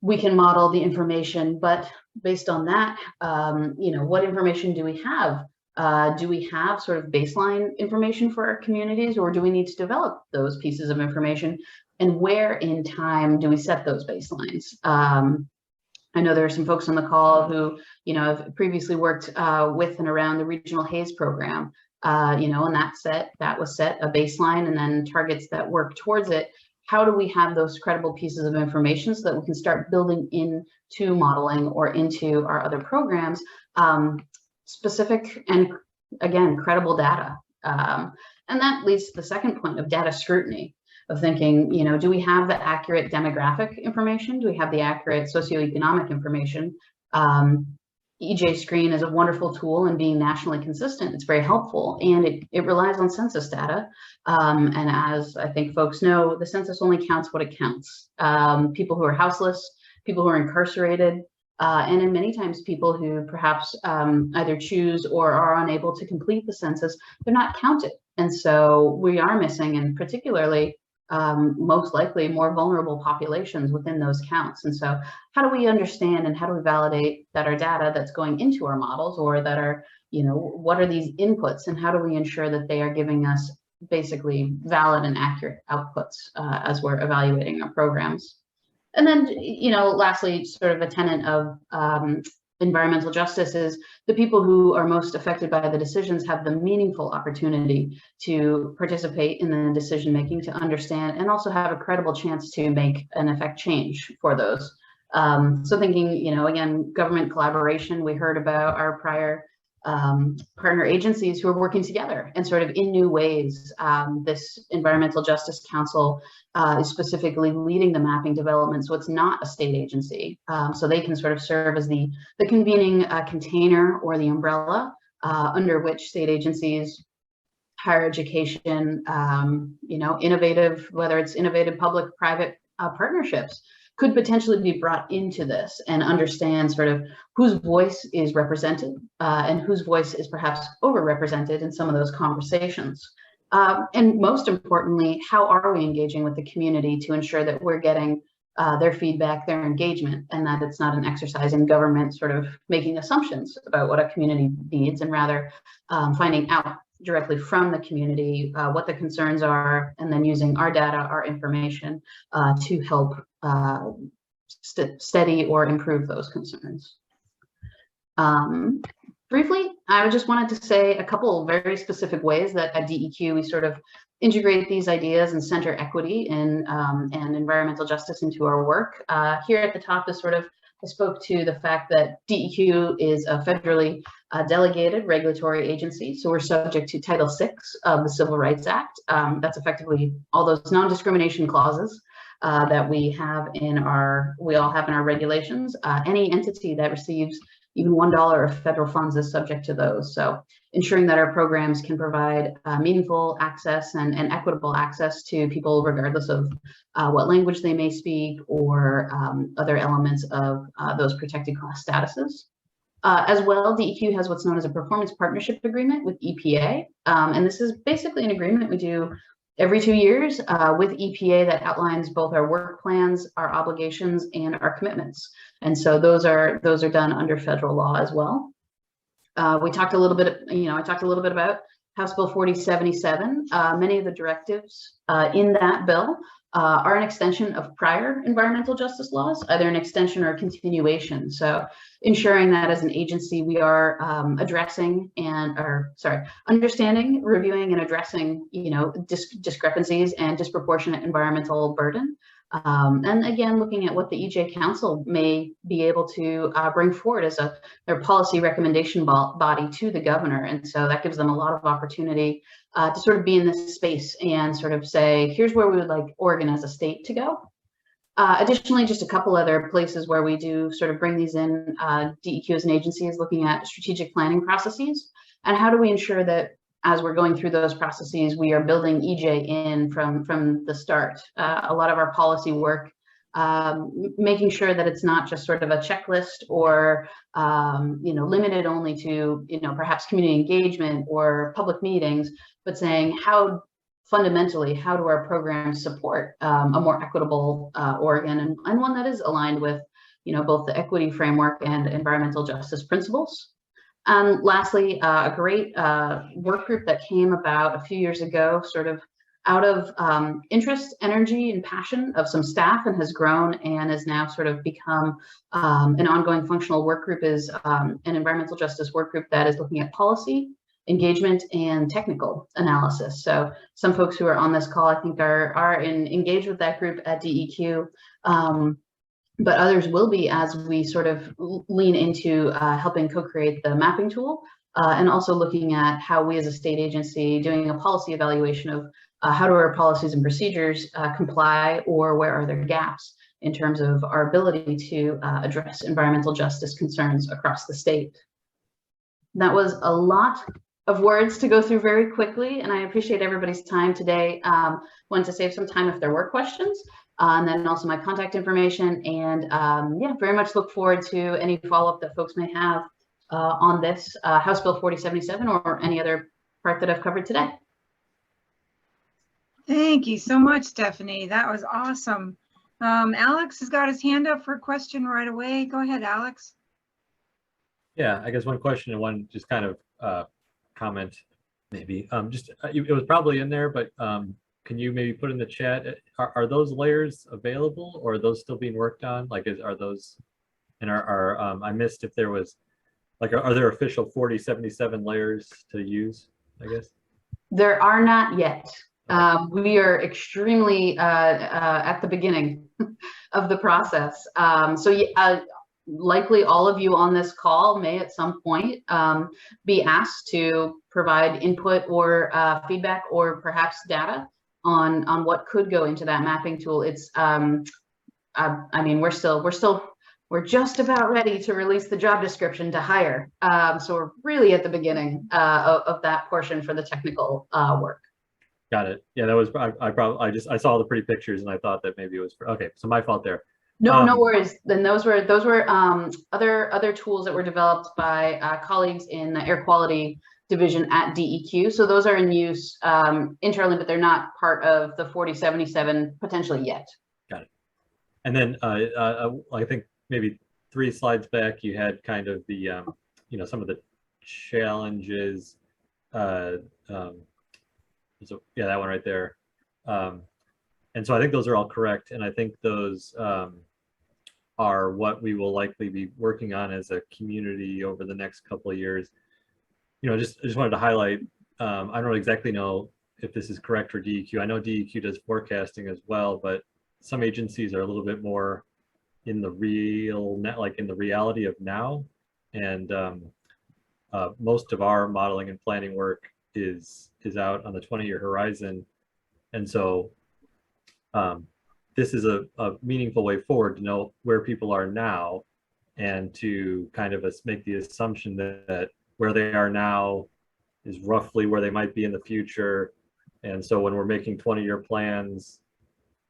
we can model the information, but based on that, what information do we have? Do we have sort of baseline information for our communities, or do we need to develop those pieces of information? And where in time do we set those baselines? I know there are some folks on the call who, have previously worked with and around the Regional Haze program, and that was set a baseline and then targets that work towards it. How do we have those credible pieces of information so that we can start building into modeling or into our other programs, specific and, again, credible data? And that leads to the second point of data scrutiny, of thinking, do we have the accurate demographic information? Do we have the accurate socioeconomic information? EJ Screen is a wonderful tool, and being nationally consistent, it's very helpful, and it relies on census data. And as I think folks know, the census only counts what it counts. People who are houseless, people who are incarcerated, and in many times people who perhaps either choose or are unable to complete the census, they're not counted. And so we are missing, and particularly most likely more vulnerable populations within those counts. And so how do we understand and how do we validate that our data that's going into our models, or that are, what are these inputs, and how do we ensure that they are giving us basically valid and accurate outputs as we're evaluating our programs? And then, lastly, sort of a tenet of environmental justice is the people who are most affected by the decisions have the meaningful opportunity to participate in the decision making, to understand, and also have a credible chance to make and affect change for those. So thinking, again, government collaboration, we heard about our prior partner agencies who are working together and sort of in new ways. This Environmental Justice Council is specifically leading the mapping development, so it's not a state agency. So they can sort of serve as the convening container or the umbrella under which state agencies, higher education, innovative, whether it's innovative public-private partnerships, could potentially be brought into this and understand sort of whose voice is represented and whose voice is perhaps overrepresented in some of those conversations. And most importantly, how are we engaging with the community to ensure that we're getting their feedback, their engagement, and that it's not an exercise in government sort of making assumptions about what a community needs, and rather finding out directly from the community what the concerns are, and then using our data, our information to help steady or improve those concerns. Briefly, I just wanted to say a couple of very specific ways that at DEQ we sort of integrate these ideas and center equity and environmental justice into our work. Here at the top is sort of, I spoke to the fact that DEQ is a federally delegated regulatory agency, so we're subject to Title VI of the Civil Rights Act. That's effectively all those non-discrimination clauses that we all have in our regulations. Any entity that receives even $1 of federal funds is subject to those. So ensuring that our programs can provide meaningful access and equitable access to people regardless of what language they may speak or other elements of those protected class statuses. As well, DEQ has what's known as a performance partnership agreement with EPA. And this is basically an agreement we do every 2 years with EPA that outlines both our work plans, our obligations, and our commitments. And so those are done under federal law as well. We talked a little bit, I talked a little bit about House Bill 4077. Many of the directives in that bill are an extension of prior environmental justice laws, either an extension or a continuation. So ensuring that as an agency, we are understanding, reviewing, and addressing, discrepancies and disproportionate environmental burden. And again, looking at what the EJ Council may be able to bring forward as their policy recommendation body to the governor. And so that gives them a lot of opportunity to sort of be in this space and sort of say, here's where we would like Oregon as a state to go. Additionally, just a couple other places where we do sort of bring these in, DEQ as an agency is looking at strategic planning processes and how do we ensure that as we're going through those processes, we are building EJ in from the start. A lot of our policy work, making sure that it's not just sort of a checklist or, limited only to, perhaps community engagement or public meetings, but saying how fundamentally, how do our programs support a more equitable Oregon and one that is aligned with, both the equity framework and environmental justice principles. And lastly, a great work group that came about a few years ago, sort of out of interest, energy, and passion of some staff and has grown and has now sort of become an ongoing functional work group is an environmental justice work group that is looking at policy, engagement, and technical analysis. So some folks who are on this call, I think are engaged with that group at DEQ. But others will be as we sort of lean into helping co-create the mapping tool and also looking at how we as a state agency doing a policy evaluation of how do our policies and procedures comply or where are there gaps in terms of our ability to address environmental justice concerns across the state. That was a lot of words to go through very quickly, and I appreciate everybody's time today. Wanted to save some time if there were questions. And then also my contact information, and very much look forward to any follow-up that folks may have on this House Bill 4077 or any other part that I've covered today. Thank you so much, Stephanie. That was awesome. Alex has got his hand up for a question right away. Go ahead, Alex. Yeah, I guess one question and one just kind of comment maybe. It was probably in there, but can you maybe put in the chat, are those layers available or are those still being worked on? Like, are those, and I missed if there was, like, are there official 4077 layers to use, I guess? There are not yet. We are extremely at the beginning of the process. Likely all of you on this call may at some point be asked to provide input or feedback or perhaps data on what could go into that mapping tool. It's, I mean, we're just about ready to release the job description to hire. So we're really at the beginning of that portion for the technical work. Got it. Yeah, that was, I saw the pretty pictures and I thought that maybe it was, okay, so my fault there. No, no worries. Then those were other tools that were developed by colleagues in the air quality division at DEQ. So those are in use internally, but they're not part of the 4077 potentially yet. Got it. And then I think maybe 3 slides back, you had kind of the, some of the challenges. So yeah, that one right there. And so I think those are all correct. And I think those are what we will likely be working on as a community over the next couple of years. I just wanted to highlight, I don't exactly know if this is correct for DEQ. I know DEQ does forecasting as well, but some agencies are a little bit more in the reality of now. And most of our modeling and planning work is out on the 20-year horizon. And so this is a meaningful way forward to know where people are now and to kind of make the assumption that where they are now is roughly where they might be in the future. And so when we're making 20-year plans,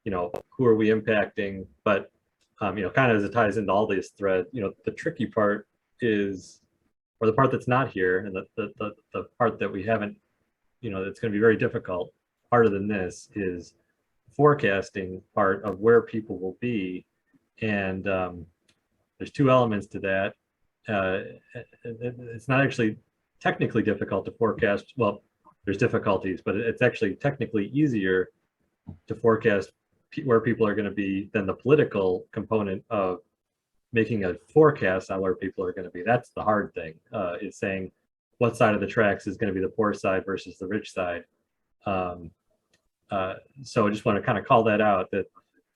who are we impacting? But, kind of as it ties into all these threads, the tricky part is or the part that's not here, and the part that we haven't, it's going to be very difficult, harder than this, is forecasting part of where people will be. And there's two elements to that. It's not actually technically difficult to forecast. Well, there's difficulties, but it's actually technically easier to forecast where people are going to be than the political component of making a forecast on where people are going to be. That's the hard thing, is saying what side of the tracks is going to be the poor side versus the rich side. So I just want to kind of call that out, that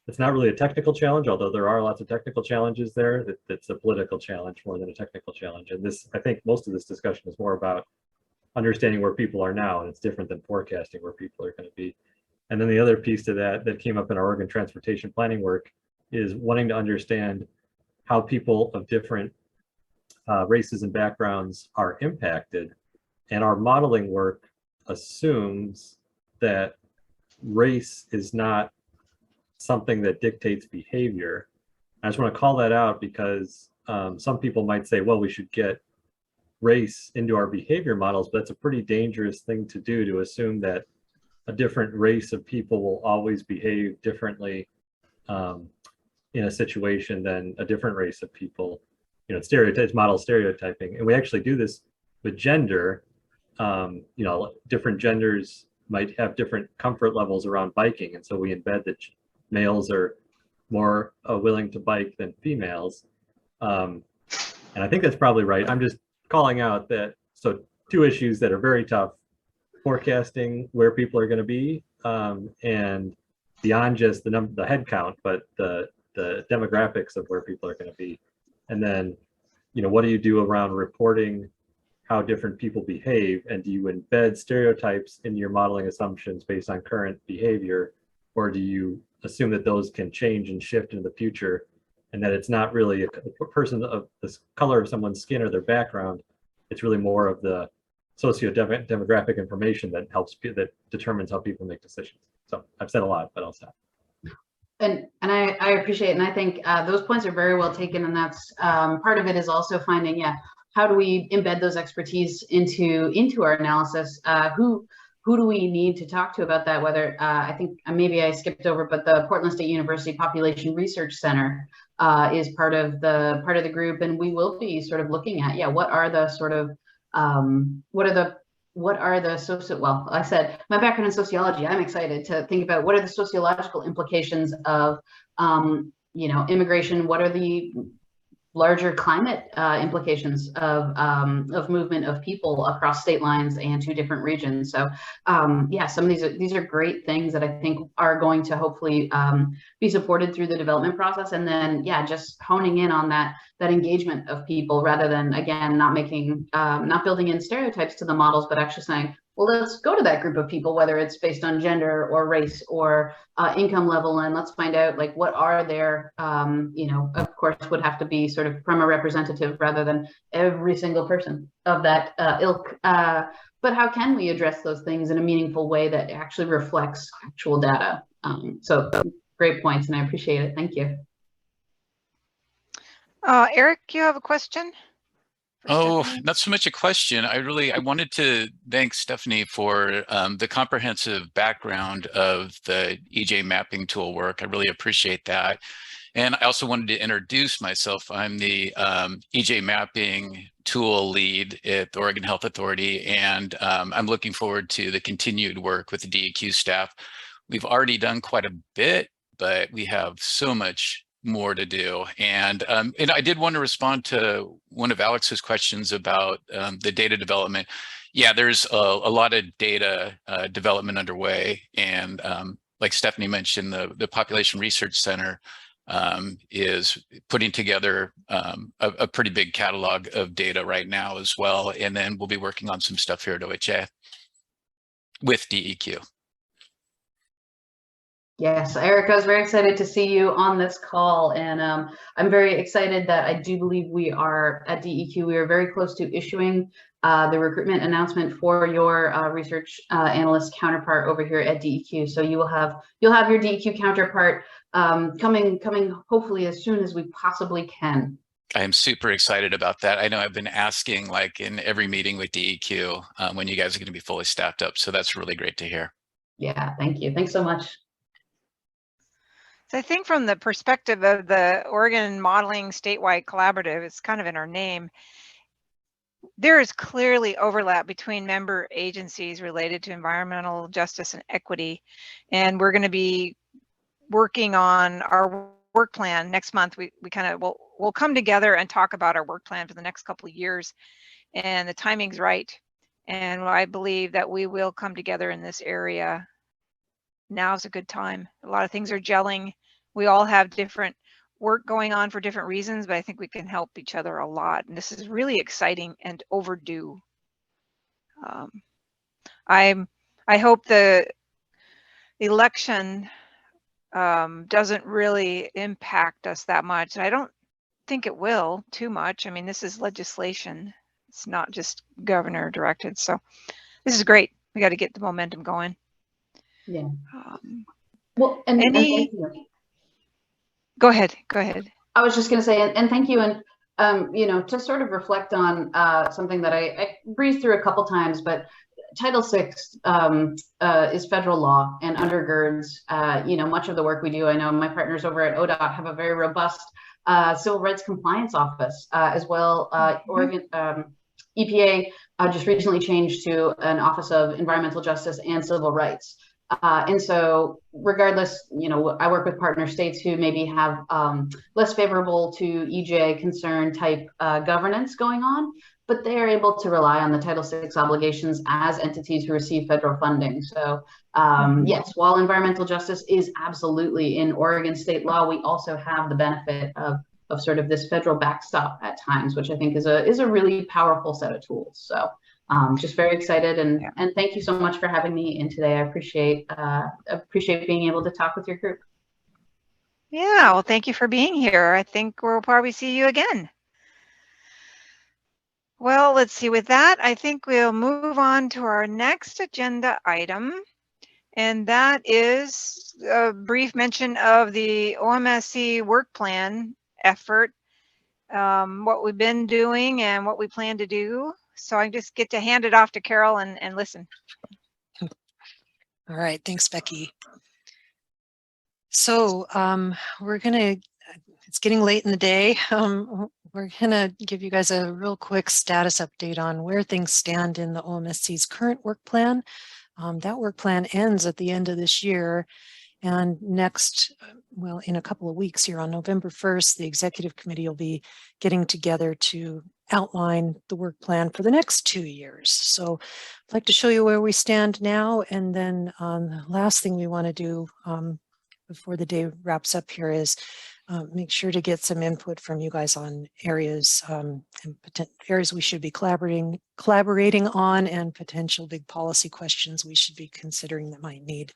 it's not really a technical challenge, although there are lots of technical challenges there. It's a political challenge more than a technical challenge. And this, I think most of this discussion is more about understanding where people are now, and it's different than forecasting where people are going to be. And then the other piece to that came up in our Oregon transportation planning work is wanting to understand how people of different races and backgrounds are impacted. And our modeling work assumes that race is not something that dictates behavior. I just want to call that out because some people might say, well, we should get race into our behavior models, but that's a pretty dangerous thing to do, to assume that a different race of people will always behave differently in a situation than a different race of people. Stereotypes, model stereotyping. And we actually do this with gender. Different genders might have different comfort levels around biking. And so we embed that males are more willing to bike than females. And I think that's probably right. I'm just calling out that, so two issues that are very tough: forecasting where people are going to be, and beyond just the head count, but the demographics of where people are going to be. And then, what do you do around reporting how different people behave? And do you embed stereotypes in your modeling assumptions based on current behavior? Or do you assume that those can change and shift into the future, and that it's not really a person of the color of someone's skin or their background? It's really more of the socio-demographic information that determines how people make decisions. So I've said a lot, but I'll stop. And I appreciate it. And I think those points are very well taken. And that's part of it is also finding, how do we embed those expertise into our analysis? Who do we need to talk to about that? Whether I think maybe I skipped over, but the Portland State University Population Research Center is part of the group, and we will be sort of looking at what are the sort of well, I said my background in sociology. I'm excited to think about what are the sociological implications of immigration. What are the larger climate implications of movement of people across state lines and to different regions. So some of these are great things that I think are going to hopefully be supported through the development process. And then just honing in on that engagement of people, rather than, again, not building in stereotypes to the models, but actually saying, well, let's go to that group of people, whether it's based on gender or race or income level, and let's find out what are their, of course, would have to be sort of from a representative rather than every single person of that ilk. But how can we address those things in a meaningful way that actually reflects actual data? So great points, and I appreciate it. Thank you. Eric, you have a question? Oh, not so much a question. I wanted to thank Stephanie for the comprehensive background of the EJ mapping tool work. I really appreciate that. And I also wanted to introduce myself. I'm the EJ mapping tool lead at the Oregon Health Authority, and I'm looking forward to the continued work with the DEQ staff. We've already done quite a bit, but we have so much more to do. And I did want to respond to one of Alex's questions about the data development. Yeah, there's a lot of data development underway. And like Stephanie mentioned, the Population Research Center is putting together a pretty big catalog of data right now as well. And then we'll be working on some stuff here at OHA with DEQ. Yes, Eric, I was very excited to see you on this call, and I'm very excited that I do believe we are at DEQ. We are very close to issuing the recruitment announcement for your research analyst counterpart over here at DEQ. So you'll have your DEQ counterpart coming hopefully as soon as we possibly can. I am super excited about that. I know I've been asking like in every meeting with DEQ when you guys are going to be fully staffed up. So that's really great to hear. Yeah, thank you. Thanks so much. So I think from the perspective of the Oregon Modeling Statewide Collaborative, it's kind of in our name, there is clearly overlap between member agencies related to environmental justice and equity. And we're going to be working on our work plan next month. We kind of we'll come together and talk about our work plan for the next couple of years, and the timing's right. And I believe that we will come together in this area. Now's a good time. A lot of things are gelling. We all have different work going on for different reasons, but I think we can help each other a lot. And this is really exciting and overdue. I hope the election doesn't really impact us that much. I don't think it will too much. I mean, this is legislation. It's not just governor directed. So this is great. We got to get the momentum going. Yeah. Well, and thank you. Go ahead. Go ahead. I was just going to say, and thank you. And, you know, to sort of reflect on something that I breezed through a couple times, but Title VI is federal law and undergirds, you know, much of the work we do. I know my partners over at ODOT have a very robust civil rights compliance office as well. Oregon EPA just recently changed to an Office of Environmental Justice and Civil Rights. And so regardless, you know, I work with partner states who maybe have less favorable to EJ concern type governance going on, but they are able to rely on the Title VI obligations as entities who receive federal funding. So yes, while environmental justice is absolutely in Oregon state law, we also have the benefit of sort of this federal backstop at times, which I think is a really powerful set of tools. So just very excited, and thank you so much for having me in today. I appreciate being able to talk with your group. Yeah, well, thank you for being here. I think we'll probably see you again. Well, let's see. With that, I think we'll move on to our next agenda item, and that is a brief mention of the OMSC work plan effort, what we've been doing and what we plan to do. So I just get to hand it off to Carol and listen. All right, thanks, Becky. So it's getting late in the day. We're gonna give you guys a real quick status update on where things stand in the OMSC's current work plan. That work plan ends at the end of this year. And next, well, in a couple of weeks here on November 1st, the executive committee will be getting together to outline the work plan for the next 2 years. So I'd like to show you where we stand now. And then the last thing we want to do before the day wraps up here is make sure to get some input from you guys on areas and areas we should be collaborating on, and potential big policy questions we should be considering that might need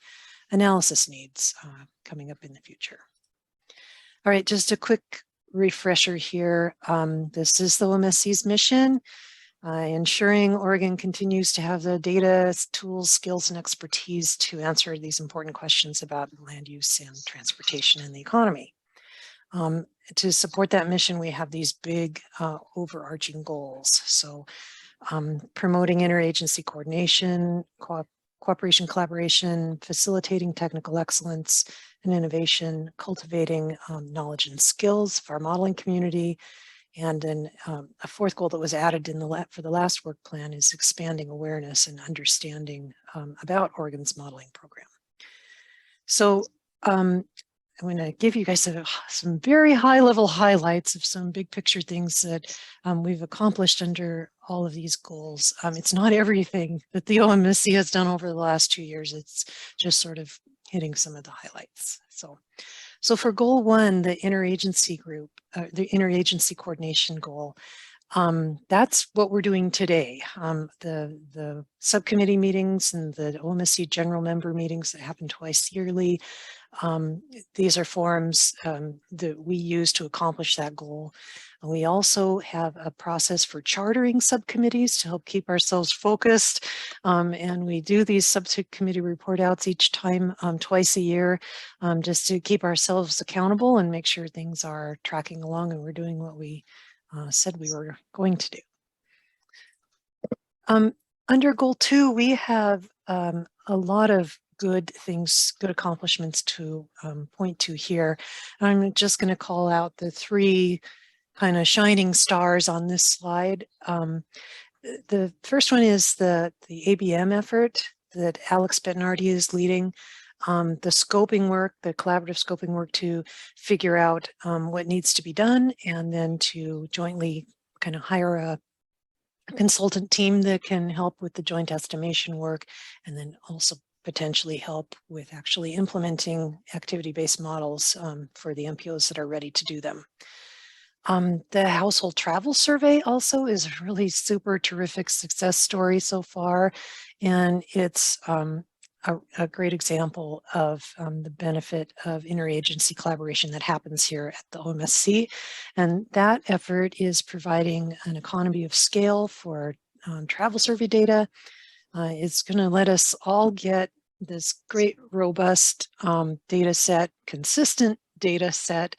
analysis needs coming up in the future. All right, just a quick refresher here. This is the OMSC's mission, ensuring Oregon continues to have the data, tools, skills, and expertise to answer these important questions about land use and transportation and the economy. To support that mission, we have these big overarching goals. So promoting interagency coordination, cooperation, collaboration, facilitating technical excellence and innovation, cultivating knowledge and skills for our modeling community. And then a fourth goal that was added in for the last work plan is expanding awareness and understanding about Oregon's modeling program. So I'm going to give you guys some very high-level highlights of some big picture things that we've accomplished under all of these goals. It's not everything that the OMSC has done over the last 2 years. It's just sort of hitting some of the highlights. So for goal 1, the interagency group, the interagency coordination goal, That's what we're doing today. The subcommittee meetings and the OMSC general member meetings that happen twice yearly. These are forums that we use to accomplish that goal. We also have a process for chartering subcommittees to help keep ourselves focused. And we do these subcommittee report outs each time, twice a year, just to keep ourselves accountable and make sure things are tracking along and we're doing what we said we were going to do. Under goal 2, we have a lot of good things, good accomplishments to point to here. I'm just going to call out the 3 kind of shining stars on this slide. The first one is the ABM effort that Alex Bettinardi is leading. The scoping work, the collaborative scoping work to figure out what needs to be done, and then to jointly kind of hire a consultant team that can help with the joint estimation work, and then also potentially help with actually implementing activity-based models for the MPOs that are ready to do them. The household travel survey also is a really super terrific success story so far, and it's a great example of the benefit of interagency collaboration that happens here at the OMSC. And that effort is providing an economy of scale for travel survey data. It's going to let us all get this great, robust data set, consistent data set,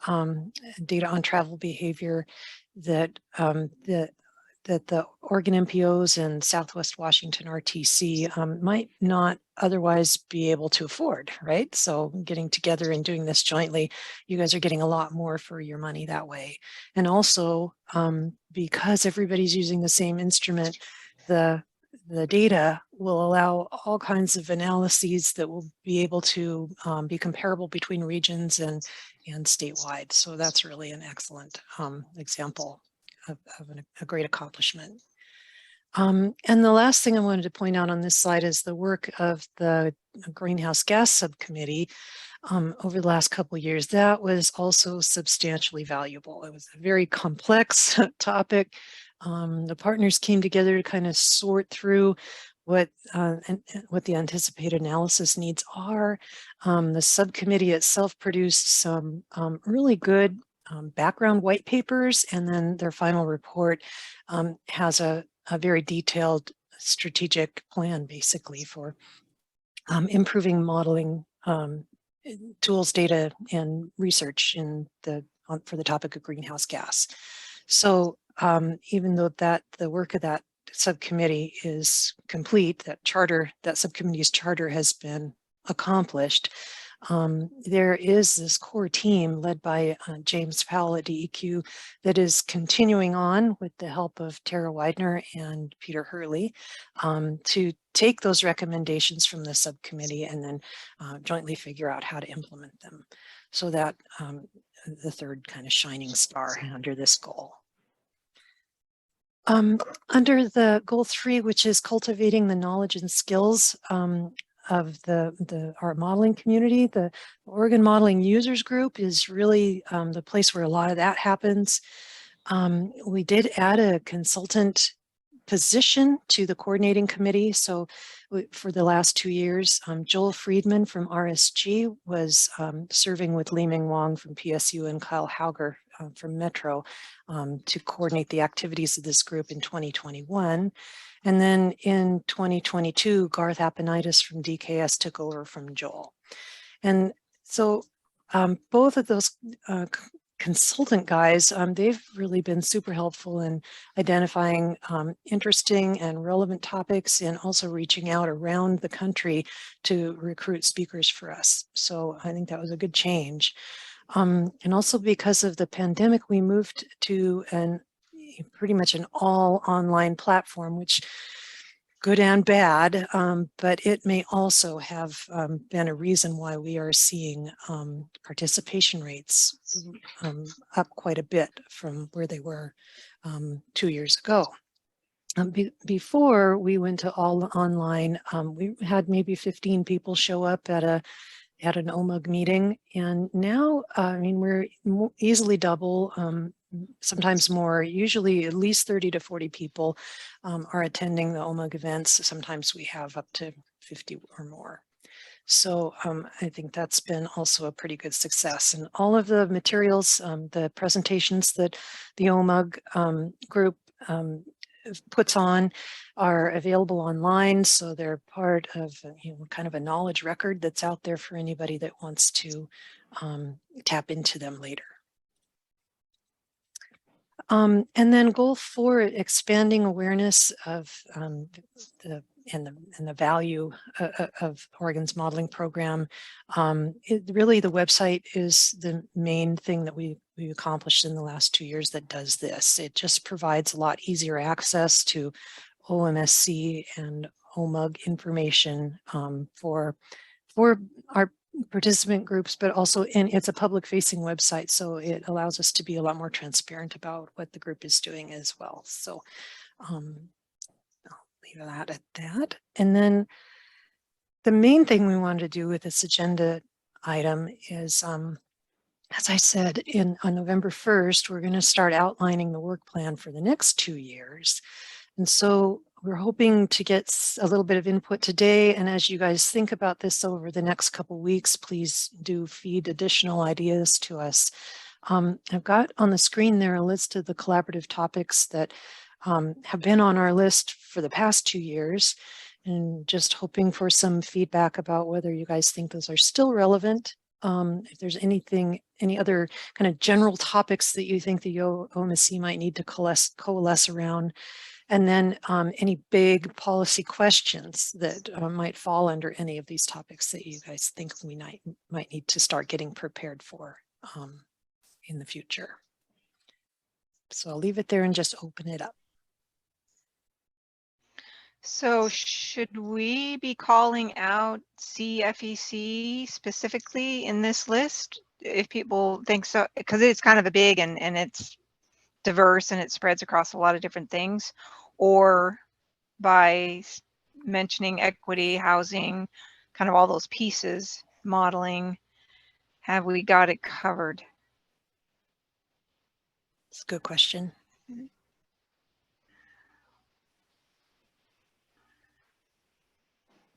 data on travel behavior that the Oregon MPOs and Southwest Washington RTC might not otherwise be able to afford, right? So getting together and doing this jointly, you guys are getting a lot more for your money that way. And also, because everybody's using the same instrument, the data will allow all kinds of analyses that will be able to be comparable between regions and statewide. So that's really an excellent example of a great accomplishment. And the last thing I wanted to point out on this slide is the work of the Greenhouse Gas Subcommittee over the last couple of years. That was also substantially valuable. It was a very complex topic. The partners came together to kind of sort through what the anticipated analysis needs are. The subcommittee itself produced some really good background white papers, and then their final report has a very detailed strategic plan basically for improving modeling tools, data, and research for the topic of greenhouse gas. So even though the work of that subcommittee is complete, that subcommittee's charter has been accomplished, there is this core team led by James Powell at DEQ that is continuing on with the help of Tara Widener and Peter Hurley to take those recommendations from the subcommittee and then jointly figure out how to implement them. So that the third kind of shining star under this goal. Under the goal 3, which is cultivating the knowledge and skills of our modeling community, the Oregon Modeling Users Group is really the place where a lot of that happens. We did add a consultant position to the coordinating committee. So for the last 2 years, Joel Friedman from RSG was serving with Li Ming Wong from PSU and Kyle Hauger from Metro to coordinate the activities of this group in 2021. And then in 2022, Garth Aponitis from DKS took over from Joel. And so both of those consultant guys, they've really been super helpful in identifying interesting and relevant topics and also reaching out around the country to recruit speakers for us. So I think that was a good change. And also because of the pandemic, we moved to pretty much an all online platform, which good and bad, but it may also have been a reason why we are seeing participation rates up quite a bit from where they were 2 years ago. Before we went to all online, we had maybe 15 people show up at an OMUG meeting, and now I mean we're easily double. sometimes more, usually at least 30 to 40 people are attending the OMUG events. Sometimes we have up to 50 or more. So I think that's been also a pretty good success. And all of the materials, the presentations that the OMUG group puts on are available online. So they're part of, you know, kind of a knowledge record that's out there for anybody that wants to tap into them later. And then goal 4, expanding awareness of the value of Oregon's modeling program. Really, the website is the main thing that we've accomplished in the last 2 years that does this. It just provides a lot easier access to OMSC and OMUG information for our participant groups, but also, and it's a public facing website, so it allows us to be a lot more transparent about what the group is doing as well. So I'll leave that at that. And then the main thing we wanted to do with this agenda item is, as I said, on November 1st, we're going to start outlining the work plan for the next 2 years. And so we're hoping to get a little bit of input today. And as you guys think about this over the next couple of weeks, please do feed additional ideas to us. I've got on the screen there a list of the collaborative topics that have been on our list for the past 2 years, and just hoping for some feedback about whether you guys think those are still relevant. If there's any other kind of general topics that you think the OMSC might need to coalesce around. And then any big policy questions that might fall under any of these topics that you guys think we might need to start getting prepared for in the future. So I'll leave it there and just open it up. So should we be calling out CFEC specifically in this list if people think so? Because it's kind of a big and it's diverse and it spreads across a lot of different things. Or by mentioning equity, housing, kind of all those pieces, modeling, have we got it covered? It's a good question.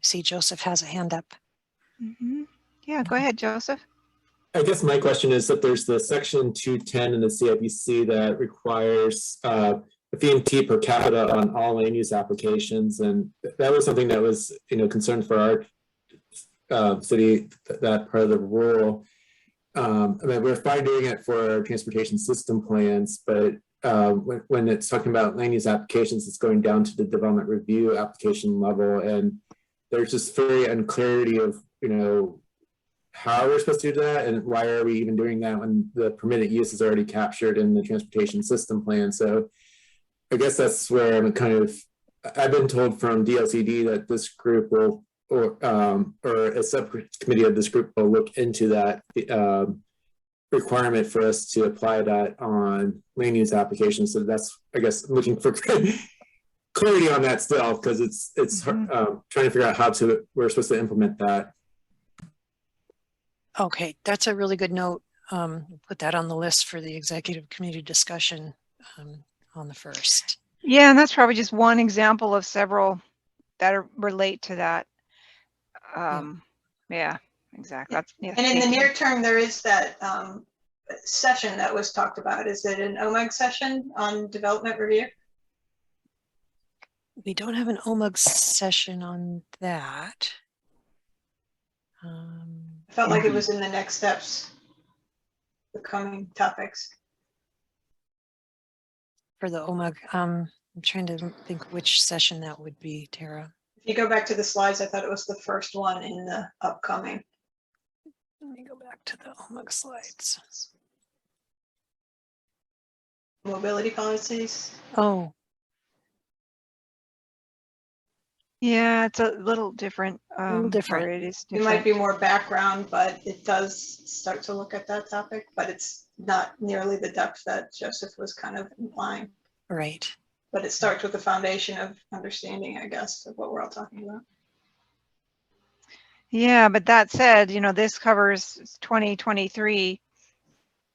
See, Joseph has a hand up. Mm-hmm. Yeah, go ahead, Joseph. I guess my question is that there's the section 210 in the CIPC that requires a fee and T per capita on all land use applications, and that was something that was, concern for our city, that part of the rule. I mean, we're fine doing it for transportation system plans, but when it's talking about land use applications, it's going down to the development review application level, and there's just very unclarity of how we're supposed to do that, and why are we even doing that when the permitted use is already captured in the transportation system plan. So I guess that's where I'm I've been told from DLCD that this group will, or a subcommittee of this group will look into that requirement for us to apply that on land use applications. So that's, I guess, looking for clarity on that still, because it's trying to figure out how we're supposed to implement that. Okay, that's a really good note. Put that on the list for the executive committee discussion on the 1st. Yeah, and that's probably just one example of several that relate to that. Yeah, exactly. And in the near term, there is that session that was talked about. Is it an OMUG session on development review? We don't have an OMUG session on that. I felt like it was in the next steps, the coming topics. For the OMUG, I'm trying to think which session that would be, Tara. If you go back to the slides, I thought it was the first one in the upcoming. Let me go back to the OMUG slides. Mobility policies. Oh. Yeah, it's a little different. A little different. It is different. It might be more background, but it does start to look at that topic, but it's not nearly the depth that Joseph was kind of implying. Right. But it starts with the foundation of understanding, I guess, of what we're all talking about. Yeah, but that said, this covers 2023.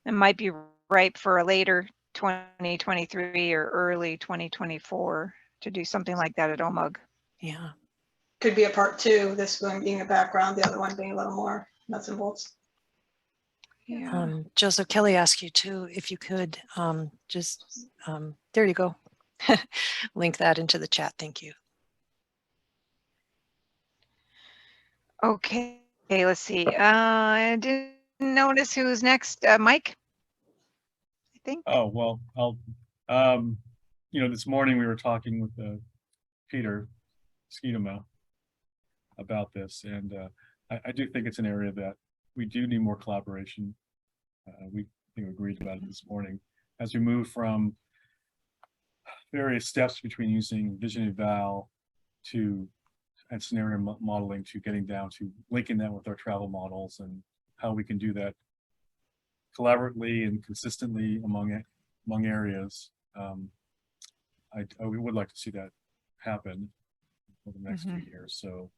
It might be ripe for a later 2023 or early 2024 to do something like that at OMUG. Yeah. Could be a part two, this one being a background, the other one being a little more nuts and bolts. Yeah. Joseph, Kelly asked you too, if you could there you go. Link that into the chat. Thank you. Okay, let's see. I didn't notice who's next. Mike, I think. Oh, well, I'll, this morning we were talking with Peter Skedema about this, and I do think it's an area that we do need more collaboration. We agreed about it this morning as we move from various steps between using vision eval and scenario modeling to getting down to linking that with our travel models and how we can do that collaboratively and consistently among areas. I would like to see that happen for the next few years. So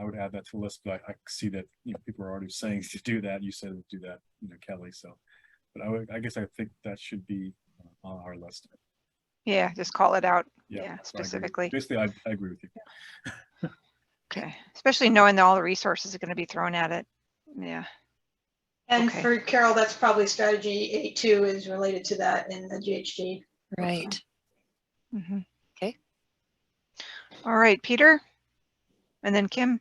I would add that to the list, but I see that people are already saying to do that. You said to do that, Kelly. So, but I guess I think that should be on our list. Yeah, just call it out. Yeah, so specifically. Basically, I agree with you. Okay, especially knowing that all the resources are going to be thrown at it. Yeah. And Okay. for Carol, that's probably strategy 8.2 is related to that in the GHG. Right. Okay. All right, Peter, and then Kim.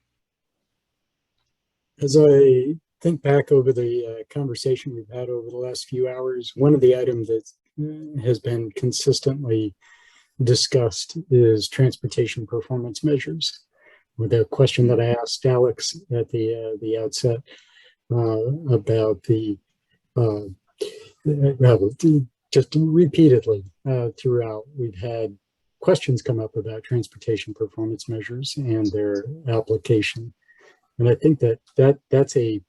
As I think back over the conversation we've had over the last few hours, one of the items that has been consistently discussed is transportation performance measures. With a question that I asked Alex at the outset about just repeatedly throughout, we've had questions come up about transportation performance measures and their application. And I think that's a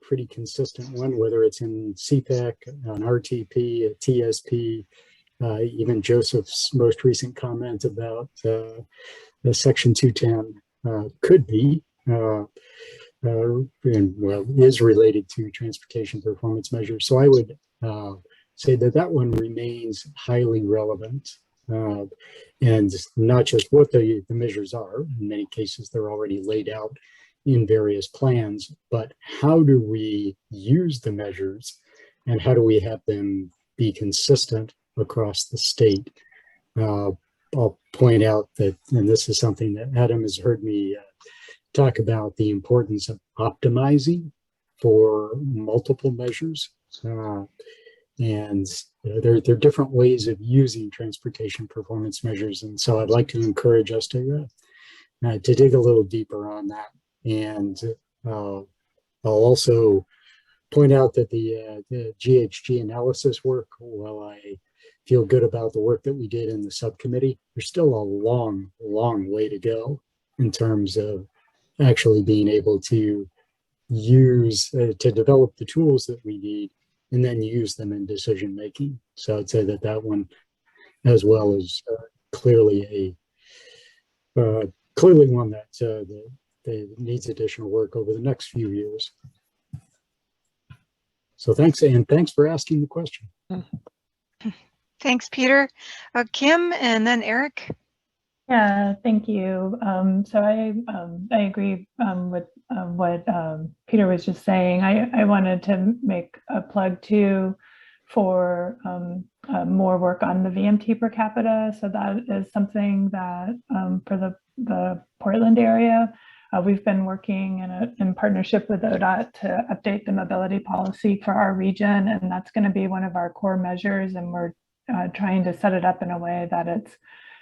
pretty consistent one, whether it's in CPAC, on RTP, TSP, even Joseph's most recent comment about the Section 210 could be, is related to transportation performance measures. So I would say that one remains highly relevant, and not just what the measures are. In many cases, they're already laid out in various plans, but how do we use the measures and how do we have them be consistent across the state? I'll point out that, and this is something that Adam has heard me talk about, the importance of optimizing for multiple measures. And there are different ways of using transportation performance measures. And so I'd like to encourage us to dig a little deeper on that. And I'll also point out that the GHG analysis work, while I feel good about the work that we did in the subcommittee, there's still a long way to go in terms of actually being able to use, to develop the tools that we need and then use them in decision making. So I'd say that one as well is clearly one that needs additional work over the next few years. So thanks, and thanks for asking the question. Thanks, Peter. Kim, and then Eric. Yeah, thank you. So I agree with what Peter was just saying. I wanted to make a plug too for more work on the VMT per capita. So that is something that for the Portland area, we've been working in partnership with ODOT to update the mobility policy for our region, and that's going to be one of our core measures. And we're trying to set it up in a way that it's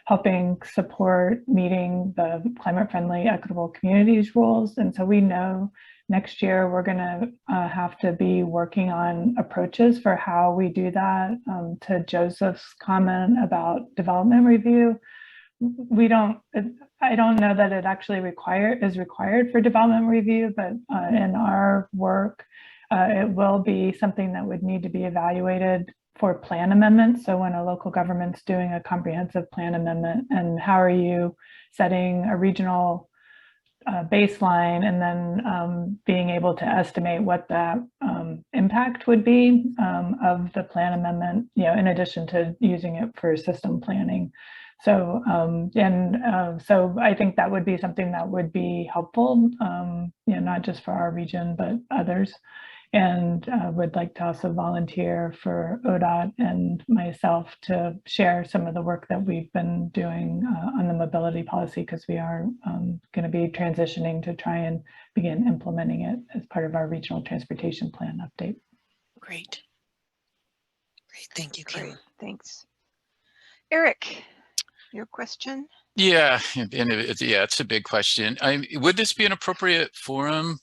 helping support meeting the climate-friendly, equitable communities rules. And so we know next year we're going to have to be working on approaches for how we do that. To Joseph's comment about development review, I don't know that it actually is required for development review, but in our work, it will be something that would need to be evaluated for plan amendments. So when a local government's doing a comprehensive plan amendment, and how are you setting a regional baseline and then being able to estimate what that impact would be of the plan amendment, in addition to using it for system planning. So, so I think that would be something that would be helpful, not just for our region, but others. And would like to also volunteer for ODOT and myself to share some of the work that we've been doing on the mobility policy, because we are going to be transitioning to try and begin implementing it as part of our regional transportation plan update. Great. Great. Thank you, Kim. Great. Thanks. Eric, your question? Yeah, and it's a big question. Would this be an appropriate forum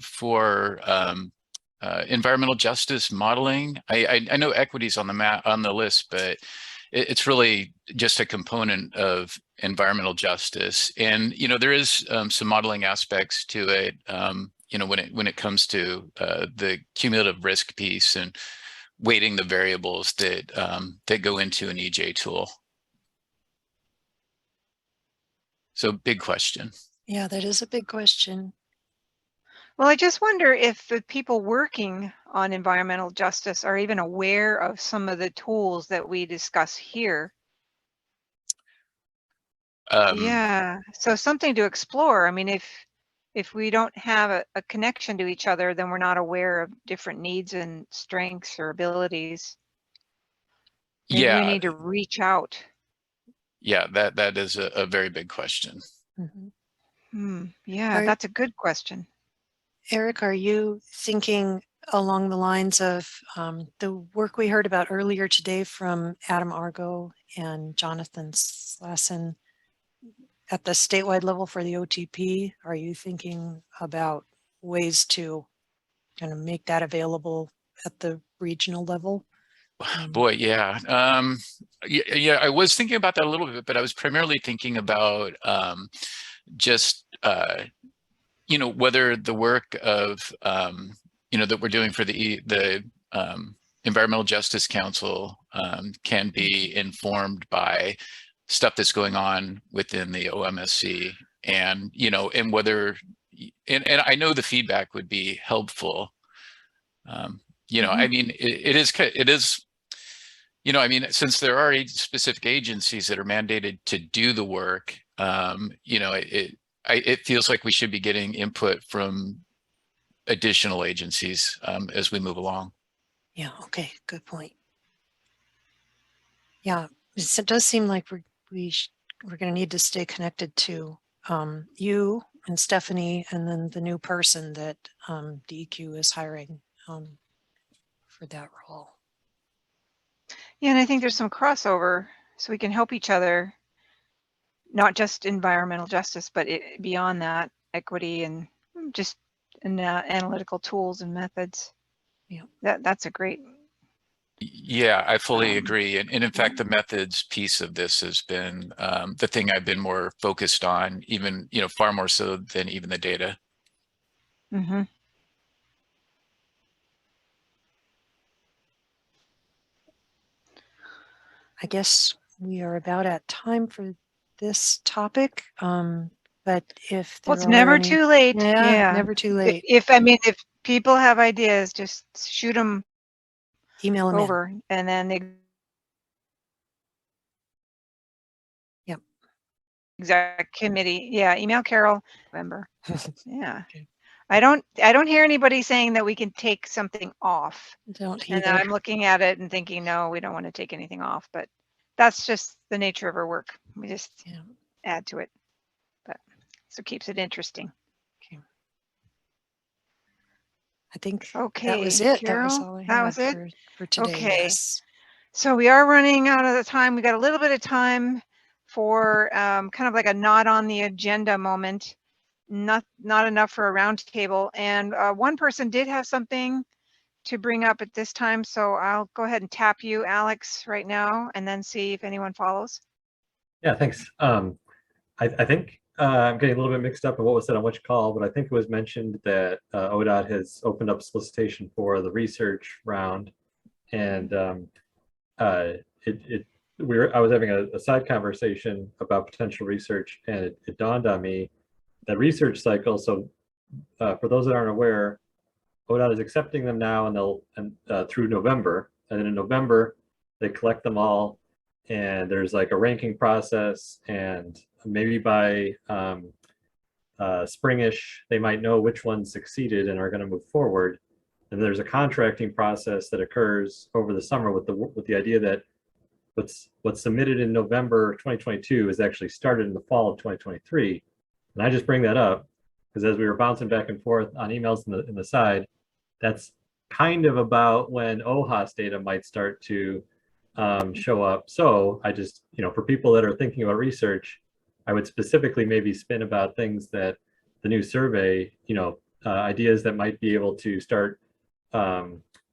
for environmental justice modeling? I know equity's on the list, but it's really just a component of environmental justice. And there is some modeling aspects to it. When it comes to the cumulative risk piece and weighting the variables that go into an EJ tool. So big question. Yeah, that is a big question. Well, I just wonder if the people working on environmental justice are even aware of some of the tools that we discuss here. Yeah, so something to explore. I mean, if we don't have a connection to each other, then we're not aware of different needs and strengths or abilities. Maybe we need to reach out. Yeah, that is a very big question. Yeah, that's a good question. Eric, are you thinking along the lines of the work we heard about earlier today from Adam Argo and Jonathan Slassen at the statewide level for the OTP? Are you thinking about ways to kind of make that available at the regional level? Boy, yeah. Yeah, I was thinking about that a little bit, but I was primarily thinking about just whether the work of that we're doing for the Environmental Justice Council can be informed by stuff that's going on within the OMSC, and and whether and I know the feedback would be helpful. I mean, it is. I mean, since there are specific agencies that are mandated to do the work, it feels like we should be getting input from additional agencies as we move along. Yeah, okay, good point. Yeah, it does seem like we're going to need to stay connected to you and Stephanie, and then the new person that DEQ is hiring for that role. Yeah, and I think there's some crossover, so we can help each other, not just environmental justice, but beyond that, equity and just analytical tools and methods. Yeah, that's a great. Yeah, I fully agree. And in fact, the methods piece of this has been the thing I've been more focused on, even, far more so than even the data. Mm-hmm. I guess we are about at time for this topic. But if it's never too late. Yeah, never too late. If people have ideas, just shoot them, email them over, and then they. Yep. Exec committee. Yeah, email Carol. November. Yeah. Okay. I don't hear anybody saying that we can take something off. Don't either. And I'm looking at it and thinking, no, we don't want to take anything off, but that's just the nature of our work. We just add to it, but so it keeps it interesting. Okay. I think okay, that was it. Carol, that was all I had for today. Okay. Yes. So we are running out of the time. We got a little bit of time for kind of like a not on the agenda moment. Not enough for a round table, and one person did have something to bring up at this time, so I'll go ahead and tap you, Alex, right now, and then see if anyone follows. Yeah, thanks. I think I'm getting a little bit mixed up in what was said on which call, but I think it was mentioned that ODOT has opened up solicitation for the research round, and I was having a side conversation about potential research, and it dawned on me that research cycle. So for those that aren't aware, ODOT is accepting them now, and they'll through November, and then in November they collect them all, and there's like a ranking process, and maybe by springish they might know which ones succeeded and are going to move forward. And there's a contracting process that occurs over the summer with the idea that what's submitted in November 2022 is actually started in the fall of 2023. And I just bring that up because as we were bouncing back and forth on emails in the side, that's kind of about when OHAS data might start to show up. So I just, for people that are thinking about research, I would specifically maybe spin about things that the new survey, ideas that might be able to start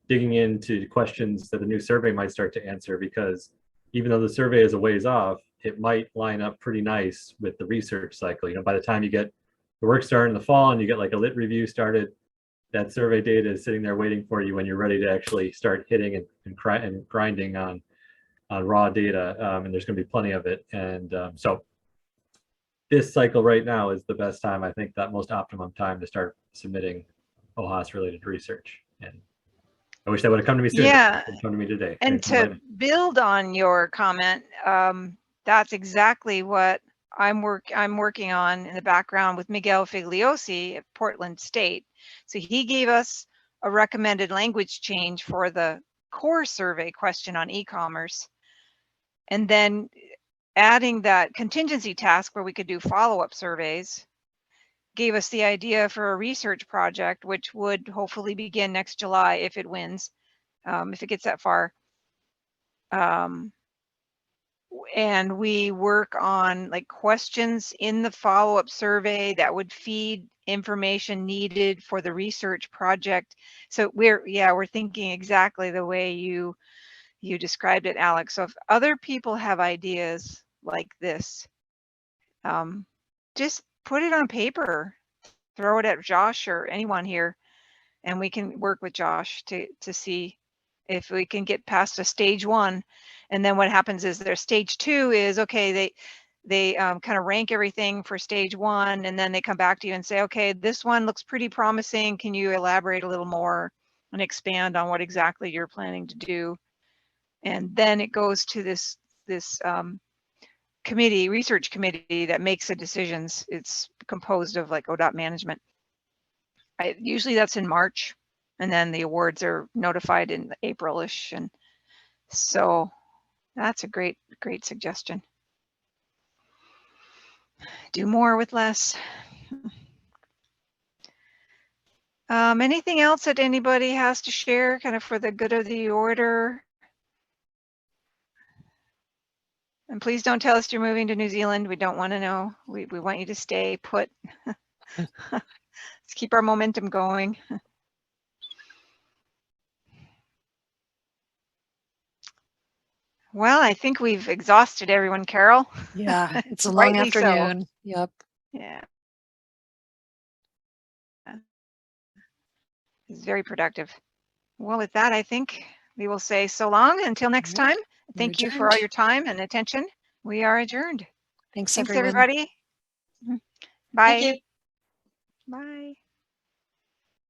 digging into questions that the new survey might start to answer, because even though the survey is a ways off, it might line up pretty nice with the research cycle. By the time you get the work started in the fall and you get like a lit review started, that survey data is sitting there waiting for you when you're ready to actually start hitting and grinding on raw data, and there's going to be plenty of it. And so this cycle right now is the best time, I think, that most optimum time to start submitting OHAS related research. And I wish that would have come to me sooner. Yeah, it come to me today. And to build on your comment, that's exactly what I'm working on in the background with Miguel Figliosi at Portland State. So he gave us a recommended language change for the core survey question on e-commerce, and then adding that contingency task where we could do follow-up surveys gave us the idea for a research project, which would hopefully begin next July if it wins, if it gets that far. And we work on like questions in the follow-up survey that would feed information needed for the research project. So we're thinking exactly the way you described it, Alex. So if other people have ideas like this, just put it on paper, throw it at Josh or anyone here, and we can work with Josh to see if we can get past a stage 1. And then what happens is their stage 2 is, okay, they kind of rank everything for stage 1, and then they come back to you and say, okay, this one looks pretty promising. Can you elaborate a little more and expand on what exactly you're planning to do? And then it goes to this committee, research committee, that makes the decisions. It's composed of like ODOT management. Usually that's in March, and then the awards are notified in April-ish. And so that's a great suggestion. Do more with less. Anything else that anybody has to share kind of for the good of the order? And please don't tell us you're moving to New Zealand. We don't want to know. We want you to stay put. Let's keep our momentum going. Well, I think we've exhausted everyone, Carol. Yeah, it's a long afternoon. So. Yep. Yeah. It's very productive. Well, with that, I think we will say so long until next time. Thank you for all your time and attention. We are adjourned. Thanks everybody. Bye. Thank you. Bye.